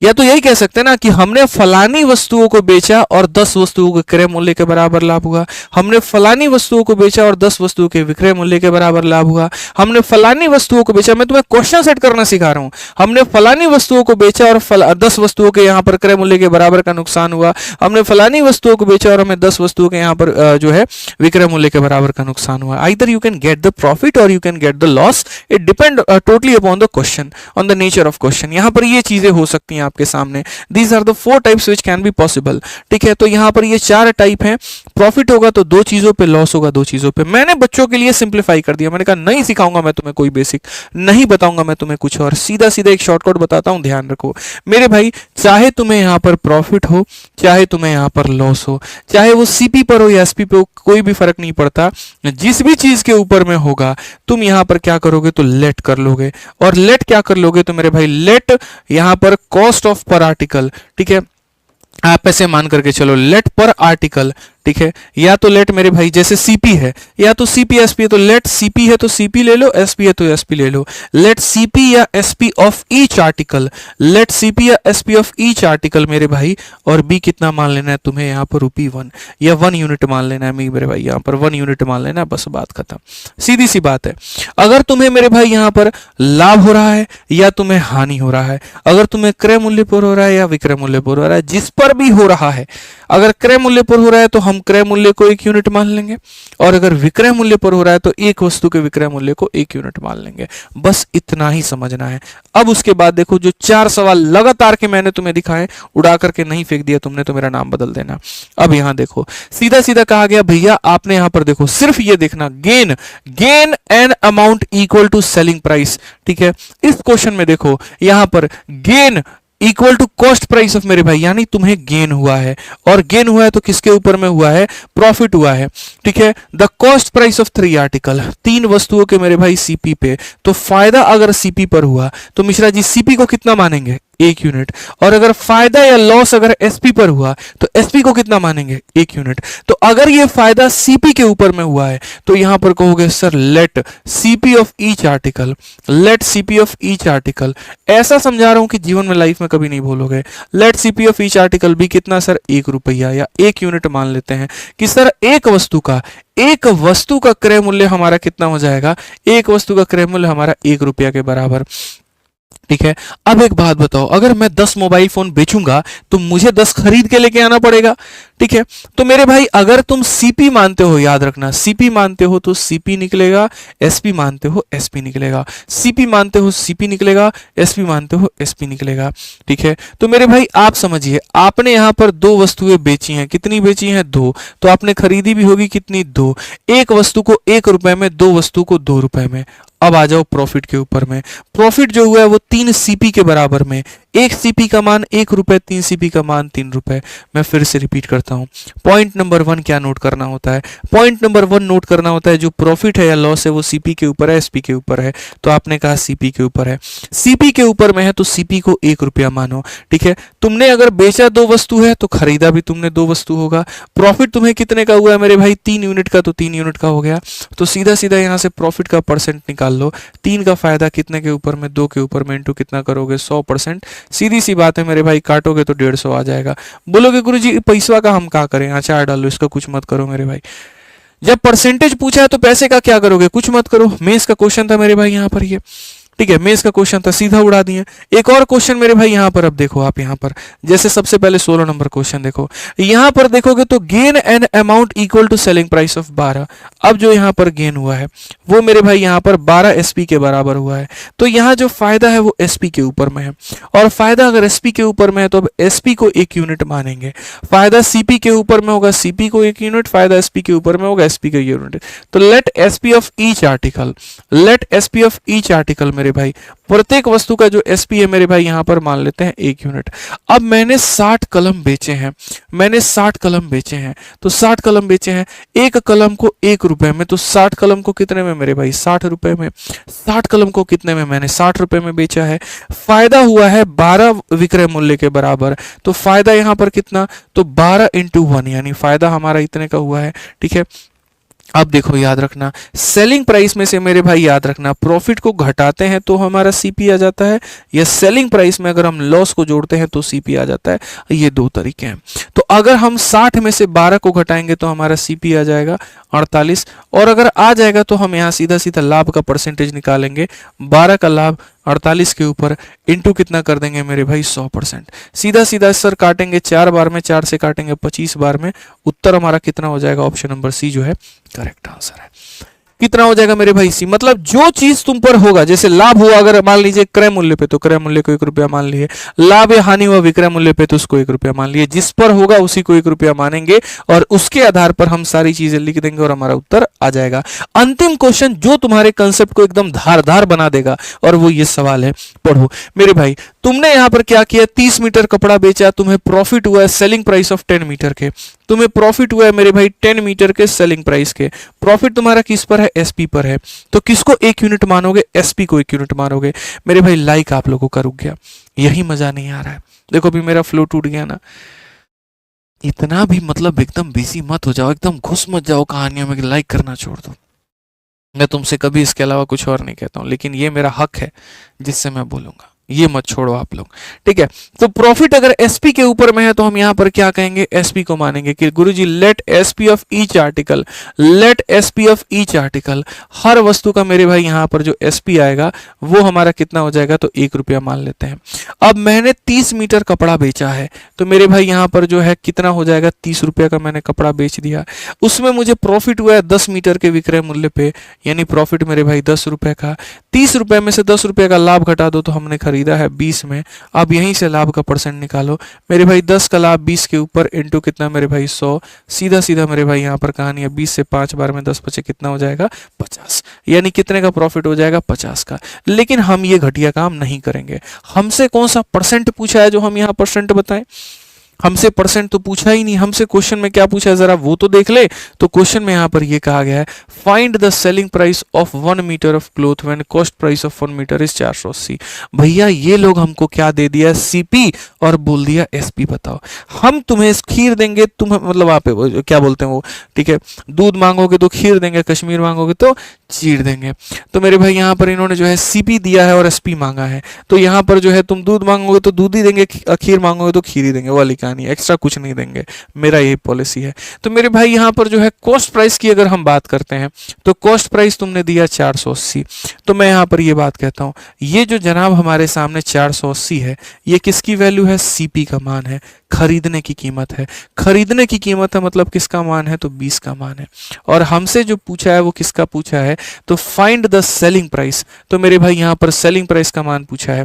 या तो यही कह सकते हैं ना कि हमने फलानी वस्तुओं को बेचा और 10 वस्तुओं के क्रय मूल्य के बराबर लाभ हुआ। हमने फलानी वस्तुओं को बेचा और 10 वस्तुओं के विक्रय मूल्य के बराबर लाभ हुआ। हमने फलानी वस्तुओं को बेचा, मैं तुम्हें क्वेश्चन सेट करना सिखा रहा हूं। हमने फलानी वस्तुओं को बेचा और 10 वस्तुओं के यहाँ पर क्रय मूल्य के बराबर का नुकसान हुआ। हमने फलानी वस्तुओं को बेचा और हमें 10 वस्तुओं के यहाँ पर जो है विक्रय मूल्य के बराबर का नुकसान हुआ। Either you can get the profit और you can get the loss, it depend totally upon the question, on the nature of question. यहाँ पर ये चीजें हो सकती हैं आपके सामने। These are the 4 types which can be possible, ठीक है। तो यहाँ पर ये 4 टाइप हैं। प्रॉफिट होगा तो 2 चीजों पे, लॉस होगा 2 चीजों पे। मैंने बच्चों के लिए सिंप्लीफाई कर दिया, मैंने कहा नहीं सिखाऊंगा मैं तुम्हें कोई बेसिक, नहीं बताऊंगा मैं तुम्हें कुछ और, सीधा सीधा एक शॉर्टकट बताता हूं, ध्यान रखो मेरे भाई। चाहे तुम्हें यहाँ पर प्रॉफिट हो, चाहे तुम्हें यहाँ पर लॉस हो, चाहे वो सीपी पर हो या एसपी पे हो, कोई भी फर्क नहीं पड़ता। जिस भी चीज के ऊपर में होगा तुम यहाँ पर क्या करोगे तो लेट कर लोगे। और लेट क्या कर लोगे तो मेरे भाई लेट यहाँ पर कॉस्ट ऑफ पर आर्टिकल, ठीक है। आप ऐसे मान करके चलो लेट पर आर्टिकल, ठीक है। या तो लेट मेरे भाई जैसे सीपी है, या तो सीपी एसपी है तो लेट सीपी है तो सीपी ले लो, एसपी है तो एसपी ले लो। लेट सीपी या SP of each article, let CP या एसपी ऑफ ईच आर्टिकल मेरे भाई। और बी कितना मान लेना है तुम्हें यहाँ पर ₹1 या 1 यूनिट मान लेना है मेरे भाई, यहाँ पर 1 यूनिट मान लेना है, बस बात खत्म, सीधी सी बात है। अगर तुम्हें मेरे भाई यहाँ पर लाभ हो रहा है या तुम्हें हानि हो रहा है, अगर तुम्हें क्रय मूल्य पर हो रहा है या विक्रय मूल्य पर हो रहा है, जिस पर भी हो रहा है, अगर क्रय मूल्य पर हो रहा है तो हम क्रय मूल्य को 1 यूनिट मान लेंगे, और अगर विक्रय मूल्य पर हो रहा है तो एक वस्तु के विक्रय मूल्य को 1 यूनिट मान लेंगे। बस इतना ही समझना है। अब उसके बाद देखो जो 4 सवाल लगातार के मैंने तुम्हें दिखाए, उड़ा करके नहीं फेंक दिया तुमने तो मेरा नाम बदल देना। अब यहां देखो सीधा सीधा कहा गया भैया, आपने यहां पर देखो सिर्फ ये देखना, gain an amount equal to selling price, ठीक है। इस क्वेश्चन में देखो यहां पर gain equal to cost price of मेरे भाई, यानी तुम्हें गेन हुआ है, और गेन हुआ है तो किसके ऊपर में हुआ है, प्रॉफिट हुआ है, ठीक है। The cost price of 3 article, 3 वस्तुओं के मेरे भाई सीपी पे, तो फायदा अगर सीपी पर हुआ तो मिश्रा जी सीपी को कितना मानेंगे, 1 यूनिट। और अगर फायदा या लॉस अगर एसपी पर हुआ तो एसपी को कितना मानेंगे, 1 यूनिट। तो अगर ये फायदा सीपी के ऊपर में हुआ है तो यहां पर कहोगे sir let CP of each article, let CP of each article. ऐसा समझा रहा हूं कि जीवन में लाइफ में कभी नहीं भूलोगे। Let CP of each article भी कितना सर, 1 रुपया या 1 यूनिट मान लेते हैं कि सर एक वस्तु का क्रय मूल्य हमारा कितना हो जाएगा, एक वस्तु का क्रय मूल्य हमारा 1 रुपया के बराबर, ठीक है। अब एक बात बताओ, अगर मैं 10 मोबाइल फोन बेचूंगा तो मुझे 10 खरीद के लेके आना पड़ेगा, ठीक है। तो मेरे भाई अगर तुम सीपी मानते हो, याद रखना सीपी मानते हो तो सीपी निकलेगा, एसपी मानते हो एसपी निकलेगा, सीपी मानते हो सीपी निकलेगा, एसपी मानते हो एसपी निकलेगा, ठीक है। तो मेरे भाई आप समझिए, आपने यहां पर 2 वस्तुएं बेची हैं, कितनी बेची हैं, 2। तो आपने खरीदी भी होगी कितनी, 2। एक वस्तु को 1 रुपए में, 2 वस्तु को 2 रुपए में। अब आ जाओ प्रॉफिट के ऊपर में। प्रॉफिट जो हुआ है वो 3 सीपी के बराबर में, 1 सीपी का मान 1 रुपए, 3 सीपी का मान 3 रुपए। मैं फिर से रिपीट करता हूं, पॉइंट नंबर 1 क्या नोट करना होता है, पॉइंट नंबर 1 नोट करना होता है जो प्रॉफिट है या लॉस है वो सीपी के ऊपर है, एसपी के ऊपर है। तो आपने कहा सीपी के ऊपर है, सीपी के ऊपर में है तो सीपी को 1 रुपया मानो, ठीक है। तुमने अगर बेचा 2 वस्तु है तो खरीदा भी तुमने 2 वस्तु होगा। प्रॉफिट तुम्हें कितने का हुआ है मेरे भाई, 3 यूनिट का, तो 3 यूनिट का हो गया। तो सीधा सीधा यहां से प्रॉफिट का परसेंट निकाल लो। 3 का फायदा कितने के ऊपर में, 2 के ऊपर में, इंटू कितना करोगे, 100%। सीधी सी बात है मेरे भाई, काटोगे तो 150 आ जाएगा। बोलोगे गुरुजी पैसा का हम क्या करें, अचार डालो, इसका कुछ मत करो मेरे भाई। जब परसेंटेज पूछा है तो पैसे का क्या करोगे, कुछ मत करो। मेंस का क्वेश्चन था मेरे भाई यहाँ पर ये, ठीक है, मेंस का क्वेश्चन था, सीधा उड़ा दिए। एक और क्वेश्चन मेरे भाई यहाँ पर, अब देखो आप यहाँ पर, जैसे सबसे पहले 16 नंबर क्वेश्चन देखो, यहाँ पर देखोगे तो gain an amount equal to selling price of 12। अब जो यहाँ पर गेन हुआ है वो मेरे भाई यहाँ पर 12 एसपी के बराबर हुआ है। तो यहाँ जो फायदा है वो एसपी के ऊपर में है, और फायदा अगर एसपी के ऊपर में है तो अब एसपी को 1 यूनिट मानेंगे। फायदा सीपी के ऊपर में होगा, सीपी को 1 यूनिट, फायदा एसपी के ऊपर में होगा, एसपी का यूनिट। तो let SP of each article, let SP of each article मेरे भाई, प्रत्येक वस्तु का जो एसपी है मेरे भाई यहां पर मान लेते हैं 1 यूनिट। अब मैंने 60 कलम बेचे हैं, मैंने 60 कलम बेचे हैं, तो 60 कलम बेचे हैं, एक कलम को 1 रुपए में, तो 60 कलम को कितने में मेरे भाई, 60 रुपए में। 60 कलम को कितने में, मैंने 60 रुपए में बेचा है। फायदा हुआ है 12 विक्रय मूल्य के बराबर, तो फायदा यहां पर कितना, तो 12 इंटू 1, यानी फायदा हमारा इतने का हुआ है, ठीक है। अब देखो याद रखना, सेलिंग प्राइस में से मेरे भाई याद रखना, प्रॉफिट को घटाते हैं तो हमारा सीपी आ जाता है, या सेलिंग प्राइस में अगर हम लॉस को जोड़ते हैं तो सीपी आ जाता है। ये 2 तरीके हैं। तो अगर हम 60 में से 12 को घटाएंगे तो हमारा सीपी आ जाएगा 48, और अगर आ जाएगा तो हम यहाँ सीधा सीधा लाभ का परसेंटेज निकालेंगे। 12 का लाभ 48 के ऊपर इंटू कितना कर देंगे मेरे भाई, 100%। सीधा सीधा सर काटेंगे 4 बार में, 4 से काटेंगे 25 बार में, उत्तर हमारा कितना हो जाएगा, ऑप्शन नंबर सी जो है करेक्ट आंसर है। कितना हो जाएगा मेरे भाई सी, मतलब जो चीज तुम पर होगा, जैसे लाभ हुआ अगर मान लीजिए क्रय मूल्य पे तो क्रय मूल्य को 1 रुपया मान लिए, लाभ या हानि हुआ विक्रय मूल्य पे तो उसको 1 रुपया मान लिए, जिस पर होगा उसी को 1 रुपया मानेंगे और उसके आधार पर हम सारी चीजें लिख देंगे और हमारा उत्तर आ जाएगा। अंतिम क्वेश्चन जो तुम्हारे कंसेप्ट को एकदम धारदार बना देगा और वो ये सवाल है, पढ़ो मेरे भाई। तुमने यहां पर क्या किया, 30 मीटर कपड़ा बेचा, तुम्हें प्रॉफिट हुआ है सेलिंग प्राइस ऑफ 10 मीटर के, तुम्हें प्रॉफिट हुआ है मेरे भाई 10 मीटर के सेलिंग प्राइस के। प्रॉफिट तुम्हारा किस पर है, एसपी पर है, तो किसको 1 यूनिट मानोगे, एसपी को 1 यूनिट मानोगे। मेरे भाई लाइक आप लोगों का रुक गया, यही मजा नहीं आ रहा है। देखो अभी मेरा फ्लो टूट गया ना, इतना भी मतलब एकदम बिजी मत हो जाओ, एकदम घुस मत जाओ कहानियों में, लाइक करना छोड़ दो। मैं तुमसे कभी इसके अलावा कुछ और नहीं कहता हूं, लेकिन ये मेरा हक है जिससे मैं बोलूंगा, ये मत छोड़ो आप लोग, ठीक है। तो प्रॉफिट अगर एसपी के ऊपर में है तो हम यहां पर क्या कहेंगे, एसपी को मानेंगे कि गुरुजी let SP of each article, let SP of each article, हर वस्तु का मेरे भाई यहां पर जो एसपी आएगा वो हमारा कितना हो जाएगा, तो 1 रुपया मान लेते हैं। अब मैंने 30 मीटर कपड़ा बेचा है तो मेरे भाई यहां पर जो है कितना हो जाएगा, 30 रुपया का मैंने कपड़ा बेच दिया, उसमें मुझे प्रॉफिट हुआ है 10 मीटर के विक्रय मूल्य पे, यानी प्रॉफिट मेरे भाई 10 रुपए का। 30 रुपए में से 10 रुपए का लाभ घटा दो तो हमने खरीदा है 20 में, अब यहीं से लाभ का परसेंट निकालो मेरे भाई, 10 का लाभ 20 के ऊपर इंटू कितना मेरे भाई 100, सीधा सीधा मेरे भाई यहाँ पर कहानी है 20 से 5 बार में 10 बचे कितना हो जाएगा 50, यानी कितने का प्रॉफिट हो जाएगा 50 का। लेकिन हम ये घटिया काम नहीं करेंगे, हमसे कौन सा परसेंट पूछा है जो हम यहाँ परसेंट बताएं, हमसे परसेंट तो पूछा ही नहीं, हमसे क्वेश्चन में क्या पूछा है जरा वो तो देख ले। तो क्वेश्चन में यहां पर ये कहा गया है find the selling price of 1 metre of cloth when cost price of 1 metre is 480। भैया ये लोग हमको क्या दे दिया, सीपी और बोल दिया एसपी बताओ। हम तुम्हें खीर देंगे, तुम मतलब आप क्या बोलते हैं वो, ठीक है, दूध मांगोगे तो खीर देंगे, कश्मीर मांगोगे तो चीड़ देंगे। तो मेरे भाई यहाँ पर इन्होंने जो है सीपी दिया है और एसपी मांगा है, तो यहाँ पर जो है तुम दूध मांगोगे तो दूध ही देंगे, खीर मांगोगे तो खीर ही देंगे, वाली कहानी, एक्स्ट्रा कुछ नहीं देंगे, मेरा यही पॉलिसी है। तो मेरे भाई यहाँ पर जो है कॉस्ट प्राइस की अगर हम बात करते हैं तो कॉस्ट प्राइस तुमने दिया 480, तो मैं यहाँ पर ये बात कहता हूँ ये जो जनाब हमारे सामने 480 है ये किसकी वैल्यू है, सीपी का मान है, खरीदने की कीमत है, खरीदने की कीमत है मतलब किसका मान है, तो 20 का मान है। और हमसे जो पूछा है वो किसका पूछा है, तो फाइंड द सेलिंग प्राइस, तो मेरे भाई यहाँ पर सेलिंग प्राइस का मान पूछा है।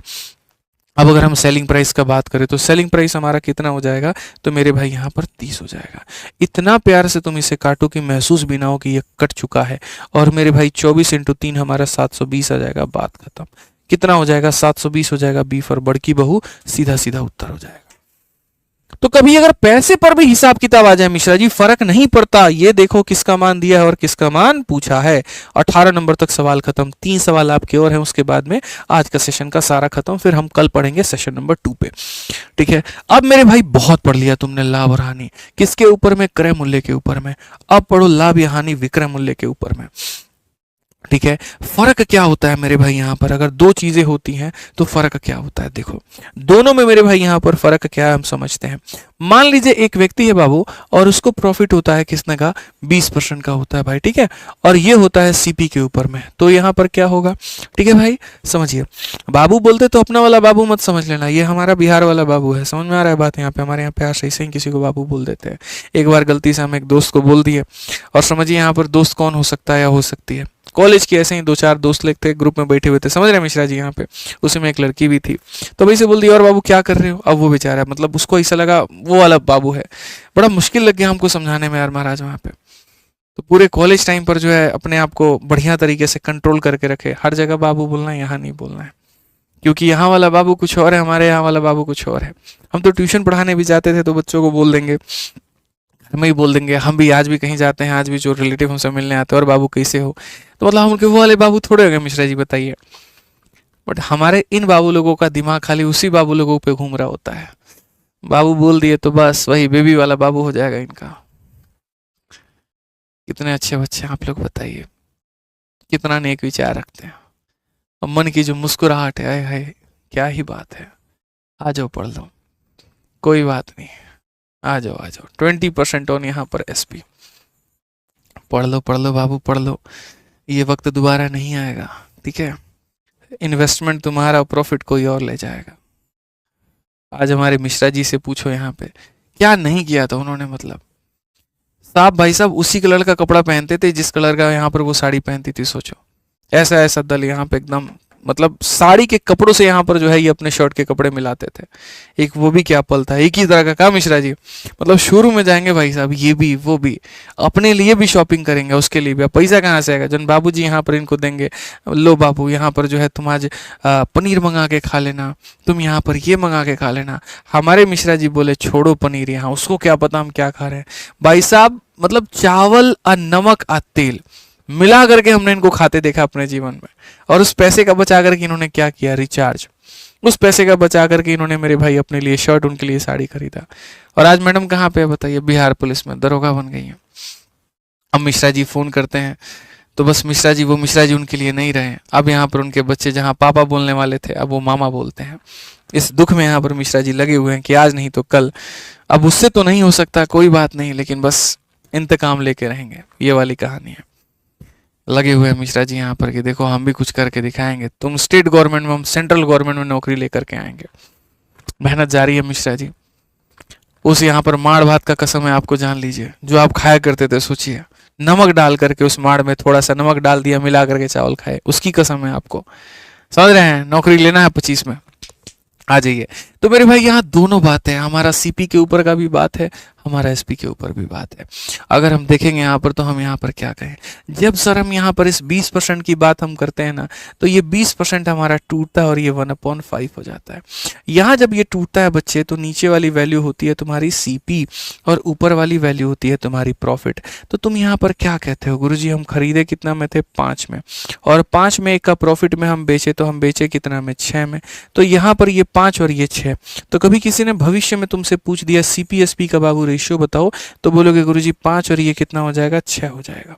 अब अगर हम सेलिंग प्राइस का बात करें तो सेलिंग प्राइस हमारा कितना हो जाएगा, तो मेरे भाई यहाँ पर 30 हो जाएगा। इतना प्यार से तुम इसे काटो कि महसूस भी ना हो कि ये कट चुका है, और मेरे भाई 24 इंटू 3 हमारा 720 आ जाएगा, बात खत्म। कितना हो जाएगा, 720 हो जाएगा, बी फॉर बड़की बहू, सीधा सीधा उत्तर हो जाएगा। तो कभी अगर पैसे पर भी हिसाब किताब आ जाए मिश्रा जी फर्क नहीं पड़ता, ये देखो किसका मान दिया है और किसका मान पूछा है। 18 नंबर तक सवाल खत्म, 3 सवाल आपके और हैं, उसके बाद में आज का सेशन का सारा खत्म, फिर हम कल पढ़ेंगे सेशन नंबर 2 पे, ठीक है। अब मेरे भाई बहुत पढ़ लिया तुमने लाभ और हानि, किसके ऊपर में, क्रय मूल्य के ऊपर में। अब पढ़ो लाभ या हानि विक्रय मूल्य के ऊपर में, ठीक है। फर्क क्या होता है मेरे भाई यहाँ पर, अगर दो चीजें होती हैं तो फर्क क्या होता है, देखो दोनों में मेरे भाई यहाँ पर फर्क क्या है हम समझते हैं। मान लीजिए एक व्यक्ति है बाबू और उसको प्रॉफिट होता है किसने का, 20% का होता है भाई, ठीक है, और ये होता है सीपी के ऊपर में, तो यहाँ पर क्या होगा, ठीक है भाई समझिए। बाबू बोलते तो अपना वाला बाबू मत समझ लेना, ये हमारा बिहार वाला बाबू है, समझ में आ रहा है बात। यहाँ पे हमारे यहाँ पे ऐसे ही किसी को बाबू बोल देते हैं, एक बार गलती से हम एक दोस्त को बोल दिए, और समझिए यहाँ पर दोस्त कौन हो सकता है या हो सकती है, कॉलेज के ऐसे ही 2-4 दोस्त लोग थे, ग्रुप में बैठे हुए थे, समझ रहे हैं मिश्रा जी यहाँ पे, उसी में एक लड़की भी थी, तो भाई से बोल दिया और बाबू क्या कर रहे हो। अब वो बेचारा मतलब उसको ऐसा लगा वो वाला बाबू है, बड़ा मुश्किल लग गया हमको समझाने में यार महाराज वहाँ पे। तो पूरे कॉलेज टाइम पर जो है अपने आप को बढ़िया तरीके से कंट्रोल करके रखे, हर जगह बाबू बोलना है, यहाँ नहीं बोलना है, क्योंकि यहाँ वाला बाबू कुछ और है, हमारे यहाँ वाला बाबू कुछ और है। हम तो ट्यूशन पढ़ाने भी जाते थे तो बच्चों को बोल देंगे, हमें ही बोल देंगे, हम भी आज भी कहीं जाते हैं, आज भी जो रिलेटिव हमसे मिलने आते हैं और बाबू कैसे हो, तो मतलब हम उनके वो वाले बाबू थोड़े हो गए मिश्रा जी बताइए। बट हमारे इन बाबू लोगों का दिमाग खाली उसी बाबू लोगों पे घूम रहा होता है, बाबू बोल दिए तो बस वही बेबी वाला बाबू हो जाएगा इनका। कितने अच्छे बच्चे आप लोग बताइए, कितना नेक विचार रखते हैं, और मन की जो मुस्कुराहट है क्या ही बात है। आ जाओ पढ़ लो, कोई बात नहीं, आ जाओ 20% ऑन यहाँ पर एसपी, पढ़ लो बाबू पढ़ लो, ये वक्त दोबारा नहीं आएगा, ठीक है। इन्वेस्टमेंट तुम्हारा, प्रॉफिट कोई और ले जाएगा। आज हमारे मिश्रा जी से पूछो यहाँ पे क्या नहीं किया था उन्होंने, मतलब साहब भाई साहब उसी कलर का कपड़ा पहनते थे जिस कलर का यहाँ पर वो साड़ी पहनती थी, सोचो। ऐसा ऐसा दल यहाँ पे एकदम, मतलब साड़ी के कपड़ों से यहाँ पर जो है ये अपने शर्ट के कपड़े मिलाते थे। एक वो भी क्या पल था, एक ही तरह का काम मिश्रा जी। मतलब शोरूम में जाएंगे भाई साहब, ये भी वो भी, अपने लिए भी शॉपिंग करेंगे, उसके लिए भी। अब पैसा कहाँ से आएगा? जन बाबूजी यहाँ पर इनको देंगे, लो बाबू यहाँ पर जो है तुम आज पनीर मंगा के खा लेना, तुम यहाँ पर ये मंगा के खा लेना। हमारे मिश्रा जी बोले छोड़ो पनीर, यहाँ उसको क्या पता हम क्या खा रहे हैं भाई साहब। मतलब चावल और नमक और तेल मिला करके हमने इनको खाते देखा अपने जीवन में। और उस पैसे का बचा करके इन्होंने क्या किया, रिचार्ज। उस पैसे का बचा करके इन्होंने मेरे भाई अपने लिए शर्ट, उनके लिए साड़ी खरीदा। और आज मैडम कहाँ पे है बताइए? बिहार पुलिस में दरोगा बन गई है। अब मिश्रा जी फोन करते हैं तो बस मिश्रा जी, वो मिश्रा जी उनके लिए नहीं रहे। अब यहाँ पर उनके बच्चे जहाँ पापा बोलने वाले थे, अब वो मामा बोलते हैं। इस दुख में यहाँ पर मिश्रा जी लगे हुए हैं कि आज नहीं तो कल, अब उससे तो नहीं हो सकता, कोई बात नहीं, लेकिन बस इंतकाम लेके रहेंगे। ये वाली कहानी है। लगे हुए हैं मिश्रा जी यहाँ पर कि देखो हम भी कुछ करके दिखाएंगे, तुम स्टेट गवर्नमेंट में, हम सेंट्रल गवर्नमेंट में नौकरी लेकर के आएंगे। मेहनत जारी है मिश्रा जी। उस यहाँ पर माड़ भात का कसम है आपको, जान लीजिए, जो आप खाया करते थे। सोचिए, नमक डाल करके उस माड़ में थोड़ा सा नमक डाल दिया, मिला करके चावल खाए, उसकी कसम है आपको। समझ रहे हैं? नौकरी लेना है 25 में, आ जाइए। तो मेरे भाई यहाँ दोनों बात है, हमारा सीपी के ऊपर का भी बात है, हमारा एसपी के ऊपर भी बात है। अगर हम देखेंगे यहाँ पर तो हम यहाँ पर क्या कहें, जब सर हम यहाँ पर इस 20% की बात हम करते हैं ना, तो ये 20% हमारा टूटता है और ये 1/5 हो जाता है। यहाँ जब ये टूटता है बच्चे, तो नीचे वाली वैल्यू होती है तुम्हारी सीपी और ऊपर वाली वैल्यू होती है तुम्हारी प्रॉफिट। तो तुम यहाँ पर क्या कहते हो, गुरुजी हम खरीदे कितना में थे? 5 में, और 5 में एक का प्रॉफिट में हम बेचे, तो हम बेचे कितना में? 6 में। तो यहाँ पर ये 5 और ये 6। तो कभी किसी ने भविष्य में तुमसे पूछ दिया सीपीएसपी का बाबू रेशियो बताओ, तो बोलोगे गुरुजी 5 और ये कितना हो जाएगा? 6 हो जाएगा।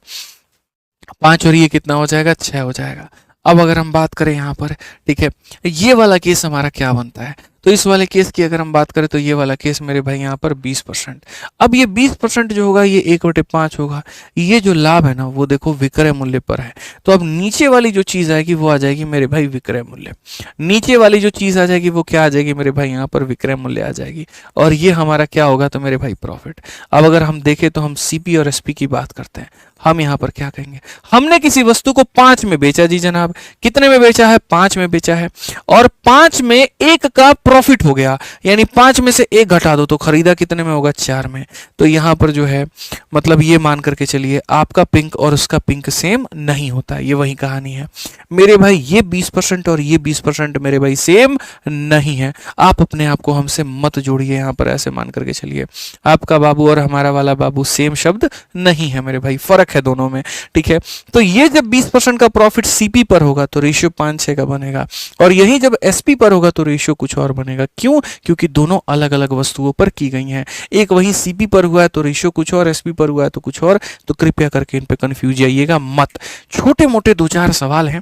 5 और ये कितना हो जाएगा? 6 हो जाएगा। अब अगर हम बात करें यहाँ पर, ठीक है, ये वाला केस हमारा क्या बनता है? तो इस वाले केस की अगर हम बात करें तो ये वाला केस मेरे भाई यहाँ पर 20%। अब ये 20% जो होगा ये 1/5 होगा। ये जो लाभ है ना, वो देखो विक्रय मूल्य पर है। तो अब नीचे वाली जो चीज आएगी वो आ जाएगी मेरे भाई विक्रय मूल्य। नीचे वाली जो चीज आ जाएगी वो क्या आ जाएगी मेरे भाई? यहाँ पर विक्रय मूल्य आ जाएगी। और ये हमारा क्या होगा? तो मेरे भाई प्रॉफिट। अब अगर हम देखें तो हम सीपी और एसपी की बात करते हैं, हम यहाँ पर क्या कहेंगे? हमने किसी वस्तु को 5 में बेचा जी जनाब, कितने में बेचा है? 5 में बेचा है, और 5 में 1 का प्रॉफिट हो गया, यानी 5 में से 1 घटा दो तो खरीदा कितने में होगा? 4 में। तो यहाँ पर जो है मतलब ये मान करके चलिए, आपका पिंक और उसका पिंक सेम नहीं होता, ये वही कहानी है मेरे भाई। ये 20% और ये 20% मेरे भाई सेम नहीं है। आप अपने आप को हमसे मत जोड़िए, यहाँ पर ऐसे मान करके चलिए, आपका बाबू और हमारा वाला बाबू सेम शब्द नहीं है मेरे भाई, फर्क है दोनों में, ठीक है। तो ये जब 20% का प्रॉफिट सीपी पर होगा तो रेशियो 5-6 का बनेगा, और यही जब एसपी पर होगा तो रेशियो कुछ और बनेगा। क्यों? क्योंकि दोनों अलग अलग वस्तुओं पर की गई हैं। एक वहीं सीपी पर हुआ है तो रेशियो कुछ और, एसपी पर हुआ है तो कुछ और। तो कृपया करके इन पे कंफ्यूज जाइएगा मत। छोटे मोटे 2-4 सवाल हैं,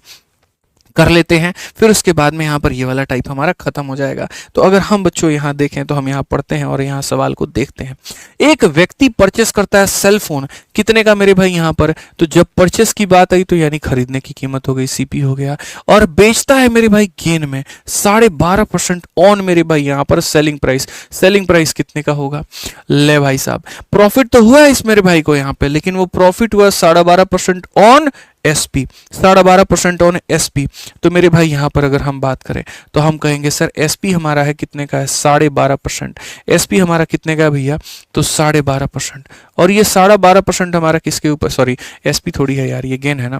कर लेते हैं, फिर उसके बाद में यहाँ पर ये वाला टाइप हमारा खत्म हो जाएगा। तो अगर हम बच्चों यहाँ देखें तो हम यहाँ पढ़ते हैं और यहाँ सवाल को देखते हैं। एक व्यक्ति परचेस करता है सेल फोन, कितने का मेरे भाई? यहाँ पर तो जब परचेस की बात आई तो यानी खरीदने की कीमत हो गई, सीपी हो गया, और बेचता है मेरे भाई गेन में 12.5% ऑन मेरे भाई यहाँ पर सेलिंग प्राइस। सेलिंग प्राइस कितने का होगा? ले भाई साहब, प्रॉफिट तो हुआ है इस मेरे भाई को यहाँ पे, लेकिन वो प्रॉफिट हुआ 12.5% ऑन एसपी, 12.5% ऑन एसपी। तो मेरे भाई यहाँ पर अगर हम बात करें तो हम कहेंगे सर एसपी हमारा है कितने का है? 12.5%। एसपी हमारा कितने का है भैया? तो 12.5%। और ये 12.5% हमारा किसके ऊपर? सॉरी, एसपी थोड़ी है यार, ये गेन है ना,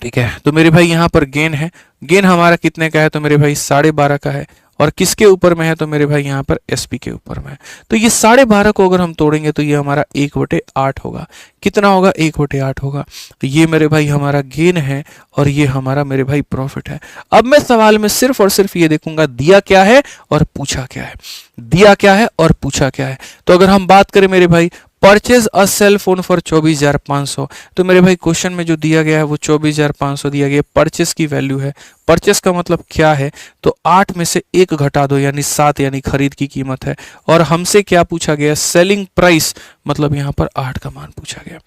ठीक है। तो मेरे भाई यहाँ पर गेन है, गेन हमारा कितने का है? तो मेरे भाई 12.5 का है, और किसके ऊपर में है? तो मेरे भाई यहाँ पर एसपी के ऊपर में है। तो ये 12.5 को अगर हम तोड़ेंगे तो ये हमारा 1/8 होगा। कितना होगा? 1/8 होगा। तो ये मेरे भाई हमारा गेन है और ये हमारा मेरे भाई प्रॉफिट है। अब मैं सवाल में सिर्फ और सिर्फ ये देखूंगा दिया क्या है और पूछा क्या है, दिया क्या है और पूछा क्या है। तो अगर हम बात करें मेरे भाई purchase a cell phone for 24,500, तो मेरे भाई क्वेश्चन में जो दिया गया है वो 24,500 दिया गया, परचेस की वैल्यू है। परचेस का मतलब क्या है? तो 8 में से 1 घटा दो यानी 7, यानी खरीद की कीमत है। और हमसे क्या पूछा गया? सेलिंग प्राइस, मतलब यहाँ पर 8 का मान पूछा गया।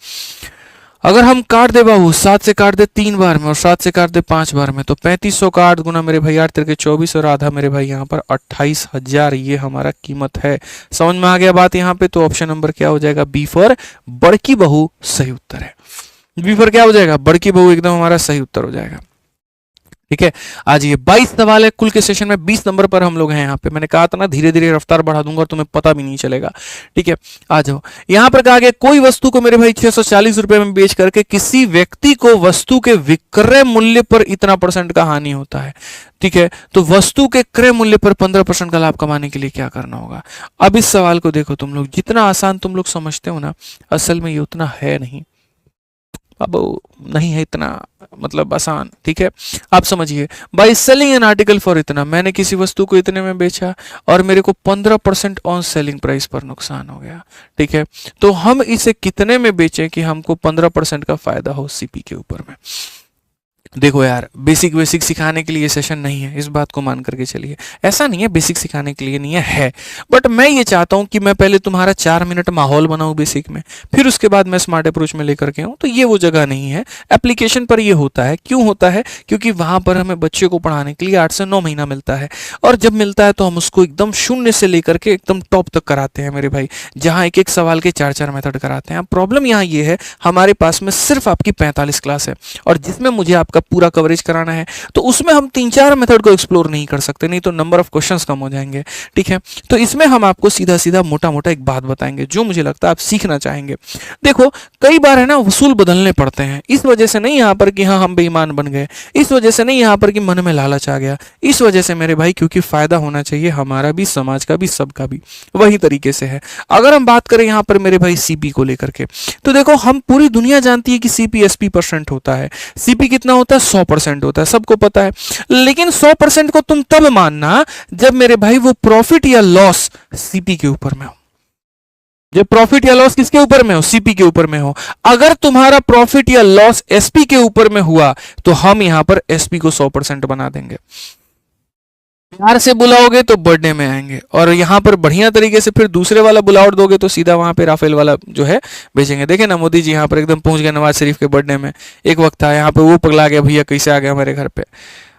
अगर हम काट दे बाबू 7 से काट दे 3 बार में और 7 से काट दे 5 बार में, तो 3500 का 8 गुना मेरे भाई 8 तिरके 24 और आधा मेरे भाई यहाँ पर 28,000, ये हमारा कीमत है। समझ में आ गया बात यहाँ पे? तो ऑप्शन नंबर क्या हो जाएगा? बी फॉर बड़की बहू सही उत्तर है। बी फॉर क्या हो जाएगा? बड़की बहू एकदम हमारा सही उत्तर हो जाएगा। ठीक है, आज ये 22 सवाल है कुल के सेशन में, 20 नंबर पर हम लोग हैं यहाँ पे। मैंने कहा था ना धीरे धीरे रफ्तार बढ़ा दूंगा और तुम्हें पता भी नहीं चलेगा। ठीक है, आ जाओ। यहाँ पर कहा गया कोई वस्तु को मेरे भाई 640 रुपए में बेच करके किसी व्यक्ति को वस्तु के विक्रय मूल्य पर इतना % का हानि होता है। ठीक है, तो वस्तु के क्रय मूल्य पर 15% का लाभ कमाने के लिए क्या करना होगा? अब इस सवाल को देखो तुम लोग, जितना आसान तुम लोग समझते हो ना, असल में ये उतना है नहीं। अब नहीं है इतना मतलब आसान। ठीक है, आप समझिए, by selling an article for इतना, मैंने किसी वस्तु को इतने में बेचा और मेरे को 15% ऑन सेलिंग प्राइस पर नुकसान हो गया। ठीक है, तो हम इसे कितने में बेचें कि हमको 15% का फायदा हो सीपी के ऊपर में? देखो यार, बेसिक सिखाने के लिए सेशन नहीं है, इस बात को मान करके चलिए। ऐसा नहीं है बेसिक सिखाने के लिए नहीं है, बट मैं ये चाहता हूं कि मैं पहले तुम्हारा 4 मिनट माहौल बनाऊं बेसिक में, फिर उसके बाद मैं स्मार्ट अप्रोच में लेकर के आऊं। तो ये वो जगह नहीं है। एप्लीकेशन पर ये होता है। क्यों होता है? क्योंकि वहां पर हमें बच्चे को पढ़ाने के लिए 8 से 9 महीना मिलता है, और जब मिलता है तो हम उसको एकदम शून्य से लेकर के एकदम टॉप तक कराते हैं मेरे भाई, जहां एक एक सवाल के 4-4 मेथड कराते हैं। अब प्रॉब्लम यहाँ ये है, हमारे पास में सिर्फ आपकी 45 क्लास है, और जिसमें मुझे आपका पूरा कवरेज कराना है, तो उसमें हम 3-4 मेथड को एक्सप्लोर नहीं कर सकते, नहीं तो नंबर ऑफ क्वेश्चंस कम हो जाएंगे। ठीक है, तो इसमें हम आपको सीधा सीधा मोटा मोटा एक बात बताएंगे जो मुझे लगता है आप सीखना चाहेंगे। देखो, कई बार है ना वसूल बदलने पड़ते हैं। इस वजह से नहीं यहाँ पर कि हाँ हम बेईमान बन गए, इस वजह से नहीं यहाँ पर कि मन में लालच आ गया, इस वजह से मेरे भाई क्योंकि फायदा होना चाहिए हमारा भी, समाज का भी, सबका भी। वही तरीके से है। अगर हम बात करें यहाँ पर मेरे भाई सीपी को लेकर के, तो देखो हम पूरी दुनिया जानती है कि सीपी एसपी % होता है। सीपी कितना होता है? 100% होता है, सबको पता है। लेकिन 100% को तुम तब मानना जब मेरे भाई वो प्रॉफिट या लॉस सीपी के ऊपर में हो। जब प्रॉफिट या लॉस किसके ऊपर में हो? सीपी के ऊपर में हो। अगर तुम्हारा प्रॉफिट या लॉस एसपी के ऊपर में हुआ तो हम यहां पर एसपी को 100% बना देंगे। प्यार से बुलाओगे तो बर्थडे में आएंगे, और यहाँ पर बढ़िया तरीके से फिर दूसरे वाला बुलावट दोगे तो सीधा वहां पे राफेल वाला जो है भेजेंगे। देखे ना मोदी जी यहाँ पर एकदम पहुंच गए नवाज शरीफ के बर्थडे में। एक वक्त था यहाँ पे वो पगला गया, भैया कैसे आ गया हमारे घर पे,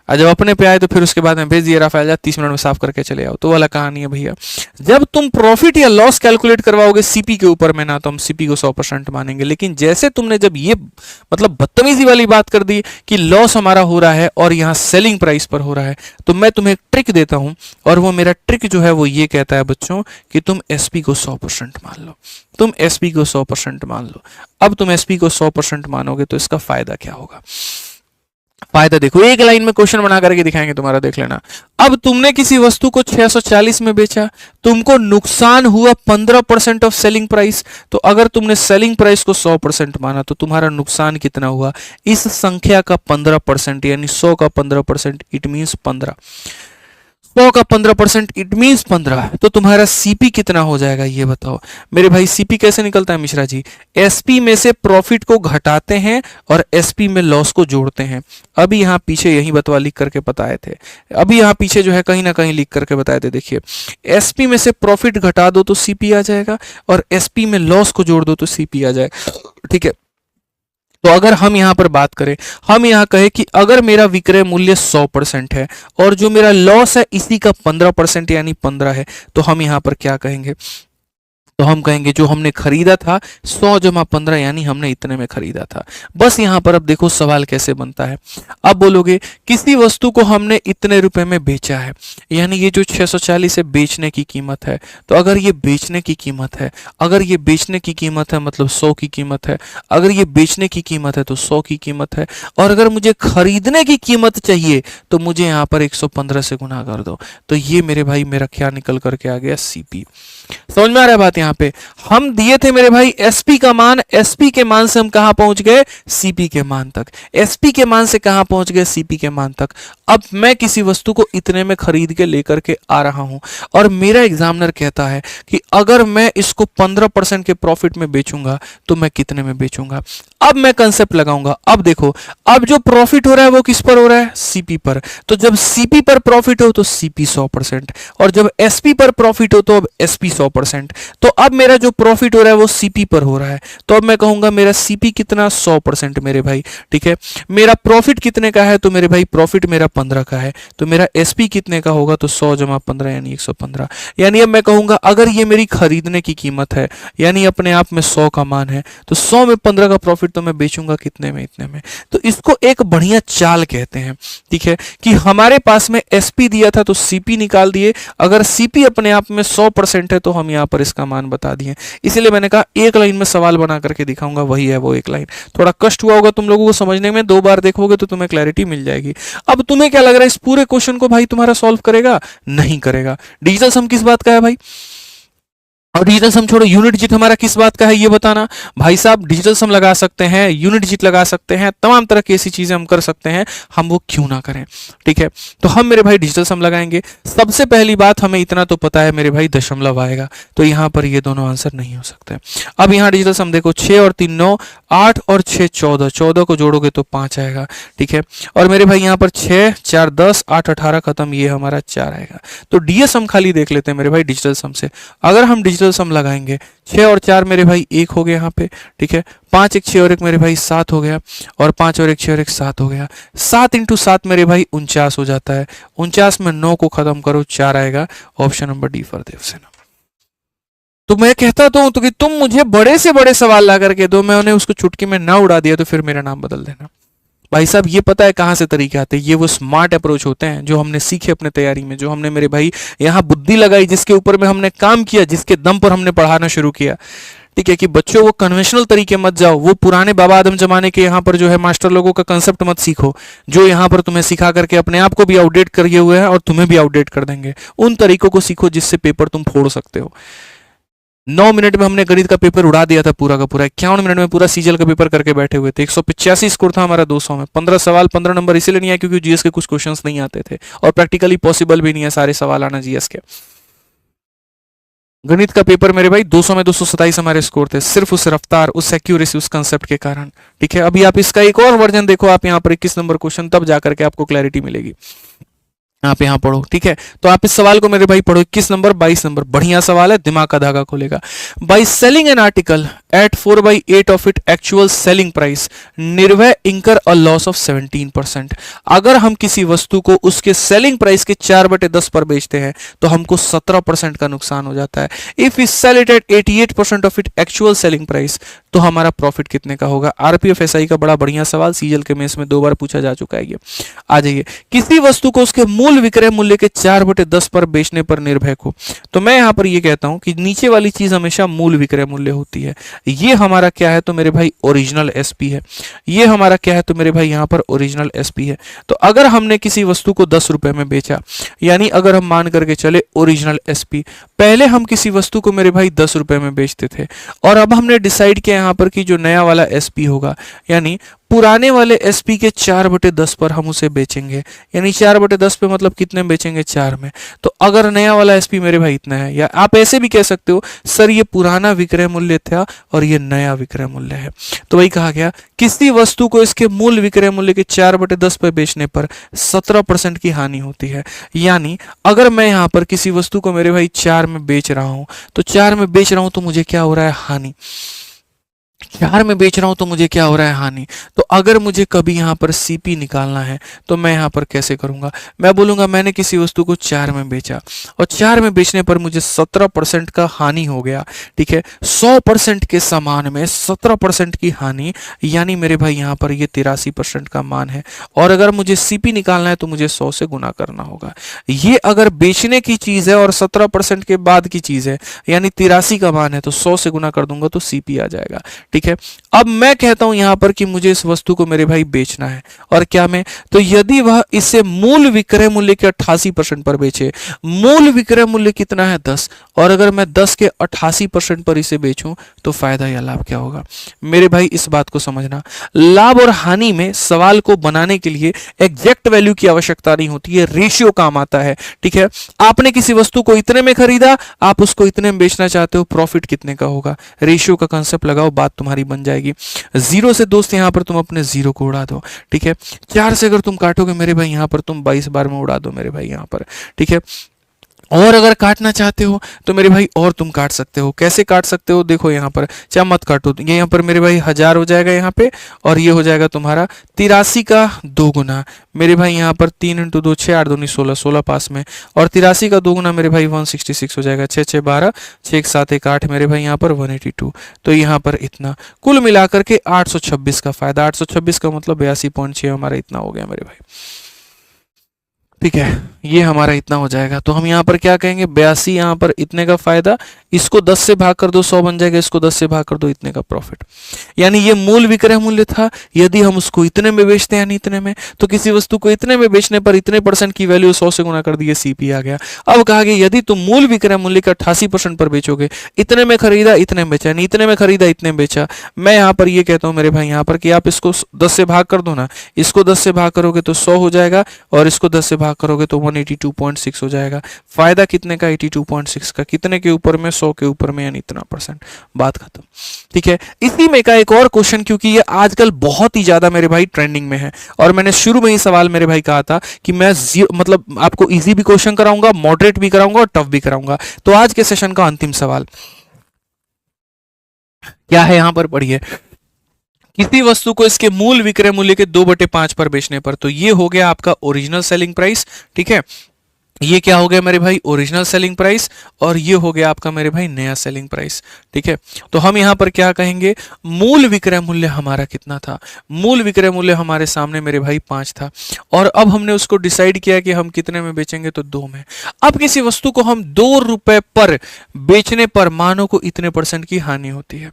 और जब अपने पे आए तो फिर उसके बाद में भेज दिया राफेल, जा 30 मिनट में साफ करके चले आओ। तो वाला कहानी है भैया। जब तुम प्रॉफिट या लॉस कैलकुलेट करवाओगे सीपी के ऊपर में ना, तो हम सीपी को 100% मानेंगे। लेकिन जैसे तुमने जब ये मतलब बदतमीजी वाली बात कर दी कि लॉस हमारा हो रहा है और यहाँ सेलिंग प्राइस पर हो रहा है, तो मैं तुम्हें एक ट्रिक देता हूं, और वो मेरा ट्रिक जो है वो ये कहता है बच्चों कि तुम एसपी को 100% मान लो। तुम एसपी को 100% मान लो। अब तुम एसपी को 100% मानोगे तो इसका फायदा क्या होगा? फायदा देखो, एक लाइन में क्वेश्चन बना करके दिखाएंगे तुम्हारा, देख लेना। अब तुमने किसी वस्तु को 640 में बेचा, तुमको नुकसान हुआ 15% ऑफ सेलिंग प्राइस। तो अगर तुमने सेलिंग प्राइस को 100% माना तो तुम्हारा नुकसान कितना हुआ? इस संख्या का 15%, यानी 100 का 15%, इट मीन्स 15। 100 का 15% इट मीन्स 15। तो तुम्हारा सीपी कितना हो जाएगा ये बताओ मेरे भाई। सीपी कैसे निकलता है मिश्रा जी? एसपी में से प्रॉफिट को घटाते हैं और एसपी में लॉस को जोड़ते हैं। अभी यहाँ पीछे यही बतवा लिख करके बताए थे, अभी यहाँ पीछे जो है कहीं ना कहीं लिख करके बताए थे। देखिए, एसपी में से प्रॉफिट घटा दो तो सीपी आ जाएगा, और एसपी में लॉस को जोड़ दो तो सीपी आ जाएगा। ठीक है, तो अगर हम यहां पर बात करें, हम यहां कहें कि अगर मेरा विक्रय मूल्य 100% है और जो मेरा लॉस है इसी का 15% यानी 15 है, तो हम यहां पर क्या कहेंगे? तो हम कहेंगे जो हमने खरीदा था 100 जमा 15 यानी हमने इतने में खरीदा था। बस यहां पर अब देखो सवाल कैसे बनता है। अब बोलोगे किसी वस्तु को हमने इतने रुपए में बेचा है, यानी ये जो 640 है बेचने की कीमत है। तो अगर ये बेचने की कीमत है, अगर ये बेचने की कीमत है मतलब 100 की कीमत है, अगर ये बेचने की कीमत है तो 100 की कीमत है, और अगर मुझे खरीदने की कीमत चाहिए तो मुझे यहाँ पर 115 से गुना कर दो। तो ये मेरे भाई मेरा क्या निकल करके आ गया? सीपी। समझ में आ रहा है बात? यहाँ पे हम दिए थे मेरे भाई एसपी का मान, एसपी के मान से हम कहां पहुंच गए? सीपी के मान तक। एसपी के मान से कहां पहुंच गए? सीपी के मान तक। अब मैं किसी वस्तु को इतने में खरीद के लेकर के आ रहा हूं, और मेरा एग्जामिनर कहता है कि अगर मैं इसको 15% के प्रॉफिट में बेचूंगा तो मैं कितने में बेचूंगा। अब मैं कंसेप्ट लगाऊंगा। अब देखो, अब जो प्रॉफिट हो रहा है वो किस पर हो रहा है? सीपी पर। तो जब सीपी पर प्रॉफिट हो तो सीपी 100%, और जब एसपी पर प्रॉफिट हो तो अब एसपी 100%। तो अब मेरा जो प्रॉफिट हो रहा है वो सीपी पर हो रहा है, तो अब मैं कहूंगा मेरा सीपी कितना 100% मेरे भाई, ठीक है। मेरा प्रॉफिट कितने का है, तो मेरे भाई प्रॉफिट मेरा 15 का है, तो मेरा एसपी कितने का होगा, तो 100 जमा 15 यानी 115। यानी अब मैं कहूंगा अगर ये मेरी खरीदने की कीमत है, यानी अपने आप में 100 का मान है, तो 100 में 15 का प्रॉफिट तो मैं बेचूंगा कितने में, इतने में। तो इसको एक बढ़िया चाल कहते हैं, ठीक है, कि हमारे पास में एसपी दिया था तो सीपी निकाल दिए, अगर सीपी अपने आप में 100% है तो हम यहां पर इसका मान बता दिए। इसलिए मैंने कहा एक लाइन में सवाल बना करके दिखाऊंगा, वही है वो एक लाइन। थोड़ा कष्ट हुआ होगा तुम लोगों को समझने में, 2 बार देखोगे तो तुम्हें क्लैरिटी मिल जाएगी। अब तुम्हें क्या लग रहा है इस पूरे क्वेश्चन को भाई तुम्हारा सॉल्व करेगा? नहीं करेगा। डिजिटल सम किस बात का है भाई? और डिजिटल सम छोड़ो, यूनिट डिजिट हमारा किस बात का है ये बताना। भाई साहब डिजिटल सम लगा सकते हैं, यूनिट डिजिट लगा सकते हैं, तमाम तरह की ऐसी चीजें हम कर सकते हैं, हम वो क्यों ना करें, ठीक है। तो हम मेरे भाई डिजिटल सम लगाएंगे। सबसे पहली बात हमें इतना तो पता है मेरे भाई दशमलव आएगा, तो यहां पर ये दोनों आंसर नहीं हो सकते। अब यहां डिजिटल सम देखो, 6 और 3 9, 8 और 6 14, 14 को जोड़ोगे तो 5 आएगा, ठीक है। और मेरे भाई यहां पर 6 4 10, 8 18 खत्म, ये हमारा 4 आएगा। तो डीएस हम खाली देख लेते हैं मेरे भाई डिजिटल सम से। अगर हम डिजिटल सम लगाएंगे, 6 और 4 मेरे भाई 1 हो गया यहाँ पे, ठीक है। 5 1 6 और 1 मेरे भाई 7 हो गया, और 5 और 1 6 और 1 7 हो गया। 7 इंटू 7 मेरे भाई 49 हो जाता है। 49 में 9 को खत्म करो, 4 आएगा। Option number D for Devsena. तो मैं कहता तो हूं तो कि तुम मुझे बड़े से बड़े सवाल ला करके दो, मैं उन्हें उसको चुटकी में ना उड़ा दिया तो फिर मेरा नाम बदल देना। भाई साहब ये पता है कहां से तरीके आते हैं, ये वो स्मार्ट अप्रोच होते हैं जो हमने सीखे अपने तैयारी में, जो हमने मेरे भाई यहाँ बुद्धि लगाई, जिसके ऊपर में हमने काम किया, जिसके दम पर हमने पढ़ाना शुरू किया, ठीक है। कि बच्चों वो कन्वेंशनल तरीके मत जाओ, वो पुराने बाबा आदम जमाने के यहाँ पर जो है मास्टर लोगों का कंसेप्ट मत सीखो, जो यहाँ पर तुम्हें सिखा करके अपने आप को भी आउटडेट किए हुए हैं और तुम्हें भी आउटडेट कर देंगे। उन तरीकों को सीखो जिससे पेपर तुम फोड़ सकते हो। 9 मिनट में हमने गणित का पेपर उड़ा दिया था पूरा का पूरा। 51 मिनट में पूरा सीजल का पेपर करके बैठे हुए थे। 185 स्कोर था हमारा 200 में। 15 सवाल 15 नंबर इसीलिए नहीं आया क्योंकि जीएस के कुछ क्वेश्चंस नहीं आते थे, और प्रैक्टिकली पॉसिबल भी नहीं है सारे सवाल आना जीएस के। गणित का पेपर मेरे भाई 200 में 227 हमारे स्कोर थे, सिर्फ उस रफ्तार, उस एक्यूरेसी, उस कंसेप्ट के कारण, ठीक है। अभी आप इसका एक और वर्जन देखो, आप यहाँ पर 21 नंबर क्वेश्चन, तब जाकर के आपको क्लैरिटी मिलेगी। आप यहां पढ़ो, ठीक है। तो आप इस सवाल को मेरे भाई पढ़ो, 21 नंबर 22 नंबर, बढ़िया सवाल है, दिमाग का धागा खोलेगा। By selling an article at 4/8 of it actual selling price, निर्भय इंकर अ लॉस ऑफ 17%। अगर हम किसी वस्तु को उसके सेलिंग प्राइस के 4/10 पर बेचते हैं तो हमको 17% का नुकसान हो जाता है। If we sell it at 88% of it actual selling price, तो हमारा प्रॉफिट कितने का होगा। आरपीएफ एसआई का बड़ा बढ़िया सवाल, सीजल के मेंस में 2 बार पूछा जा चुका है ये। आ जाइए, किसी वस्तु को उसके मूल विक्रय मूल्य के 4/10 पर बेचने पर निर्भय को, तो मैं यहां पर ये कहता हूं कि नीचे वाली चीज हमेशा मूल विक्रय मूल्य होती है। ये हमारा क्या है, तो मेरे भाई ओरिजिनल एसपी है। ये हमारा क्या है, तो मेरे भाई यहां पर ओरिजिनल एसपी है। तो अगर हमने किसी वस्तु को 10 रुपए में बेचा, यानी अगर हम मान करके चले ओरिजिनल एसपी, पहले हम किसी वस्तु को मेरे भाई 10 रुपए में बेचते थे, और अब हमने डिसाइड किया यहां पर कि जो नया वाला एसपी होगा, यानी पुराने वाले एसपी के 4/10 पर हम उसे बेचेंगे। यानी 4/10 पे मतलब कितने में बेचेंगे, 4 में। तो अगर नया वाला एसपी मेरे भाई इतना है, या आप ऐसे भी कह सकते हो सर ये पुराना विक्रय मूल्य था और ये नया विक्रय मूल्य है। तो वही कहा गया, किसी वस्तु को इसके मूल विक्रय मूल्य के 4/10 पे बेचने पर 17% की हानि होती है। यानी अगर मैं यहाँ पर किसी वस्तु को मेरे भाई 4 में बेच रहा हूं, तो 4 में बेच रहा हूं तो मुझे क्या हो रहा है, हानि। 4 में बेच रहा हूं तो मुझे क्या हो रहा है, हानि। तो अगर मुझे कभी यहां पर सीपी निकालना है तो मैं यहां पर कैसे करूंगा, मैं बोलूंगा मैंने किसी वस्तु को 4 में बेचा, और 4 में बेचने पर मुझे 17% का हानि हो गया, ठीक है। 100% के समान में 17% की हानि, यानी मेरे भाई यहां पर ये 83% का मान है। और अगर मुझे सीपी निकालना है तो मुझे 100 से गुना करना होगा। ये अगर बेचने की चीज है और 17% के बाद की चीज है, यानी 83 का मान है, तो 100 से गुना कर दूंगा तो सीपी आ जाएगा, ठीक है। अब मैं कहता हूं यहां पर कि मुझे इस वस्तु को मेरे भाई बेचना है, और क्या मैं, तो यदि वह इसे मूल विक्रय मूल्य के 88% पर बेचे, मूल विक्रय मूल्य कितना है 10, और अगर मैं 10 के 88% पर इसे बेचूं तो फायदा या लाभ क्या होगा। मेरे भाई इस बात को समझना, लाभ और हानि में सवाल को बनाने के लिए एग्जैक्ट वैल्यू की आवश्यकता नहीं होती है, रेशियो काम आता है, ठीक है। आपने किसी वस्तु को इतने में खरीदा, आप उसको इतने में बेचना चाहते हो, प्रॉफिट कितने का होगा, रेशियो का कंसेप्ट लगाओ, बात तुम्हारी बन जाएगी। 0 से दोस्त यहां पर तुम अपने 0 को उड़ा दो, ठीक है। 4 से अगर तुम काटोगे मेरे भाई यहां पर तुम 22 बार में उड़ा दो मेरे भाई यहां पर, ठीक है। और अगर काटना चाहते हो तो मेरे भाई और तुम काट सकते हो। कैसे काट सकते हो, देखो यहाँ पर, चाहे मत काटो, तो ये यहाँ पर मेरे भाई 1000 हो जाएगा यहाँ पे, और ये हो जाएगा तुम्हारा 83 का 2 गुना मेरे भाई यहाँ पर 3 इंटू 2 6 8 दूनी 16 16 पास में, और 83 का 2 गुना मेरे भाई 166 हो जाएगा, 6 6 12 6 1 7 1 8 मेरे भाई यहाँ पर 182। तो यहाँ पर इतना कुल मिलाकर के 826 का फायदा, 826 का मतलब 82.6 हमारा इतना हो गया मेरे भाई। ठीक है, ये हमारा इतना हो जाएगा। तो हम यहाँ पर क्या कहेंगे, 82 यहाँ पर इतने का फायदा, इसको 10 से भाग कर दो 100 बन जाएगा, इसको 10 से भाग कर दो इतने का प्रॉफिट। यानी ये मूल विक्रय मूल्य था। यदि हम उसको इतने में बेचते हैं यानी इतने में, तो किसी वस्तु को इतने में बेचने पर इतने परसेंट की वैल्यू 100 से गुना कर दिए, सीपी आ गया। अब कहा गया यदि तुम मूल विक्रय मूल्य का 88% पर बेचोगे, इतने में खरीदा इतने में बेचा, यानी इतने में खरीदा इतने में बेचा। मैं यहाँ पर ये कहता हूँ मेरे भाई यहाँ पर कि आप इसको 10 से भाग कर दो ना, इसको 10 से भाग करोगे तो 100 हो जाएगा, और इसको 10 से भाग करोगे तो 182.6 हो जाएगा। फायदा कितने का, 82.6 का, कितने के ऊपर में, 100 के ऊपर में, यानी इतना परसेंट, बात खत्म। ठीक है, इसी में का एक और क्वेश्चन, क्योंकि ये आजकल बहुत ही ज्यादा मेरे भाई ट्रेंडिंग में है, और मैंने शुरू में ही सवाल मेरे भाई कहा था कि मैं मतलब आपको इजी भी क्वेश्चन कराऊंगा, मॉडरेट भी कराऊंगा और टफ भी कराऊंगा। तो आज के सेशन का अंतिम सवाल क्या है, यहां पर पढ़िए, किसी वस्तु को इसके मूल विक्रय मूल्य के 2/5 पर बेचने पर, तो ये हो गया आपका ओरिजिनल सेलिंग प्राइस। ठीक है, ये क्या हो गया मेरे भाई, ओरिजिनल सेलिंग प्राइस, और ये हो गया आपका मेरे भाई नया सेलिंग प्राइस। ठीक है, तो हम यहां पर क्या कहेंगे, मूल विक्रय मूल्य हमारा कितना था, मूल विक्रय मूल्य हमारे सामने मेरे भाई 5 था, और अब हमने उसको डिसाइड किया कि हम कितने में बेचेंगे, तो 2 में। अब किसी वस्तु को हम 2 रुपए पर बेचने पर मानो को इतने परसेंट की हानि होती है।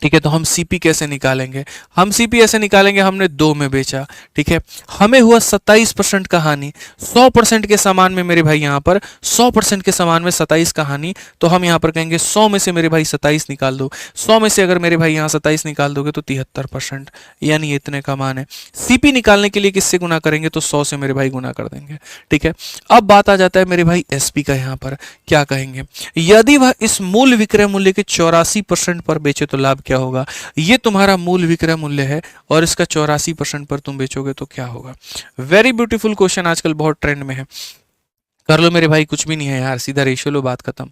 ठीक है, तो हम सीपी कैसे निकालेंगे, हम सीपी ऐसे निकालेंगे, हमने 2 में बेचा, ठीक है, हमें हुआ 27% का हानि। 100% के सामान में मेरे भाई यहाँ पर 100% के सामान में 27 का हानि, तो हम यहाँ पर कहेंगे 100 में से मेरे भाई 27 निकाल दो। 100 में से अगर मेरे भाई यहाँ 27 निकाल दोगे तो 73%, यानी इतने का मान है। सीपी निकालने के लिए किससे गुना करेंगे, तो 100 से मेरे भाई गुना कर देंगे। ठीक है, अब बात आ जाता है मेरे भाई एसपी का। यहाँ पर क्या कहेंगे, यदि वह इस मूल विक्रय मूल्य के 84% पर बेचे तो लाभ क्या होगा। ये तुम्हारा मूल विक्रय मूल्य है, और इसका 84% पर तुम बेचोगे तो क्या होगा। वेरी ब्यूटीफुल क्वेश्चन, आजकल बहुत ट्रेंड में है। कर लो मेरे भाई, कुछ भी नहीं है यार, सीधा रेशियो लो, बात खत्म।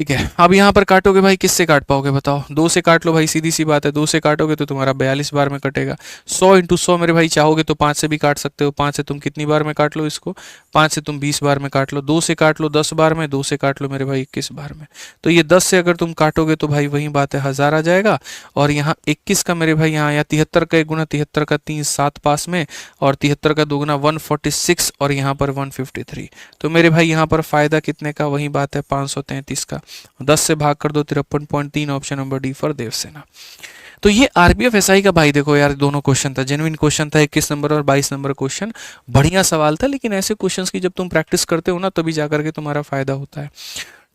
ठीक है, अब यहाँ पर काटोगे भाई, किससे काट पाओगे बताओ, 2 से काट लो भाई, सीधी सी बात है, 2 से काटोगे तो तुम्हारा 42 बार में कटेगा। 100 इंटू 100 मेरे भाई, चाहोगे तो 5 से भी काट सकते हो, 5 से तुम कितनी बार में काट लो इसको, 5 से तुम 20 बार में काट लो, 2 से काट लो 10 बार में, 2 से काट लो मेरे भाई 21 बार में। तो ये 10 से अगर तुम काटोगे तो भाई वही बात है, 1000 आ जाएगा, और यहाँ 21 का मेरे भाई यहाँ, या 73 का 1 गुना 73 का 3 7 पास में, और 73 का 2 गुना 146, और यहाँ पर 153। तो मेरे भाई यहाँ पर फायदा कितने का, वही बात है 533 का, 10 से भाग कर दो 53.3, option number D for Devsena. तो ये आरपीएफ एसआई का भाई देखो यार, दोनों क्वेश्चन था, जेन्युइन क्वेश्चन था, 21 नंबर और 22 नंबर क्वेश्चन, बढ़िया सवाल था। लेकिन ऐसे क्वेश्चंस की जब तुम प्रैक्टिस करते हो ना, तभी जाकर के तुम्हारा फायदा होता है।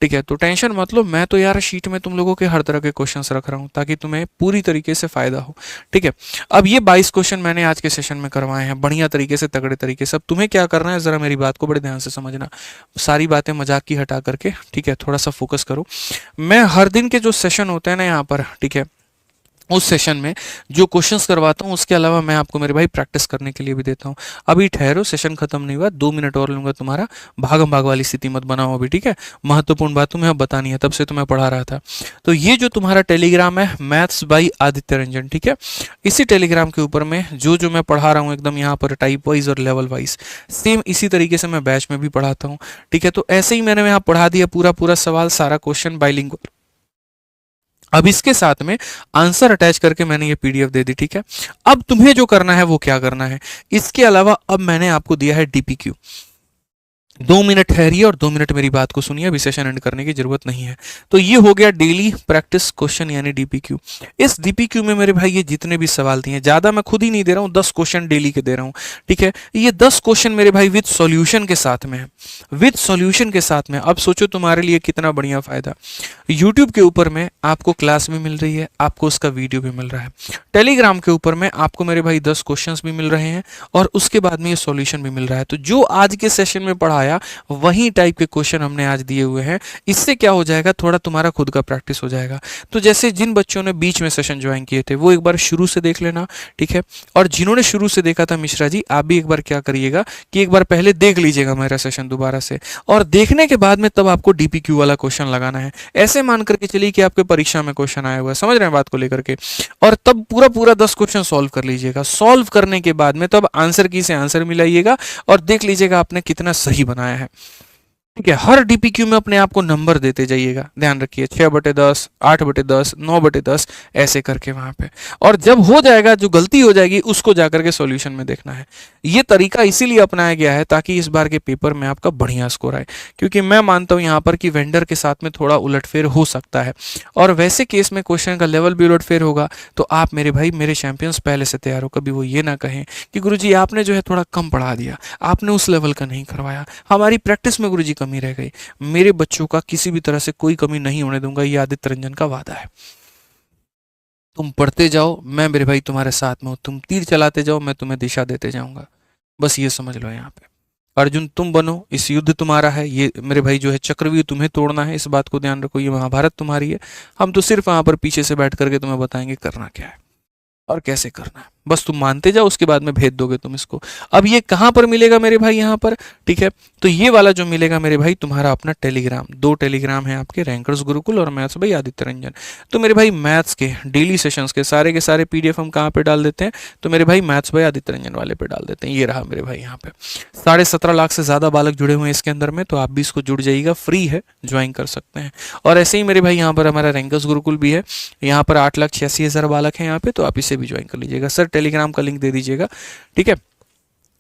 ठीक है, तो टेंशन मत लो, मैं तो यार शीट में तुम लोगों के हर तरह के क्वेश्चंस रख रहा हूँ ताकि तुम्हें पूरी तरीके से फायदा हो। ठीक है, अब ये 22 क्वेश्चन मैंने आज के सेशन में करवाए हैं, बढ़िया तरीके से, तगड़े तरीके से। अब तुम्हें क्या करना है, जरा मेरी बात को बड़े ध्यान से समझना, सारी बातें मजाक की हटा करके, ठीक है, थोड़ा सा फोकस करो। मैं हर दिन के जो सेशन होते हैं ना यहाँ पर, ठीक है, उस सेशन में जो क्वेश्चंस करवाता हूँ, उसके अलावा मैं आपको मेरे भाई प्रैक्टिस करने के लिए भी देता हूँ। अभी ठहरो, सेशन खत्म नहीं हुआ, 2 मिनट और लूंगा तुम्हारा, भागम भाग वाली स्थिति मत बनाओ अभी। ठीक है, महत्वपूर्ण बात तुम्हें अब बतानी है, तब से तुम्हें पढ़ा रहा था। तो ये जो तुम्हारा टेलीग्राम है, मैथ्स बाई आदित्य रंजन, ठीक है, इसी टेलीग्राम के ऊपर में जो मैं पढ़ा रहा हूँ, एकदम यहाँ पर टाइप वाइज और लेवल वाइज, सेम इसी तरीके से मैं बैच में भी पढ़ाता हूँ। ठीक है, तो ऐसे ही मैंने यहाँ पढ़ा दिया पूरा सवाल, सारा क्वेश्चन बाइलिंगुअल। अब इसके साथ में आंसर अटैच करके मैंने ये पीडीएफ दे दी। ठीक है, अब तुम्हें जो करना है वो क्या करना है, इसके अलावा अब मैंने आपको दिया है डीपीक्यू। 2 मिनट ठहरिए और 2 मिनट मेरी बात को सुनिए, अभी सेशन एंड करने की जरूरत नहीं है। तो ये हो गया डेली प्रैक्टिस क्वेश्चन यानी डीपीक्यू। इस डीपीक्यू में मेरे भाई ये जितने भी सवाल दिए, ज्यादा मैं खुद ही नहीं दे रहा हूँ, 10 क्वेश्चन डेली के दे रहा हूँ। ठीक है, ये 10 क्वेश्चन मेरे भाई विद सॉल्यूशन के साथ में है, विद सॉल्यूशन के साथ में। अब सोचो तुम्हारे लिए कितना बढ़िया फायदा। यूट्यूब के ऊपर में आपको क्लास भी मिल रही है, आपको उसका वीडियो भी मिल रहा है। टेलीग्राम के ऊपर में आपको मेरे भाई 10 क्वेश्चंस भी मिल रहे हैं, और उसके बाद में ये सॉल्यूशन भी मिल रहा है। तो जो आज के सेशन में पढ़ाया आया वही टाइप के क्वेश्चन हमने आज दिए हुए हैं। इससे क्या हो जाएगा, थोड़ा तुम्हारा खुद का प्रैक्टिस हो जाएगा। तो जैसे जिन बच्चों ने बीच में सेशन ज्वाइन किए थे वो एक बार शुरू से देख लेना, ठीक है। और जिन्होंने शुरू से देखा था मिश्रा जी, आप भी एक बार क्या करिएगा कि एक बार पहले देख लीजिएगा मेरा सेशन दोबारा से, और देखने के बाद में तब आपको डीपीक्यू वाला क्वेश्चन लगाना है। ऐसे मान करके चलिए कि आपके परीक्षा में क्वेश्चन आया हुआ है, समझ रहे हैं बात को लेकर के, और तब पूरा पूरा 10 क्वेश्चन सॉल्व कर लीजिएगा। सॉल्व करने के बाद में तब आंसर की से आंसर मिलाइएगा और देख लीजिएगा आपने कितना सही बनाया है, ठीक है। हर डीपीक्यू में अपने आप को नंबर देते जाइएगा, ध्यान रखिए 6/10, 8/10, 9/10 ऐसे करके वहां पे। और जब हो जाएगा, जो गलती हो जाएगी उसको जाकर के सॉल्यूशन में देखना है। ये तरीका इसीलिए अपनाया गया है ताकि इस बार के पेपर में आपका बढ़िया स्कोर आए, क्योंकि मैं मानता हूं यहाँ पर कि वेंडर के साथ में थोड़ा उलटफेर हो सकता है, और वैसे केस में क्वेश्चन का लेवल भी उलटफेर होगा। तो आप मेरे भाई, मेरे चैंपियंस पहले से तैयार हो, कभी वो ये ना कहें कि गुरुजी आपने जो है थोड़ा कम पढ़ा दिया, आपने उस लेवल का नहीं करवाया, हमारी प्रैक्टिस में गुरुजी कमी रह गई। मेरे बच्चों का किसी भी तरह से कोई कमी नहीं होने दूंगा, ये आदित्य रंजन का वादा है। तुम पढ़ते जाओ, मैं मेरे भाई तुम्हारे साथ में हूं, तुम तीर चलाते जाओ, मैं तुम्हें दिशा देते जाऊंगा। बस ये समझ लो यहाँ पे। अर्जुन तुम बनो, इस युद्ध तुम्हारा है, ये मेरे भाई जो है चक्रव्यूह तुम्हें तोड़ना है, इस बात को ध्यान रखो, ये महाभारत तुम्हारी है। हम तो सिर्फ वहां पर पीछे से बैठ करके तुम्हें बताएंगे करना क्या है और कैसे करना है, बस तुम मानते जाओ, उसके बाद में भेज दोगे तुम इसको। अब ये कहाँ पर मिलेगा मेरे भाई, यहाँ पर, ठीक है। तो ये वाला जो मिलेगा मेरे भाई तुम्हारा अपना टेलीग्राम, 2 टेलीग्राम है आपके, रैंकर्स गुरुकुल और मैथ्स भाई आदित्य रंजन। तो मेरे भाई मैथ्स के डेली सेशंस के सारे पीडीएफ हम कहाँ पे डाल देते हैं, तो मेरे भाई मैथ्स भाई आदित्य रंजन वाले पे डाल देते हैं। ये रहा मेरे भाई यहाँ पे 17.5 लाख से ज़्यादा बालक जुड़े हुए हैं इसके अंदर में, तो आप भी इसको जुड़ जाइएगा, फ्री है, ज्वाइन कर सकते हैं। और ऐसे ही मेरे भाई यहाँ पर हमारा रैंकर्स गुरुकुल भी है, यहाँ पर 8,86,000 बालक हैं यहाँ पे, तो आप इसे भी ज्वाइन कर लीजिएगा। सर टेलीग्राम का लिंक दे दीजिएगा, ठीक है।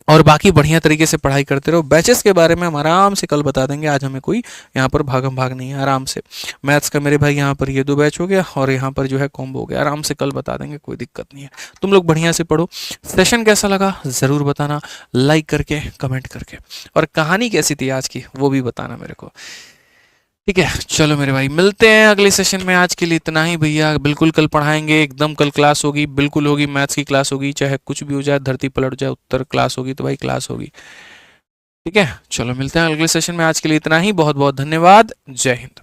और बाकी बढ़िया तरीके से पढ़ाई करते रहो। बैचेस के बारे में हम आराम से कल बता देंगे, आज हमें कोई यहाँ पर भागम भाग नहीं है, आराम से। मैथ्स का मेरे भाई यहाँ पर ये 2 बैच हो गया, और यहाँ पर जो है कॉम्बो हो गया, आराम से कल बता देंगे, कोई दिक्कत नहीं है। तुम लोग बढ़िया से पढ़ो। सेशन कैसा लगा ज़रूर बताना, लाइक करके, कमेंट करके, और कहानी कैसी थी आज की वो भी बताना मेरे को, ठीक है। चलो मेरे भाई, मिलते हैं अगले सेशन में। आज के लिए इतना ही भैया, बिल्कुल कल पढ़ाएंगे एकदम, कल क्लास होगी, बिल्कुल होगी, मैथ्स की क्लास होगी, चाहे कुछ भी हो जाए, धरती पलट जाए, उत्तर क्लास होगी, तो भाई क्लास होगी, ठीक है। चलो मिलते हैं अगले सेशन में, आज के लिए इतना ही, बहुत बहुत धन्यवाद, जय हिंद।